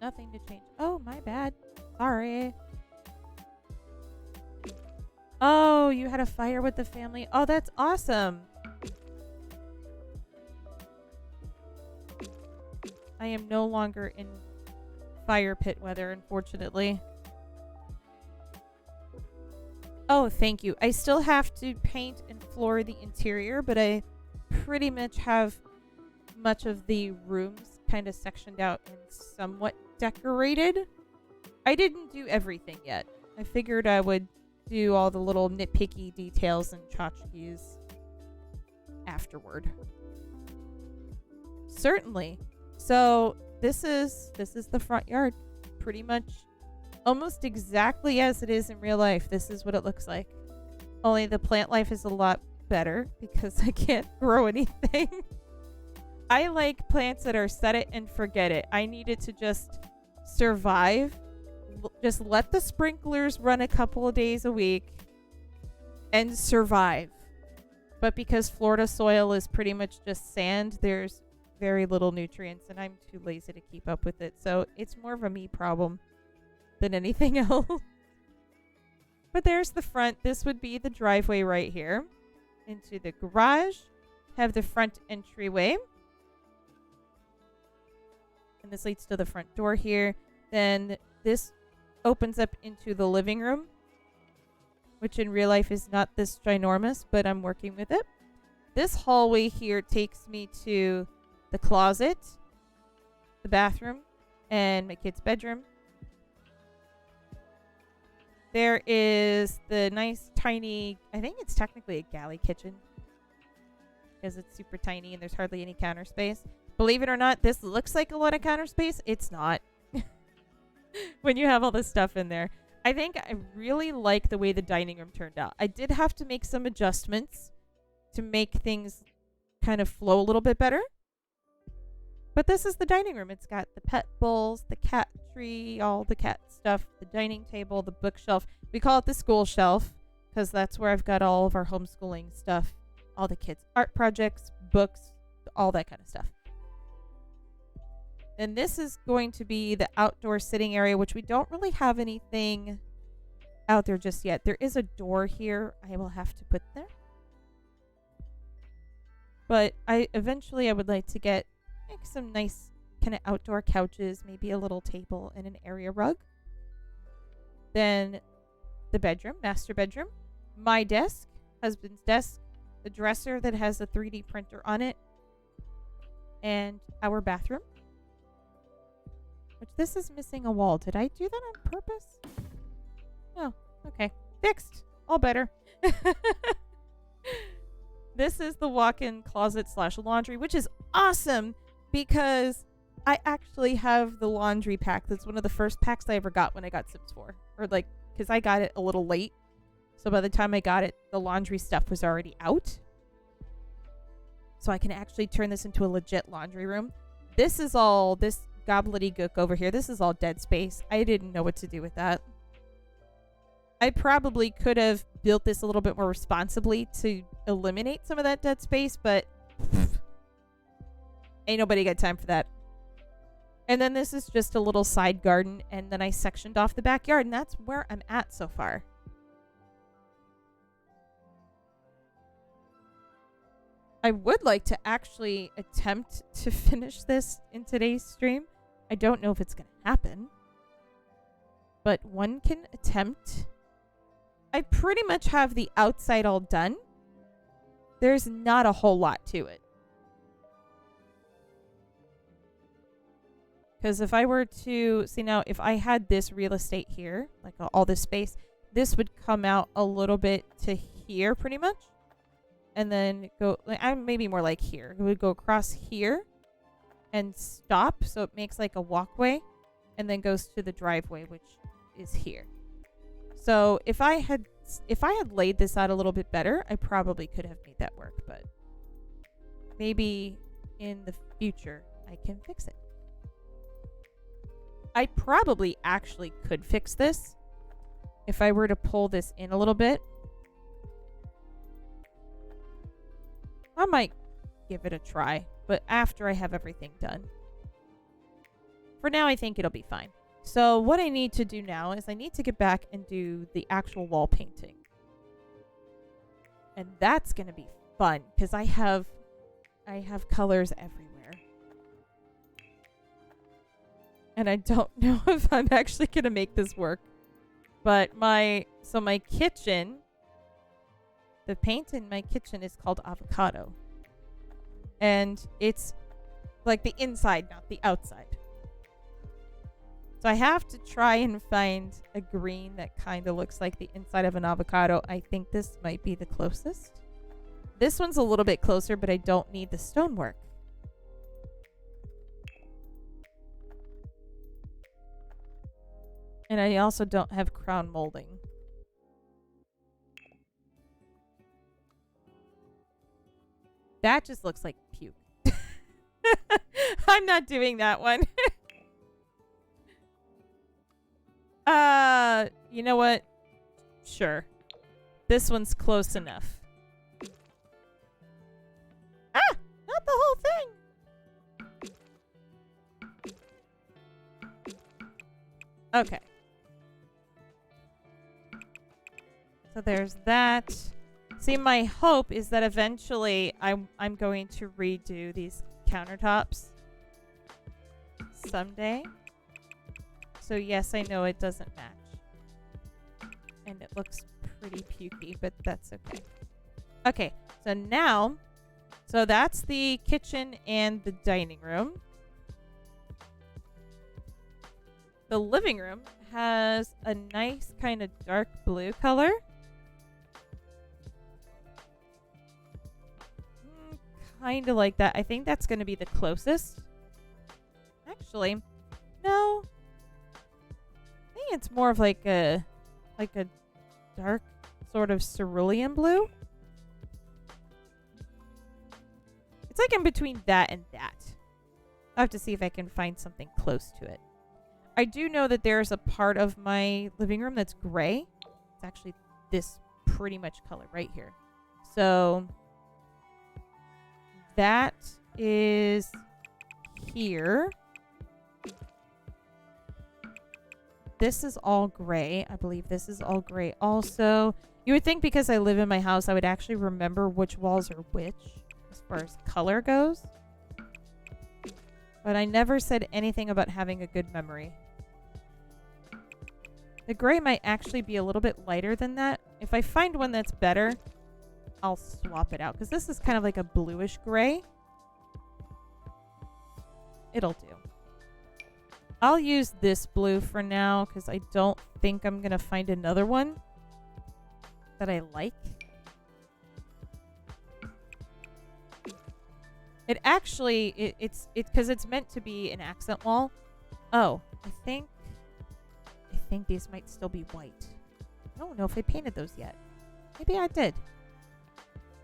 Nothing to change. Oh, my bad. Sorry. Oh, you had a fire with the family. Oh, that's awesome. I am no longer in fire pit weather, unfortunately. Oh, thank you. I still have to paint and floor the interior, but I pretty much have much of the rooms kind of sectioned out and somewhat decorated. I didn't do everything yet. I figured I would do all the little nitpicky details and tchotchkes afterward. Certainly. So this is the front yard. Pretty much almost exactly as it is in real life. This is what it looks like. Only the plant life is a lot better because I can't grow anything. I like plants that are set it and forget it. I need it to just survive. Just let the sprinklers run a couple of days a week and survive. But because Florida soil is pretty much just sand, there's very little nutrients and I'm too lazy to keep up with it. So it's more of a me problem than anything else. But there's the front. This would be the driveway right here into the garage. Have the front entryway. And this leads to the front door here. Then this opens up into the living room, which in real life is not this ginormous, but I'm working with it. This hallway here takes me to the closet, the bathroom, and my kid's bedroom. There is the nice tiny, I think it's technically a galley kitchen because it's super tiny and there's hardly any counter space. Believe it or not, this looks like a lot of counter space. It's not. When you have all this stuff in there. I think I really like the way the dining room turned out. I did have to make some adjustments to make things kind of flow a little bit better. But this is the dining room. It's got the pet bowls, the cat tree, all the cat stuff, the dining table, the bookshelf. We call it the school shelf because that's where I've got all of our homeschooling stuff, all the kids' art projects, books, all that kind of stuff. And this is going to be the outdoor sitting area, which we don't really have anything out there just yet. There is a door here I will have to put there. But eventually I would like to get some nice kind of outdoor couches, maybe a little table and an area rug. Then the bedroom, master bedroom, my desk, husband's desk, the dresser that has a 3D printer on it, and our bathroom. Which this is missing a wall. Did I do that on purpose? Oh, okay. Fixed. All better. This is the walk-in closet / laundry, which is awesome because I actually have the laundry pack. That's one of the first packs I ever got when I got Sims 4. Or like, because I got it a little late. So by the time I got it, the laundry stuff was already out. So I can actually turn this into a legit laundry room. This is all, this gobbledygook over here. This is all dead space. I didn't know what to do with that. I probably could have built this a little bit more responsibly to eliminate some of that dead space, but ain't nobody got time for that. And then this is just a little side garden, and then I sectioned off the backyard, and that's where I'm at so far. I would like to actually attempt to finish this in today's stream. I don't know if it's going to happen, but one can attempt. I pretty much have the outside all done. There's not a whole lot to it. Because if I were to, see now, if I had this real estate here, like all this space, this would come out a little bit to here pretty much. And then go, like, I'm maybe more like here. It would go across here and stop. So it makes like a walkway and then goes to the driveway, which is here. So if I had laid this out a little bit better, I probably could have made that work, but maybe in the future I can fix it. I probably actually could fix this if I were to pull this in a little bit. I might give it a try, but after I have everything done. For now, I think it'll be fine. So what I need to do now is I need to get back and do the actual wall painting. And that's going to be fun because I have colors everywhere. And I don't know if I'm actually going to make this work. But my kitchen, the paint in my kitchen is called Avocado. And it's like the inside, not the outside. So I have to try and find a green that kind of looks like the inside of an avocado. I think this might be the closest. This one's a little bit closer, but I don't need the stonework. And I also don't have crown molding. That just looks like puke. I'm not doing that one. You know what? Sure. This one's close enough. Ah! Not the whole thing! Okay. So there's that. See, my hope is that eventually I'm going to redo these countertops someday. So yes, I know it doesn't match. And it looks pretty pukey, but that's okay. Okay, so now, so that's the kitchen and the dining room. The living room has a nice kind of dark blue color. Kind of like that. I think that's going to be the closest. Actually, no. I think it's more of like a dark sort of cerulean blue. It's like in between that and that. I'll have to see if I can find something close to it. I do know that there's a part of my living room that's gray. It's actually this pretty much color right here. So that is here. This is all gray. I believe this is all gray also. You would think because I live in my house, I would actually remember which walls are which as far as color goes. But I never said anything about having a good memory. The gray might actually be a little bit lighter than that. If I find one that's better, I'll swap it out. Because this is kind of like a bluish gray. It'll do. I'll use this blue for now because I don't think I'm going to find another one that I like. It actually, it's because it's meant to be an accent wall. Oh, I think these might still be white. I don't know if I painted those yet. Maybe I did.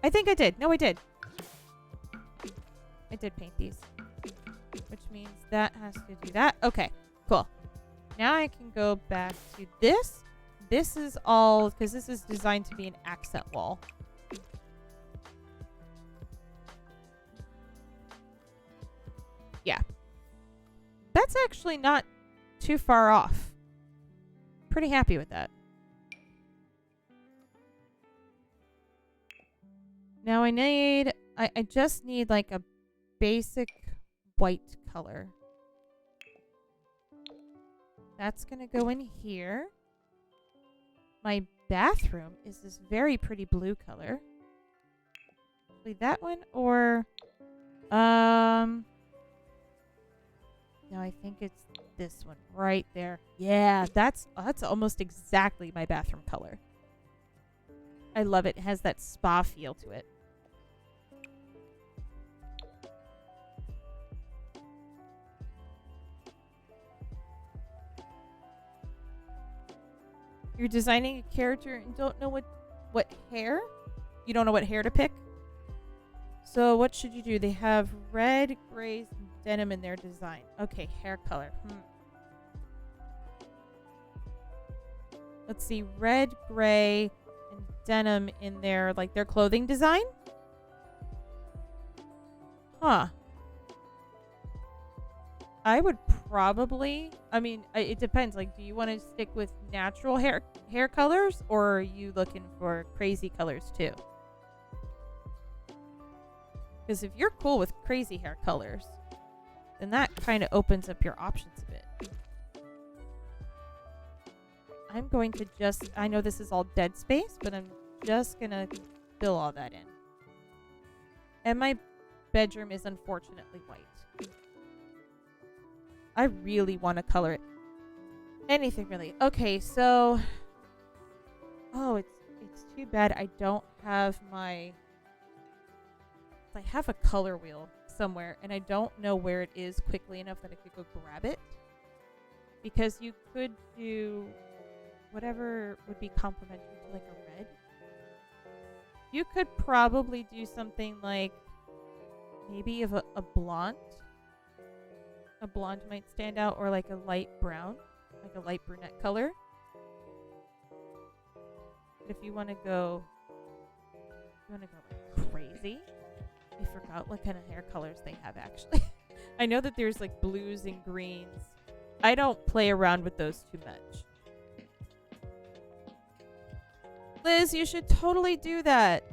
I think I did. No, I did. I did paint these. Which means that has to do that. Okay, cool. Now I can go back to this. This is all, because this is designed to be an accent wall. Yeah. That's actually not too far off. Pretty happy with that. Now I just need like a basic white color. That's gonna go in here. My bathroom is this very pretty blue color. Actually, that one or no, I think it's this one right there. Yeah, that's almost exactly my bathroom color. I love it. It has that spa feel to it. You're designing a character and don't know what hair? You don't know what hair to pick? So what should you do? They have red, grays, and denim in their design. Okay, hair color. Let's see. Red, gray, and denim in their clothing design? Huh. I would probably, I mean, it depends. Like, do you want to stick with natural hair colors, or are you looking for crazy colors too? Because if you're cool with crazy hair colors, then that kind of opens up your options a bit. I'm going to just, I know this is all dead space, but I'm just going to fill all that in. And my bedroom is unfortunately white. I really want to color it Anything really. Okay, so oh, it's too bad I don't have my I have a color wheel somewhere and I don't know where it is quickly enough that I could go grab it. Because you could do whatever would be complementary to like a red. You could probably do something like maybe of a blonde. A blonde might stand out, or like a light brown, like a light brunette color. But if you want to go like crazy, I forgot what kind of hair colors they have actually. I know that there's like blues and greens. I don't play around with those too much. Liz, you should totally do that.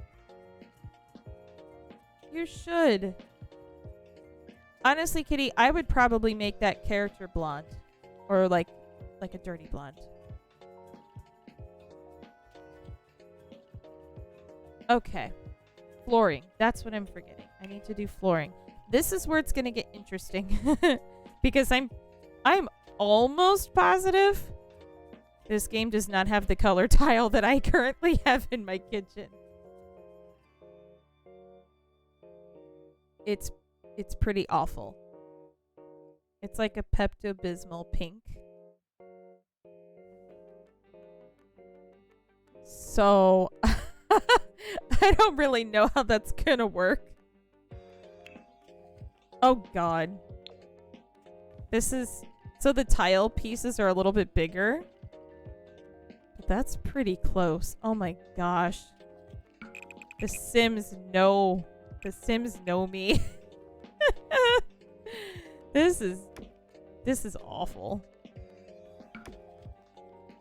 You should. Honestly, Kitty, I would probably make that character blonde. Or like a dirty blonde. Okay. Flooring. That's what I'm forgetting. I need to do flooring. This is where it's going to get interesting. Because I'm almost positive this game does not have the color tile that I currently have in my kitchen. It's pretty awful. It's like a Pepto-Bismol pink. So I don't really know how that's gonna work. Oh god. This is... So the tile pieces are a little bit bigger. But that's pretty close. Oh my gosh. The Sims know. The Sims know me. This is awful.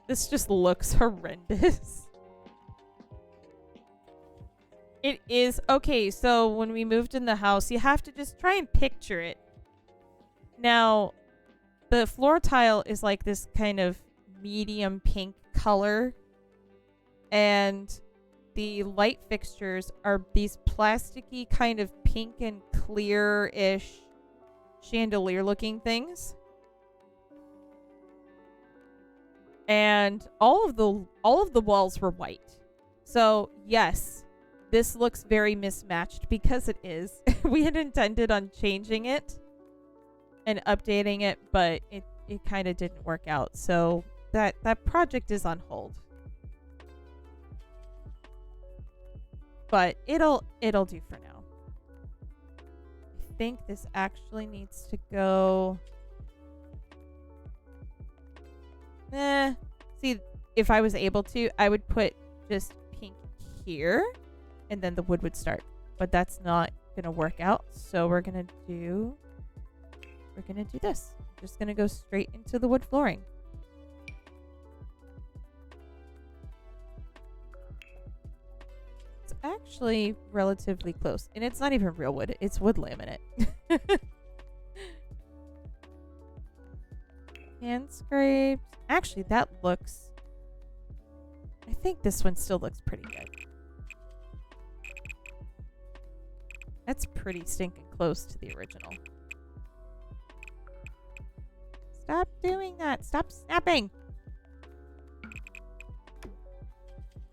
This just looks horrendous. It is. Okay, so when we moved in the house, you have to just try and picture it. Now, the floor tile is like this kind of medium pink color. And the light fixtures are these plasticky kind of pink and clear-ish chandelier looking things. And all of the walls were white. So, yes, this looks very mismatched because it is. We had intended on changing it and updating it, but it kind of didn't work out. So, that project is on hold. But it'll do for now. I think this actually needs to go... See, if I was able to, I would put just pink here, and then the wood would start. But that's not gonna work out, so we're gonna do this. Just gonna go straight into the wood flooring. It's actually relatively close, and it's not even real wood. It's wood laminate. Hand scrapes. Actually, that looks... I think this one still looks pretty good. That's pretty stinking close to the original. Stop doing that. Stop snapping.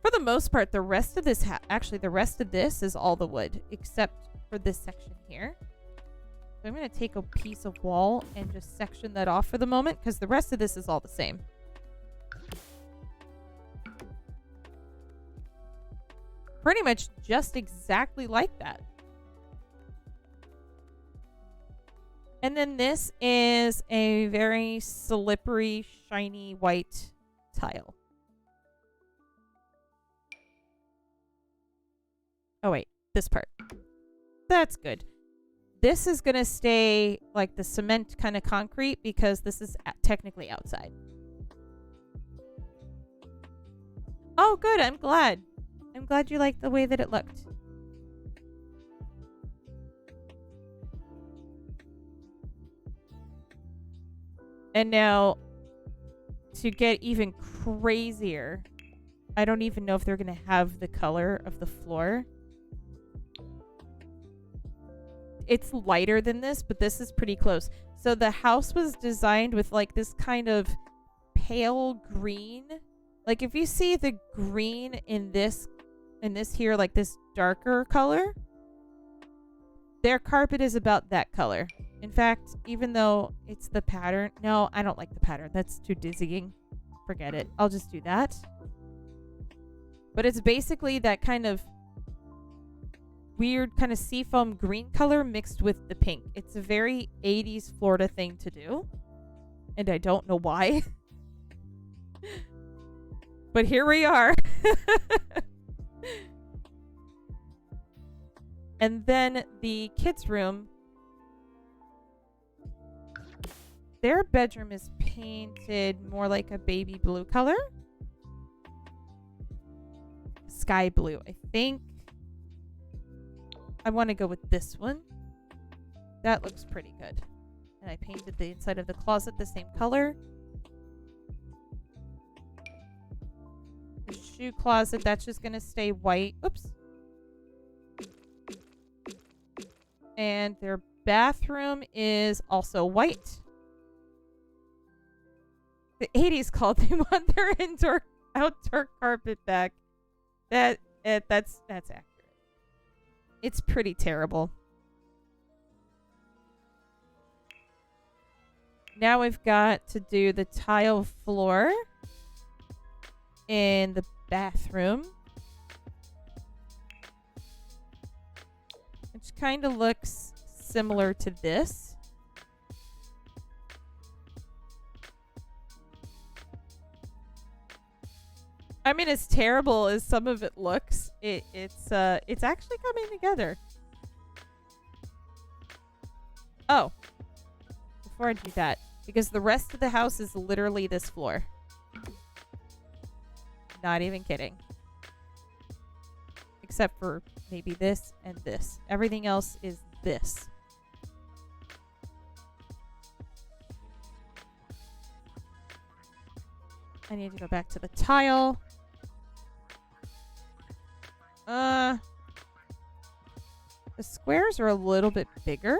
For the most part, the rest of this... Actually, the rest of this is all the wood, except for this section here. So I'm going to take a piece of wall and just section that off for the moment, because the rest of this is all the same. Pretty much just exactly like that. And then this is a very slippery, shiny white tile. Oh wait, this part. That's good. This is going to stay like the cement kind of concrete because this is technically outside. Oh, good. I'm glad. I'm glad you liked the way that it looked. And now, to get even crazier, I don't even know if they're going to have the color of the floor. It's lighter than this, but this is pretty close. So the house was designed with like this kind of pale green. Like if you see the green in this here, like this darker color, their carpet is about that color. In fact, even though it's the pattern, no, I don't like the pattern. That's too dizzying. Forget it. I'll just do that. But it's basically that kind of weird kind of seafoam green color mixed with the pink. It's a very 80s Florida thing to do. And I don't know why. But here we are. And then the kids' room. Their bedroom is painted more like a baby blue color. Sky blue, I think. I want to go with this one. That looks pretty good. And I painted the inside of the closet the same color. The shoe closet, that's just going to stay white. Oops. And their bathroom is also white. The 80s called. They want their outdoor carpet back. That's accurate. It's pretty terrible. Now we've got to do the tile floor in the bathroom, which kind of looks similar to this. I mean, as terrible as some of it looks, it's actually coming together. Oh, before I do that, because the rest of the house is literally this floor. Not even kidding. Except for maybe this and this. Everything else is this. I need to go back to the tile. The squares are a little bit bigger.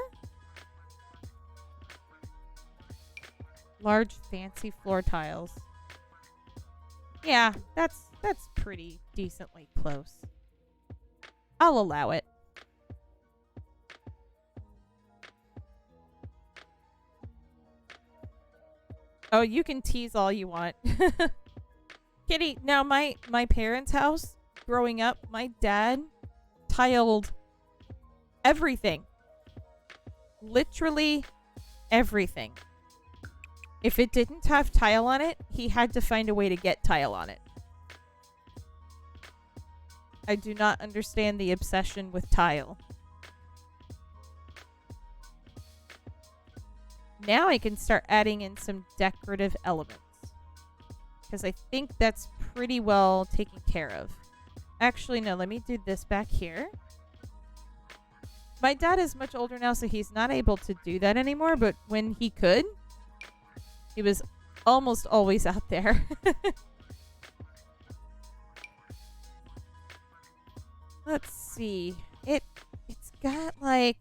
Large, fancy floor tiles. Yeah, that's pretty decently close. I'll allow it. Oh, you can tease all you want. Kitty, now my parents' house, growing up, my dad tiled everything. Literally everything. If it didn't have tile on it, he had to find a way to get tile on it. I do not understand the obsession with tile. Now I can start adding in some decorative elements, because I think that's pretty well taken care of. Actually, no, let me do this back here. My dad is much older now, so he's not able to do that anymore, but when he could, he was almost always out there. Let's see. It's got like...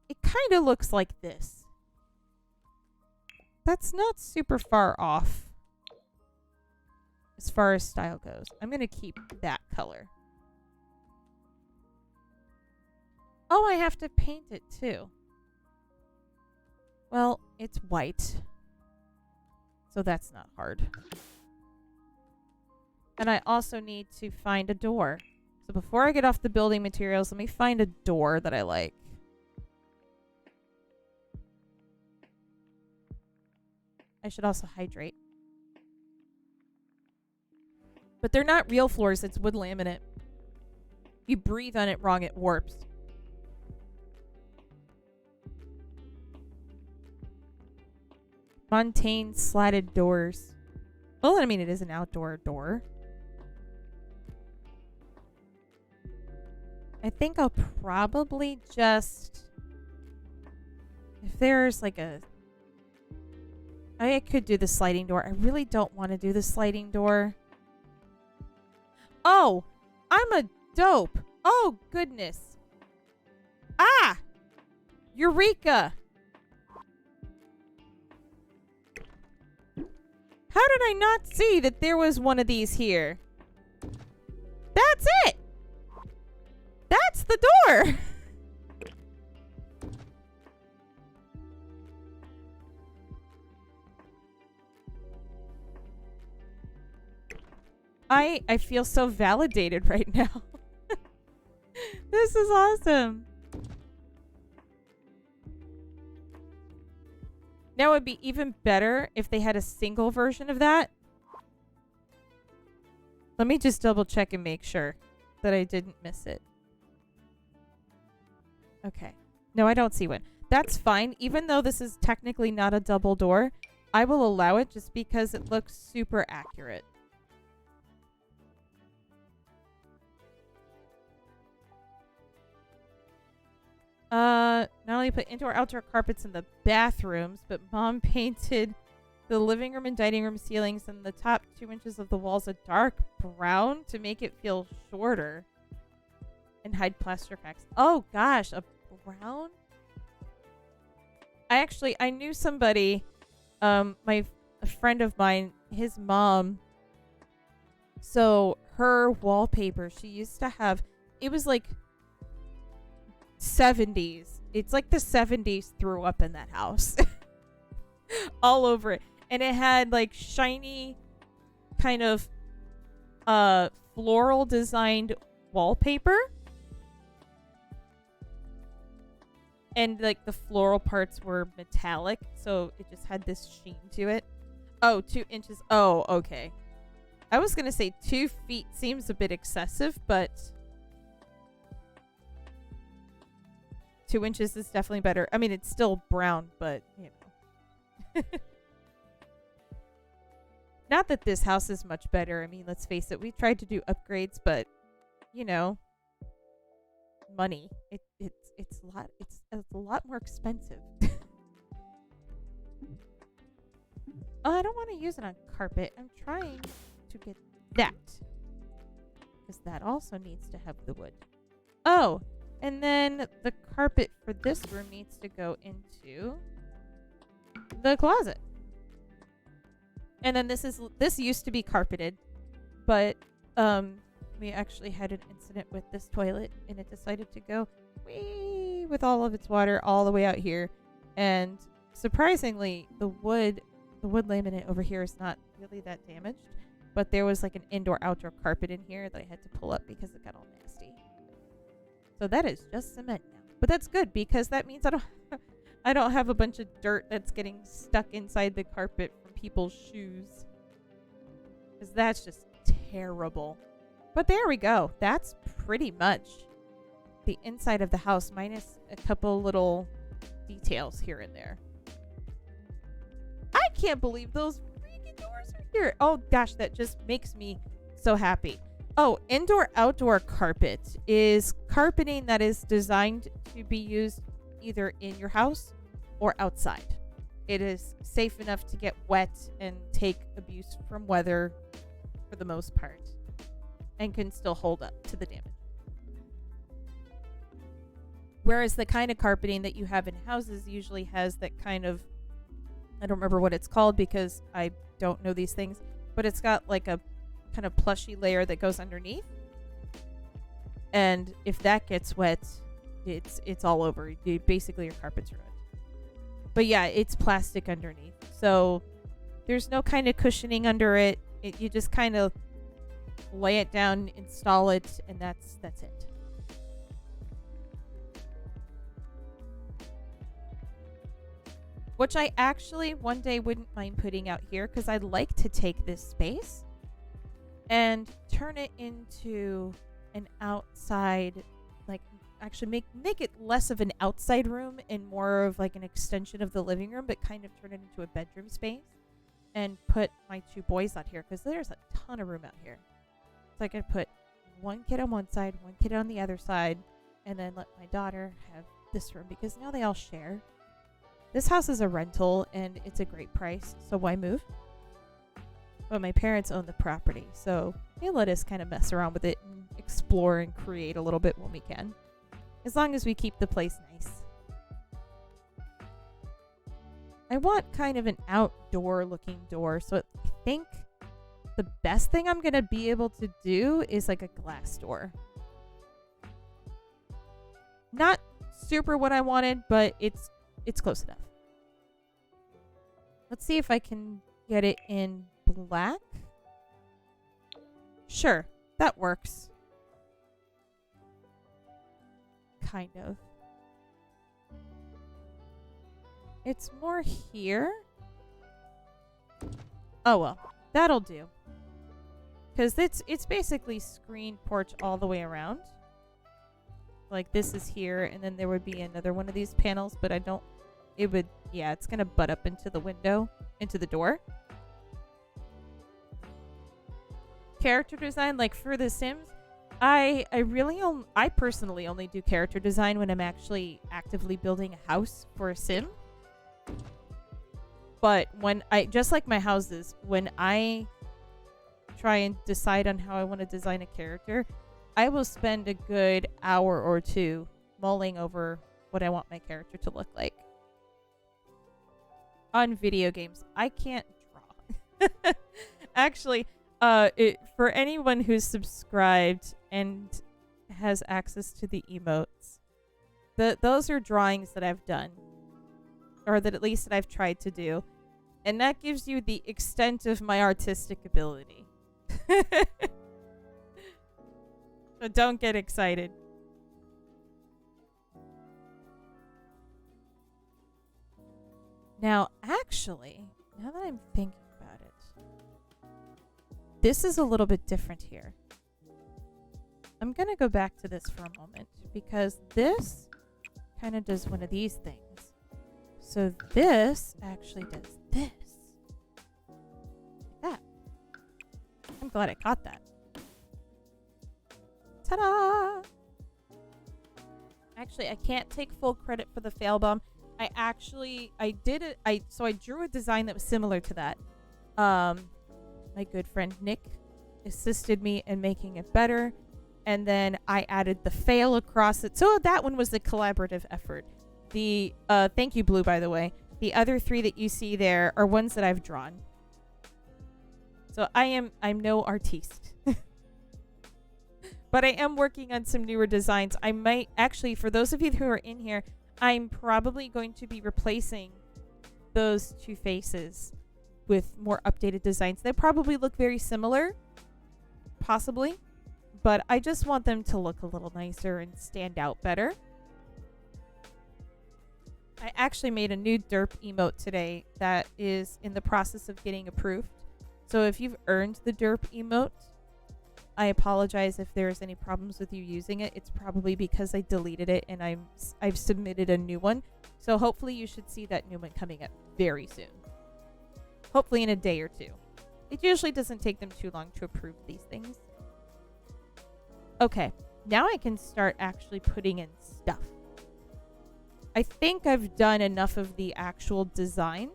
It kind of looks like this. That's not super far off as far as style goes. I'm going to keep that color. Oh, I have to paint it too. Well, it's white, so that's not hard. And I also need to find a door. So before I get off the building materials, let me find a door that I like. I should also hydrate. But they're not real floors, it's wood laminate. If you breathe on it wrong, it warps. Montane slatted doors. Well, I mean, it is an outdoor door. I think I'll probably just... If there's like a... I could do the sliding door. I really don't want to do the sliding door. Oh! I'm a dope! Oh, goodness. Ah! Eureka! How did I not see that there was one of these here? That's it! That's the door! I feel so validated right now. This is awesome. Now it would be even better if they had a single version of that. Let me just double check and make sure that I didn't miss it. Okay. No, I don't see one. That's fine. Even though this is technically not a double door, I will allow it just because it looks super accurate. Not only put indoor outdoor carpets in the bathrooms, but Mom painted the living room and dining room ceilings and the top 2 inches of the walls a dark brown to make it feel shorter and hide plaster cracks. Oh gosh, a brown? I knew somebody, a friend of mine, his mom. So her wallpaper, she used to have, it was like 70s. It's like the 70s threw up in that house. All over it. And it had like shiny kind of floral designed wallpaper. And like the floral parts were metallic, so it just had this sheen to it. Oh, 2 inches. Oh, okay. I was going to say 2 feet seems a bit excessive, but 2 inches is definitely better. I mean, it's still brown, but, you know. Not that this house is much better. I mean, let's face it. We tried to do upgrades, but, you know, money. It's a lot more expensive. Oh, I don't want to use it on carpet. I'm trying to get that. Because that also needs to have the wood. Oh, and then the carpet for this room needs to go into the closet. And then this used to be carpeted, but we actually had an incident with this toilet and it decided to go wee with all of its water all the way out here. And surprisingly, the wood laminate over here is not really that damaged, but there was like an indoor outdoor carpet in here that I had to pull up because it got all nasty. So that is just cement now. But that's good because that means I don't have a bunch of dirt that's getting stuck inside the carpet from people's shoes. Because that's just terrible. But there we go. That's pretty much the inside of the house, minus a couple little details here and there. I can't believe those freaking doors are here. Oh gosh, that just makes me so happy. Oh, indoor outdoor carpet is carpeting that is designed to be used either in your house or outside. It is safe enough to get wet and take abuse from weather for the most part, and can still hold up to the damage. Whereas the kind of carpeting that you have in houses usually has that kind of, I don't remember what it's called because I don't know these things, but it's got like a kind of plushy layer that goes underneath. And if that gets wet, it's all over. Basically, your carpet's ruined. But yeah, it's plastic underneath. So there's no kind of cushioning under it. You just kind of lay it down, install it, and that's it. Which I actually one day wouldn't mind putting out here because I'd like to take this space and turn it into an outside, like actually make it less of an outside room and more of like an extension of the living room, but kind of turn it into a bedroom space and put my 2 boys out here because there's a ton of room out here. So I could put one kid on one side, one kid on the other side, and then let my daughter have this room because now they all share. This house is a rental and it's a great price, so why move? But my parents own the property, so they let us kind of mess around with it and explore and create a little bit when we can. As long as we keep the place nice. I want kind of an outdoor looking door so it think the best thing I'm gonna be able to do is like a glass door. Not super what I wanted, but it's close enough. Let's see if I can get it in black. Sure, that works. Kind of. It's more here. Oh well, that'll do. Because it's basically screen porch all the way around. Like this is here, and then there would be another one of these panels, but I don't... It would... Yeah, it's going to butt up into the window, into the door. Character design, like for The Sims, I personally only do character design when I'm actually actively building a house for a sim. But when just like my houses, when I try and decide on how I want to design a character, I will spend a good hour or two mulling over what I want my character to look like. On video games, I can't draw. Actually, for anyone who's subscribed and has access to the emotes, those are drawings that I've done, or that at least that I've tried to do, and that gives you the extent of my artistic ability. So don't get excited. Now, actually, now that I'm thinking about it, this is a little bit different here. I'm going to go back to this for a moment because this kind of does one of these things. So this actually does this. Like that. I'm glad I caught that. Ta-da! Actually, I can't take full credit for the fail bomb. I did it. So I drew a design that was similar to that. My good friend Nick assisted me in making it better, and then I added the fail across it. So that one was a collaborative effort. The thank you, Blue, by the way. The other three that you see there are ones that I've drawn. So I'm no artiste. But I am working on some newer designs. I might actually, for those of you who are in here, I'm probably going to be replacing those two faces with more updated designs. They probably look very similar, possibly, but I just want them to look a little nicer and stand out better. I actually made a new derp emote today that is in the process of getting approved. So if you've earned the derp emote, I apologize if there's any problems with you using it. It's probably because I deleted it and I've submitted a new one. So hopefully you should see that new one coming up very soon. Hopefully in a day or two. It usually doesn't take them too long to approve these things. Okay, now I can start actually putting in stuff. I think I've done enough of the actual design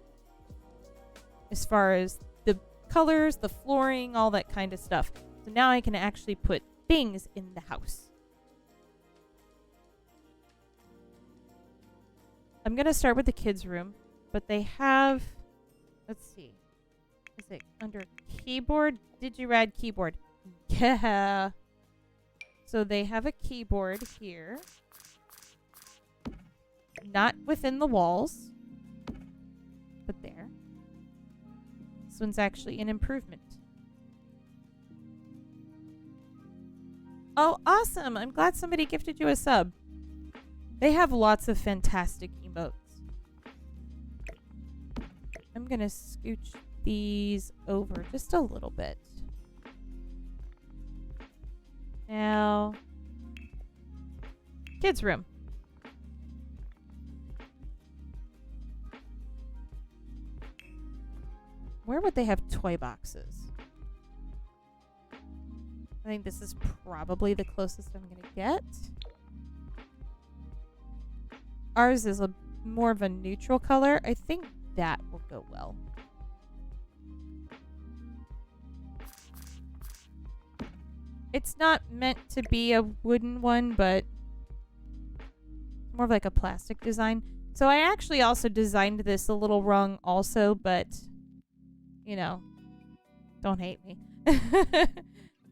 as far as the colors, the flooring, all that kind of stuff. So now I can actually put things in the house. I'm going to start with the kids' room, but they have, let's see, is it under keyboard? Digirad keyboard. Yeah. So they have a keyboard here. Not within the walls, but there. This one's actually an improvement. Oh, awesome! I'm glad somebody gifted you a sub. They have lots of fantastic emotes. I'm gonna scooch these over just a little bit. Now, kids' room. Where would they have toy boxes? I think this is probably the closest I'm going to get. Ours is more of a neutral color. I think that will go well. It's not meant to be a wooden one, but more of like a plastic design. So I actually also designed this a little wrong also, but, you know, Don't hate me.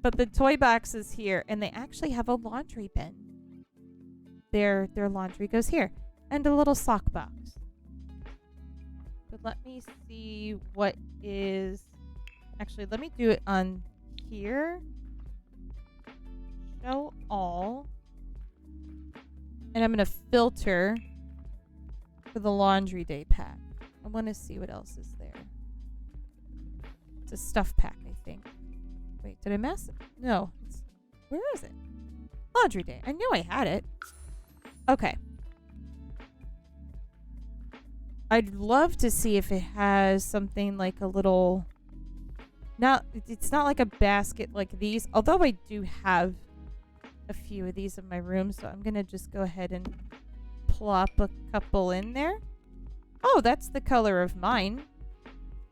But the toy box is here, and they actually have a laundry bin. Their laundry goes here. And a little sock box. But let me see what is... Actually, let me do it on here. Show all. And I'm going to filter for the laundry day pack. I want to see what else is there. It's a stuff pack, I think. Wait, did I mess it? No. Where is it? Laundry day. I knew I had it. Okay. I'd love to see if it has something like a little... It's not like a basket like these. Although I do have a few of these in my room. So I'm going to just go ahead and plop a couple in there. Oh, that's the color of mine.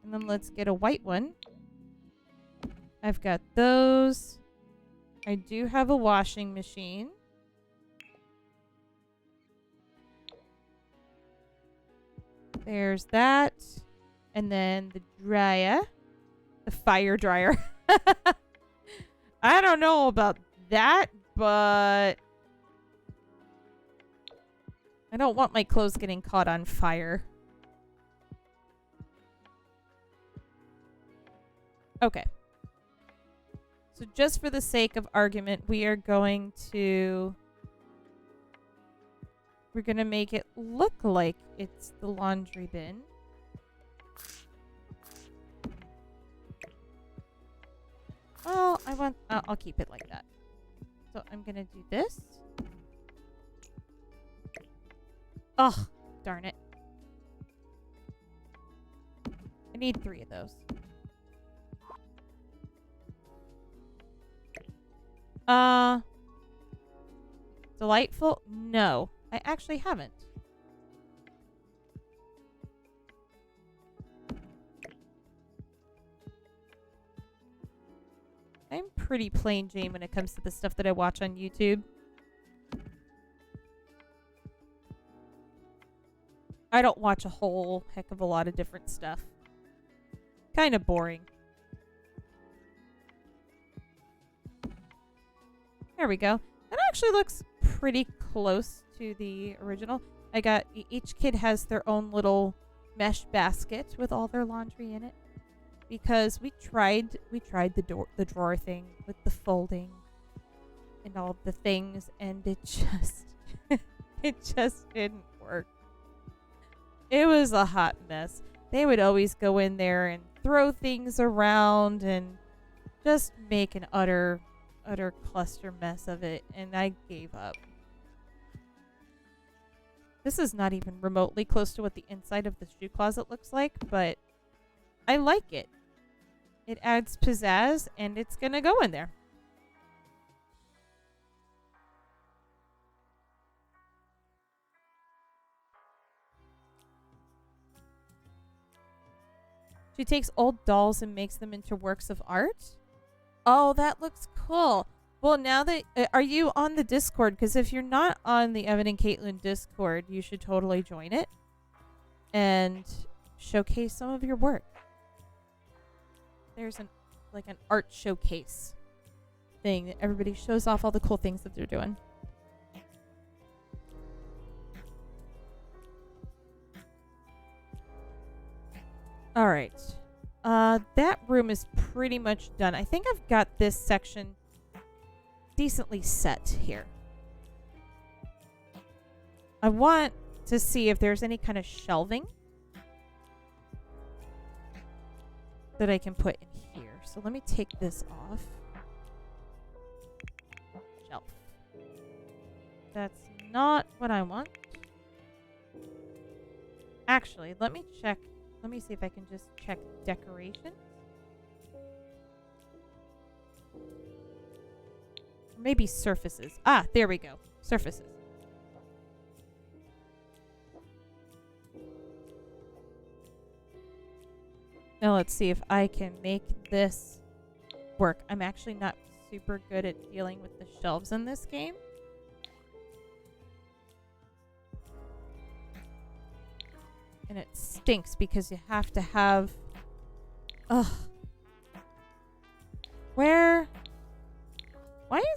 And then let's get a white one. I've got those. I do have a washing machine. There's that. And then the dryer. The fire dryer. I don't know about that, but I don't want my clothes getting caught on fire. Okay. So just for the sake of argument, we're going to make it look like it's the laundry bin. Well, I'll keep it like that. So I'm going to do this. Oh, darn it. I need 3 of those. Delightful? No, I actually haven't. I'm pretty plain Jane when it comes to the stuff that I watch on YouTube. I don't watch a whole heck of a lot of different stuff. Kind of boring. There we go. That actually looks pretty close to the original. I got each kid has their own little mesh basket with all their laundry in it. Because we tried the drawer thing with the folding and all the things, and it just didn't work. It was a hot mess. They would always go in there and throw things around and just make an utter cluster mess of it, and I gave up. This is not even remotely close to what the inside of the shoe closet looks like, but I like it. It adds pizzazz, and it's gonna go in there. She takes old dolls and makes them into works of art. Oh, that looks cool. Well, now that... are you on the Discord? Because if you're not on the Evan and Caitlin Discord, you should totally join it. And showcase some of your work. There's an art showcase thing that everybody shows off all the cool things that they're doing. All right. That room is pretty much done. I think I've got this section decently set here. I want to see if there's any kind of shelving that I can put in here. So let me take this off. Shelf. That's not what I want. Actually, let me check. Let me see if I can just check decorations. Maybe surfaces. Ah, there we go. Surfaces. Now let's see if I can make this work. I'm actually not super good at dealing with the shelves in this game. And it stinks because you have to have... Ugh.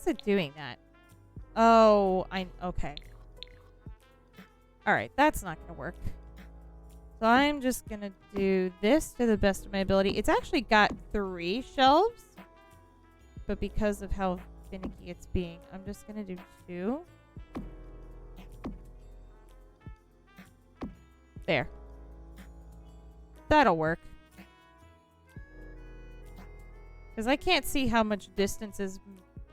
it doing that? Oh, okay. All right, that's not going to work. So I'm just going to do this to the best of my ability. It's actually got 3 shelves, but because of how finicky it's being, I'm just going to do 2. There. That'll work. Because I can't see how much distance is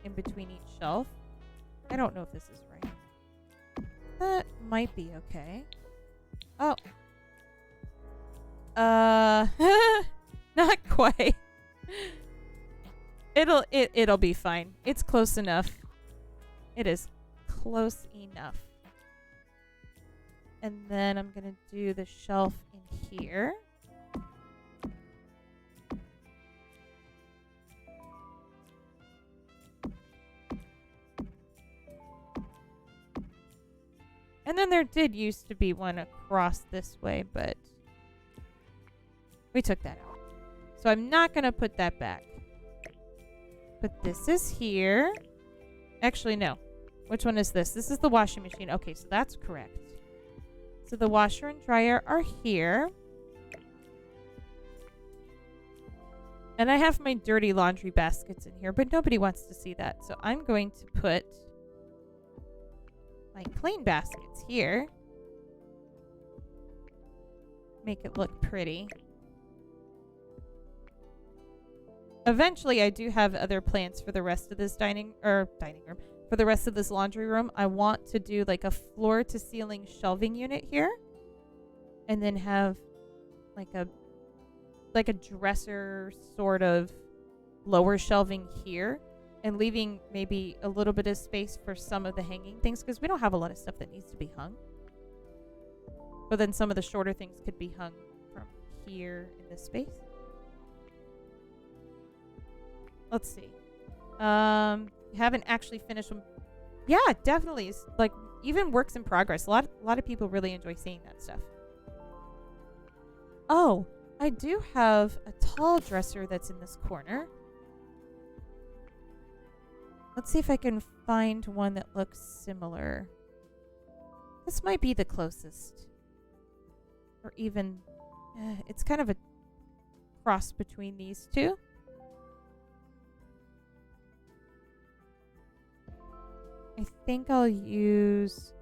in between each shelf. I don't know if this is right. That might be okay. Oh. Not quite. It'll be fine. It's close enough. It is close enough. And then I'm gonna do the shelf in here. And then there did used to be one across this way, but we took that out. So I'm not going to put that back. But this is here. Actually, no. Which one is this? This is the washing machine. Okay, so that's correct. So the washer and dryer are here. And I have my dirty laundry baskets in here, but nobody wants to see that. So I'm going to put my clean baskets here. Make it look pretty. Eventually, I do have other plans for the rest of this dining room. For the rest of this laundry room, I want to do like a floor to ceiling shelving unit here. And then have like a dresser sort of lower shelving here. And leaving maybe a little bit of space for some of the hanging things, because we don't have a lot of stuff that needs to be hung. But then some of the shorter things could be hung from here in this space. Let's see. Haven't actually finished them. Yeah, definitely. It's like even works in progress. A lot of people really enjoy seeing that stuff. Oh, I do have a tall dresser that's in this corner. Let's see if I can find one that looks similar. This might be the closest. Or even... it's kind of a cross between these two. I think I'll use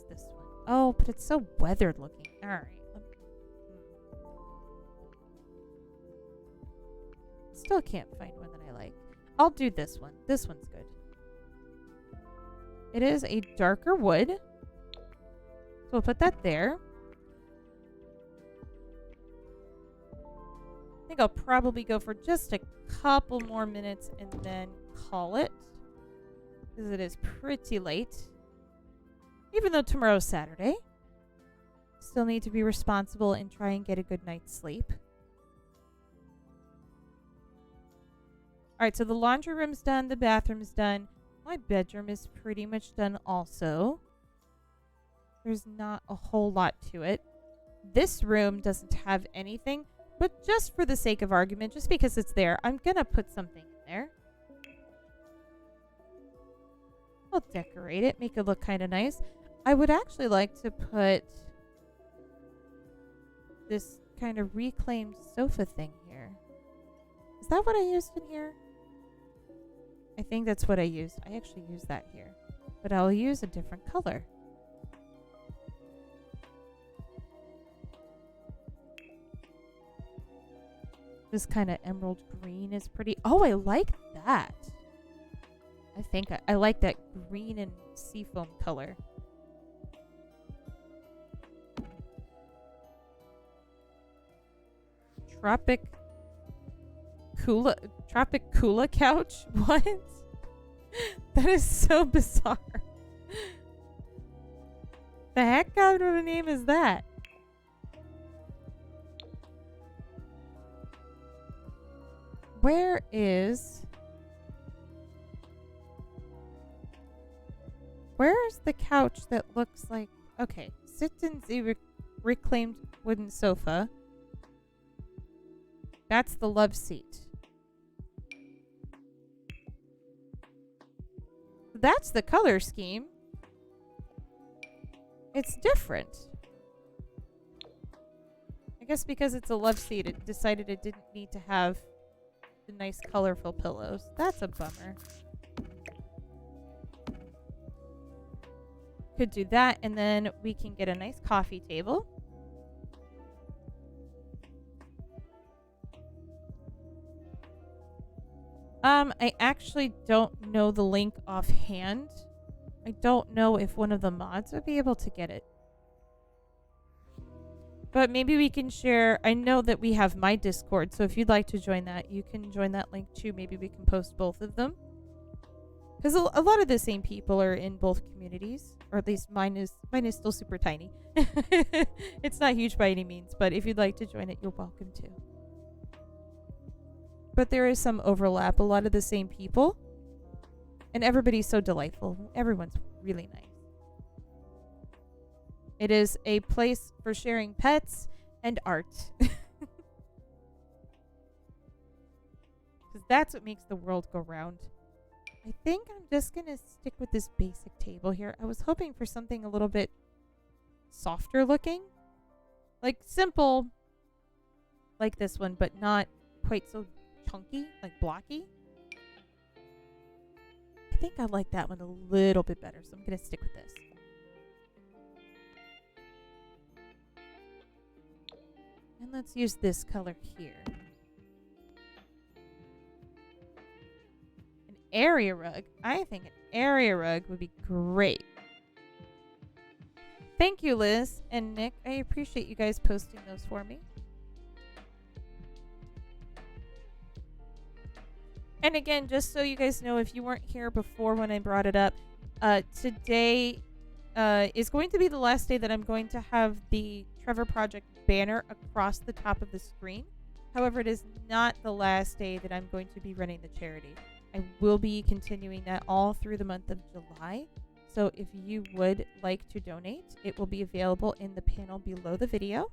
this one. Oh, but it's so weathered looking. Alright. Still can't find one that I like. I'll do this one. This one's good. It is a darker wood. So we'll put that there. I think I'll probably go for just a couple more minutes and then call it. Because it is pretty late. Even though tomorrow's Saturday. Still need to be responsible and try and get a good night's sleep. Alright, so the laundry room's done. The bathroom's done. My bedroom is pretty much done also. There's not a whole lot to it. This room doesn't have anything. But just for the sake of argument, just because it's there, I'm going to put something in there. I'll decorate it. Make it look kind of nice. I would actually like to put this kind of reclaimed sofa thing here. Is that what I used in here? I think that's what I used. I actually used that here. But I'll use a different color. This kind of emerald green is pretty. Oh, I like that. I think I like that green and seafoam color. Tropic Kula couch? What? That is so bizarre. The heck kind of a name is that? Where is the couch that looks like... Okay, sit-in reclaimed wooden sofa. That's the love seat. that's the color scheme. It's different. I guess because it's a love seat, it decided it didn't need to have the nice colorful pillows. That's a bummer. Could do that, and then we can get a nice coffee table. I actually don't know the link offhand. I don't know if one of the mods would be able to get it. But maybe we can share. I know that we have my Discord, so if you'd like to join that, you can join that link too. Maybe we can post both of them. Because a lot of the same people are in both communities, or at least mine is still super tiny. It's not huge by any means, but if you'd like to join it, you're welcome to. But there is some overlap, a lot of the same people, and everybody's so delightful. Everyone's really nice. It is a place for sharing pets and art. Because that's what makes the world go round. I think I'm just going to stick with this basic table here. I was hoping for something a little bit softer looking. Like simple, like this one, but not quite so chunky, like blocky. I think I like that one a little bit better, so I'm going to stick with this. And let's use this color here. An area rug. I think an area rug would be great. Thank you, Liz and Nick. I appreciate you guys posting those for me. And again, just so you guys know, if you weren't here before when I brought it up, today is going to be the last day that I'm going to have the Trevor Project banner across the top of the screen. However, it is not the last day that I'm going to be running the charity. I will be continuing that all through the month of July. So if you would like to donate, it will be available in the panel below the video.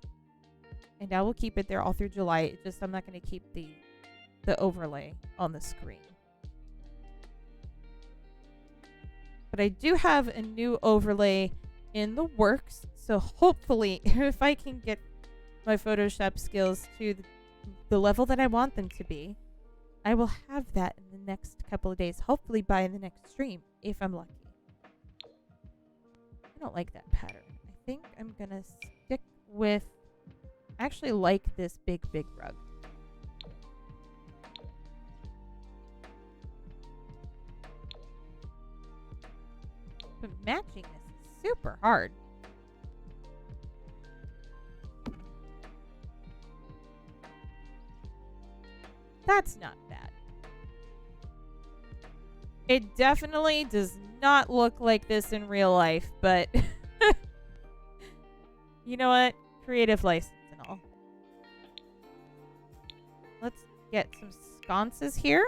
And I will keep it there all through July. It's just I'm not going to keep the overlay on the screen. But I do have a new overlay in the works. So hopefully, if I can get my Photoshop skills to the level that I want them to be, I will have that in the next couple of days. Hopefully by the next stream, if I'm lucky. I don't like that pattern. I think I'm going to stick with... I actually like this big rug. But matching this is super hard. That's not bad. It definitely does not look like this in real life, but you know what? Creative license and all. Let's get some sconces here.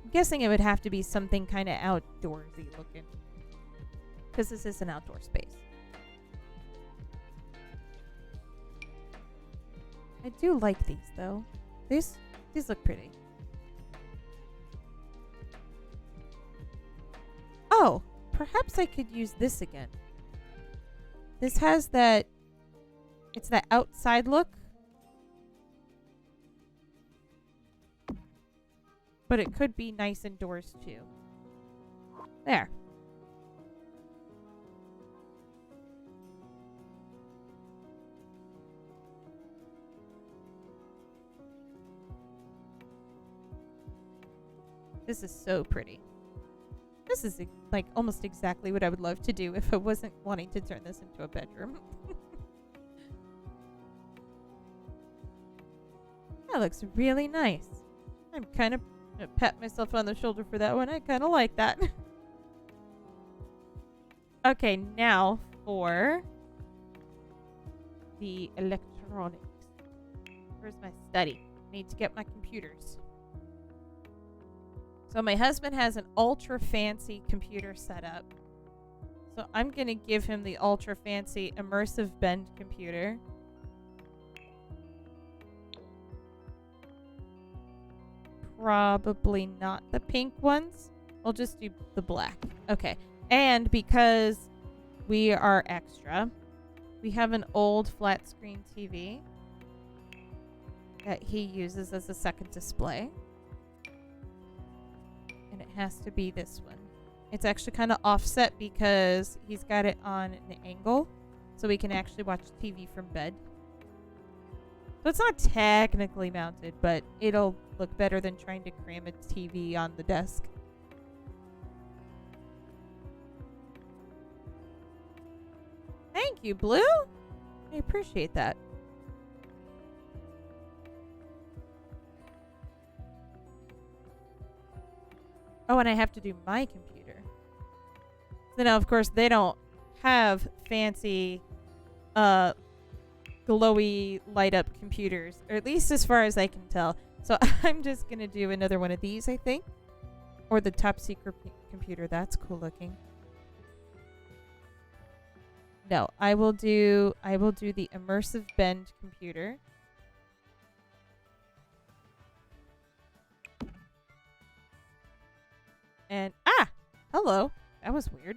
I'm guessing it would have to be something kind of outdoorsy looking, because this is an outdoor space. I do like these though. These look pretty. Oh, perhaps I could use this again. This has that, it's that outside look. But it could be nice indoors too. There. This is so pretty. This is like almost exactly what I would love to do if I wasn't wanting to turn this into a bedroom. That looks really nice. I'm kind of gonna pat myself on the shoulder for that one. I kind of like that. Okay, now for the electronics. Where's my study? I need to get my computers. So my husband has an ultra fancy computer set up. So I'm going to give him the ultra fancy immersive bend computer. probably not the pink ones. We'll just do the black. Okay. And because we are extra, we have an old flat screen TV that he uses as a second display. And it has to be this one. It's actually kind of offset because he's got it on an angle so we can actually watch TV from bed. So it's not technically mounted, but it'll look better than trying to cram a TV on the desk. Thank you, Blue. I appreciate that. Oh, and I have to do my computer. So now, of course, they don't have fancy, glowy light up computers, or at least as far as I can tell. So I'm just going to do another one of these, I think. Or the top secret computer. That's cool looking. No, I will do the immersive bend computer. And hello. That was weird.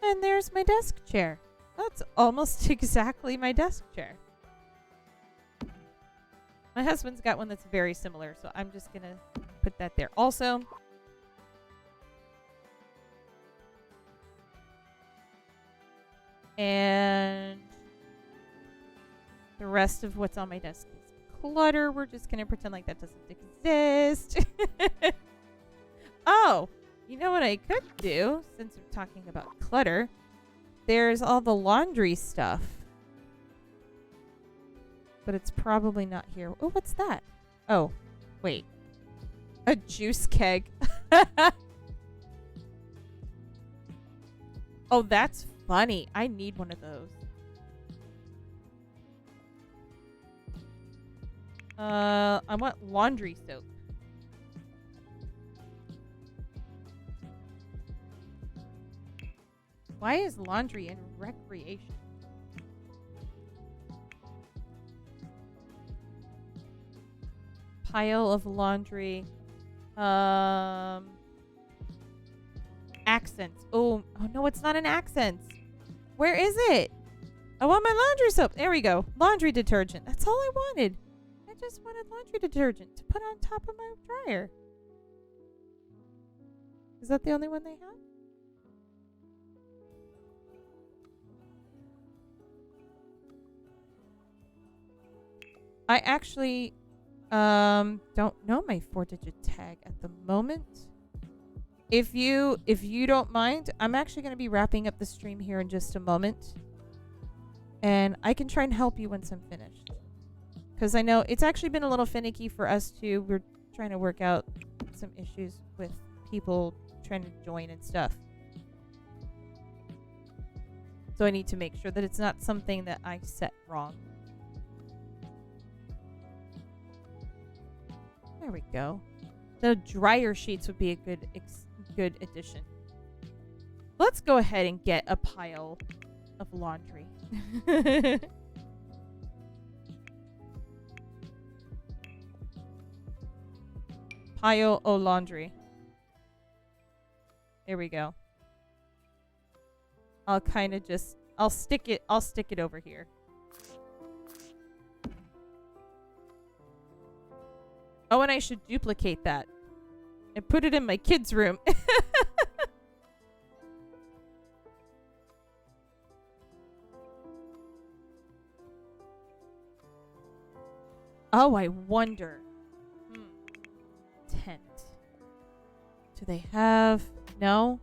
And there's my desk chair. That's almost exactly my desk chair. My husband's got one that's very similar, so I'm just gonna put that there. Also, and the rest of what's on my desk is clutter. We're just gonna pretend like that doesn't exist. Oh, you know what I could do, since we're talking about clutter? There's all the laundry stuff. But it's probably not here. Oh, what's that? Oh, wait. A juice keg. Oh, that's funny. I need one of those. I want laundry soap. Why is laundry in recreation? Pile of laundry. Accents. Oh no, it's not an accents. Where is it? I want my laundry soap. There we go. Laundry detergent. That's all I wanted. I just wanted laundry detergent to put on top of my dryer. Is that the only one they have? I actually don't know my 4-digit tag at the moment. If you don't mind, I'm actually going to be wrapping up the stream here in just a moment. And I can try and help you once I'm finished. Because I know it's actually been a little finicky for us too. We're trying to work out some issues with people trying to join and stuff. So I need to make sure that it's not something that I set wrong. There we go. The dryer sheets would be a good addition. Let's go ahead and get a pile of laundry. Pile of laundry. There we go. I'll kind of just I'll stick it over here. Oh, and I should duplicate that and put it in my kids' room. Oh, I wonder. Tent. Do they have... No?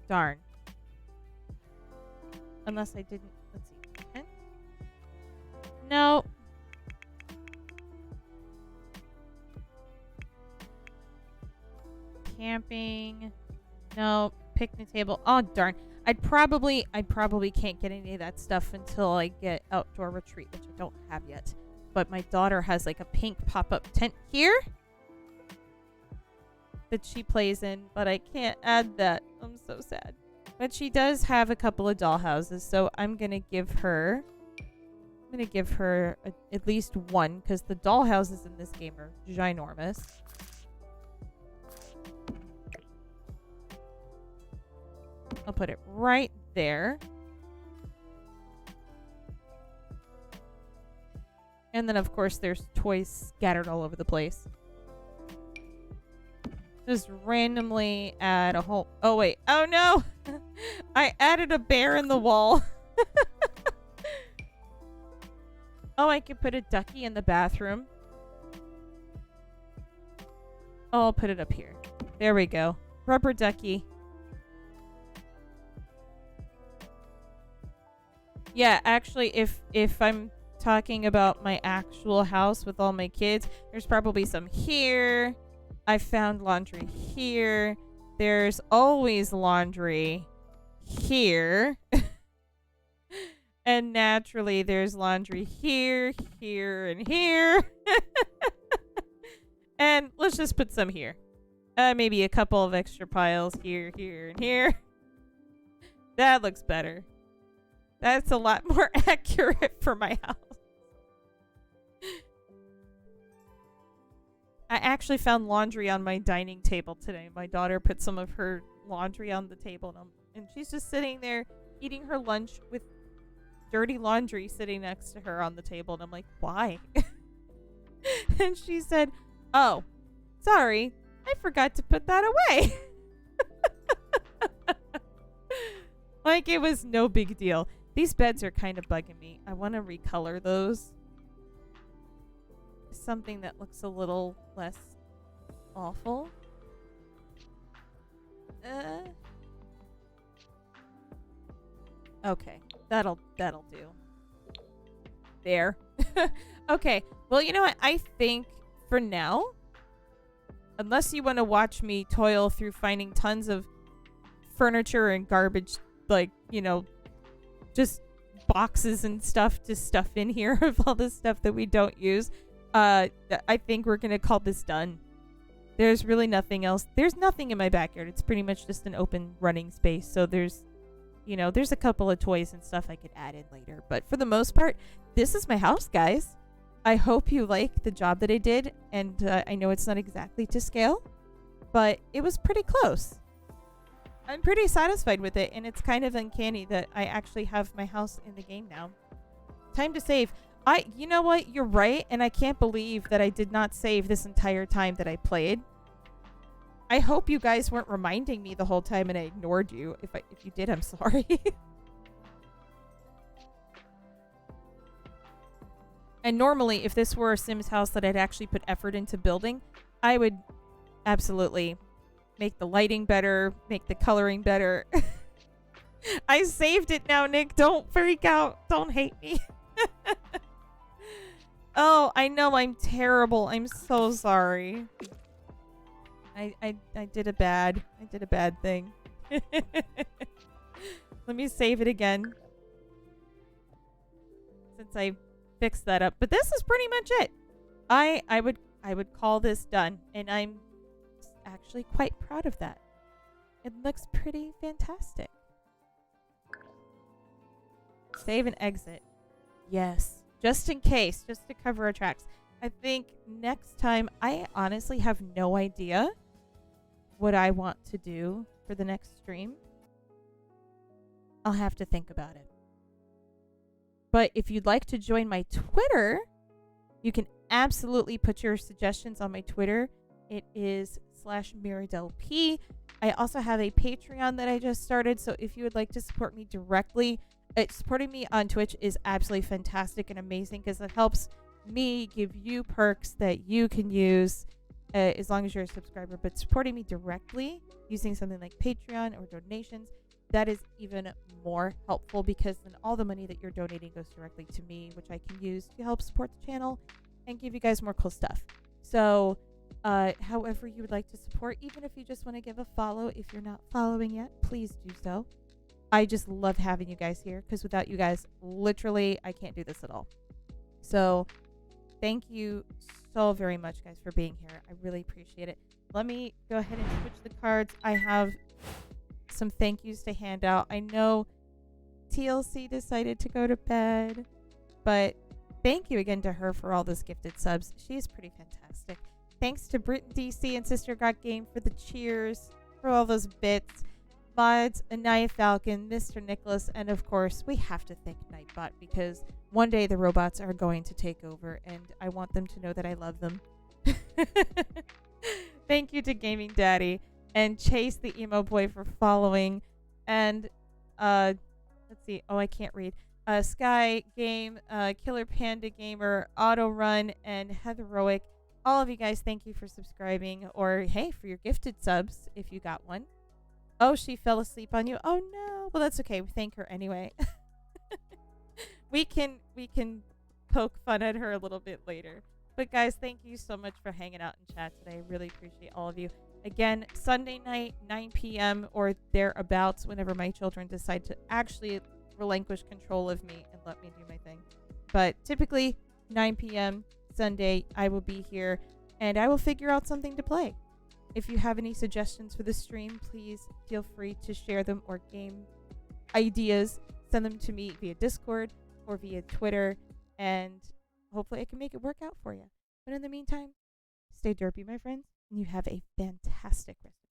Darn. Unless I didn't... Let's see. Tent? No. Camping. No. Picnic table. Oh, darn. I probably can't get any of that stuff until I get outdoor retreat, which I don't have yet. But my daughter has like a pink pop-up tent here that she plays in, but I can't add that. I'm so sad. But she does have a couple of doll houses, so I'm gonna give her I'm going to give her at least one because the dollhouses in this game are ginormous. I'll put it right there. And then, of course, there's toys scattered all over the place. Just randomly add a whole... Oh, wait. Oh, no! I added a bear in the wall. Oh, I could put a ducky in the bathroom. Oh, I'll put it up here. There we go. Rubber ducky. Yeah, actually, if I'm talking about my actual house with all my kids, there's probably some here. I found laundry here. There's always laundry here. And naturally, there's laundry here, here, and here. And let's just put some here. Maybe a couple of extra piles here, here, and here. That looks better. That's a lot more accurate for my house. I actually found laundry on my dining table today. My daughter put some of her laundry on the table, and she's just sitting there eating her lunch with dirty laundry sitting next to her on the table. And I'm like, why? And she said, oh, sorry, I forgot to put that away. Like it was no big deal. These beds are kind of bugging me. I want to recolor those. Something that looks a little less awful. Okay, that'll do. There. Okay. Well, you know what? I think for now, unless you want to watch me toil through finding tons of furniture and garbage, like, you know, just boxes and stuff to stuff in here of all the stuff that we don't use, I think we're gonna call this done. There's really nothing else. There's nothing in my backyard. It's pretty much just an open running space. So there's, you know, there's a couple of toys and stuff I could add in later. But for the most part, this is my house, guys. I hope you like the job that I did. And I know it's not exactly to scale, but it was pretty close. I'm pretty satisfied with it. And it's kind of uncanny that I actually have my house in the game now. Time to save. You know what? You're right. And I can't believe that I did not save this entire time that I played. I hope you guys weren't reminding me the whole time and I ignored you. If you did, I'm sorry. And normally, if this were a Sims house that I'd actually put effort into building, I would absolutely make the lighting better, make the coloring better. I saved it now, Nick. Don't freak out. Don't hate me. Oh, I know I'm terrible. I'm so sorry. I did a bad thing. Let me save it again. Since I fixed that up. But this is pretty much it. I would call this done, and I'm actually quite proud of that. It looks pretty fantastic. Save and exit. Yes. Just in case, just to cover our tracks. I think next time, I honestly have no idea what I want to do for the next stream. I'll have to think about it. But if you'd like to join my Twitter, you can absolutely put your suggestions on my Twitter. It is /MiradelP. I also have a Patreon that I just started. So if you would like to support me directly, supporting me on Twitch is absolutely fantastic and amazing because it helps me give you perks that you can use as long as you're a subscriber. But supporting me directly using something like Patreon or donations, that is even more helpful because then all the money that you're donating goes directly to me, which I can use to help support the channel and give you guys more cool stuff. So however you would like to support, even if you just want to give a follow, if you're not following yet, please do so. I just love having you guys here because without you guys, literally, I can't do this at all. So thank you so very much, guys, for being here. I really appreciate it. Let me go ahead and switch the cards. I have some thank yous to hand out. I know TLC decided to go to bed. But thank you again to her for all those gifted subs. She's pretty fantastic. Thanks to Brit DC and Sister Got Game for the cheers, for all those bits. Mods, Anaya Falcon, Mr. Nicholas, and of course, we have to thank Nightbot because one day the robots are going to take over, and I want them to know that I love them. Thank you to Gaming Daddy and Chase the Emo Boy for following, and let's see. Oh, I can't read. Sky Game, Killer Panda Gamer, Auto Run, and Heatheroic. All of you guys, thank you for subscribing, or hey, for your gifted subs if you got one. Oh, she fell asleep on you. Oh no. Well, that's okay. We thank her anyway. we can poke fun at her a little bit later. But guys, thank you so much for hanging out in chat today. I really appreciate all of you. Again, Sunday night, 9 p.m. or thereabouts, whenever my children decide to actually relinquish control of me and let me do my thing. But typically, 9 p.m. Sunday, I will be here and I will figure out something to play. If you have any suggestions for the stream, please feel free to share them, or game ideas. Send them to me via Discord or via Twitter, and hopefully I can make it work out for you. But in the meantime, stay derpy, my friends, and you have a fantastic rest of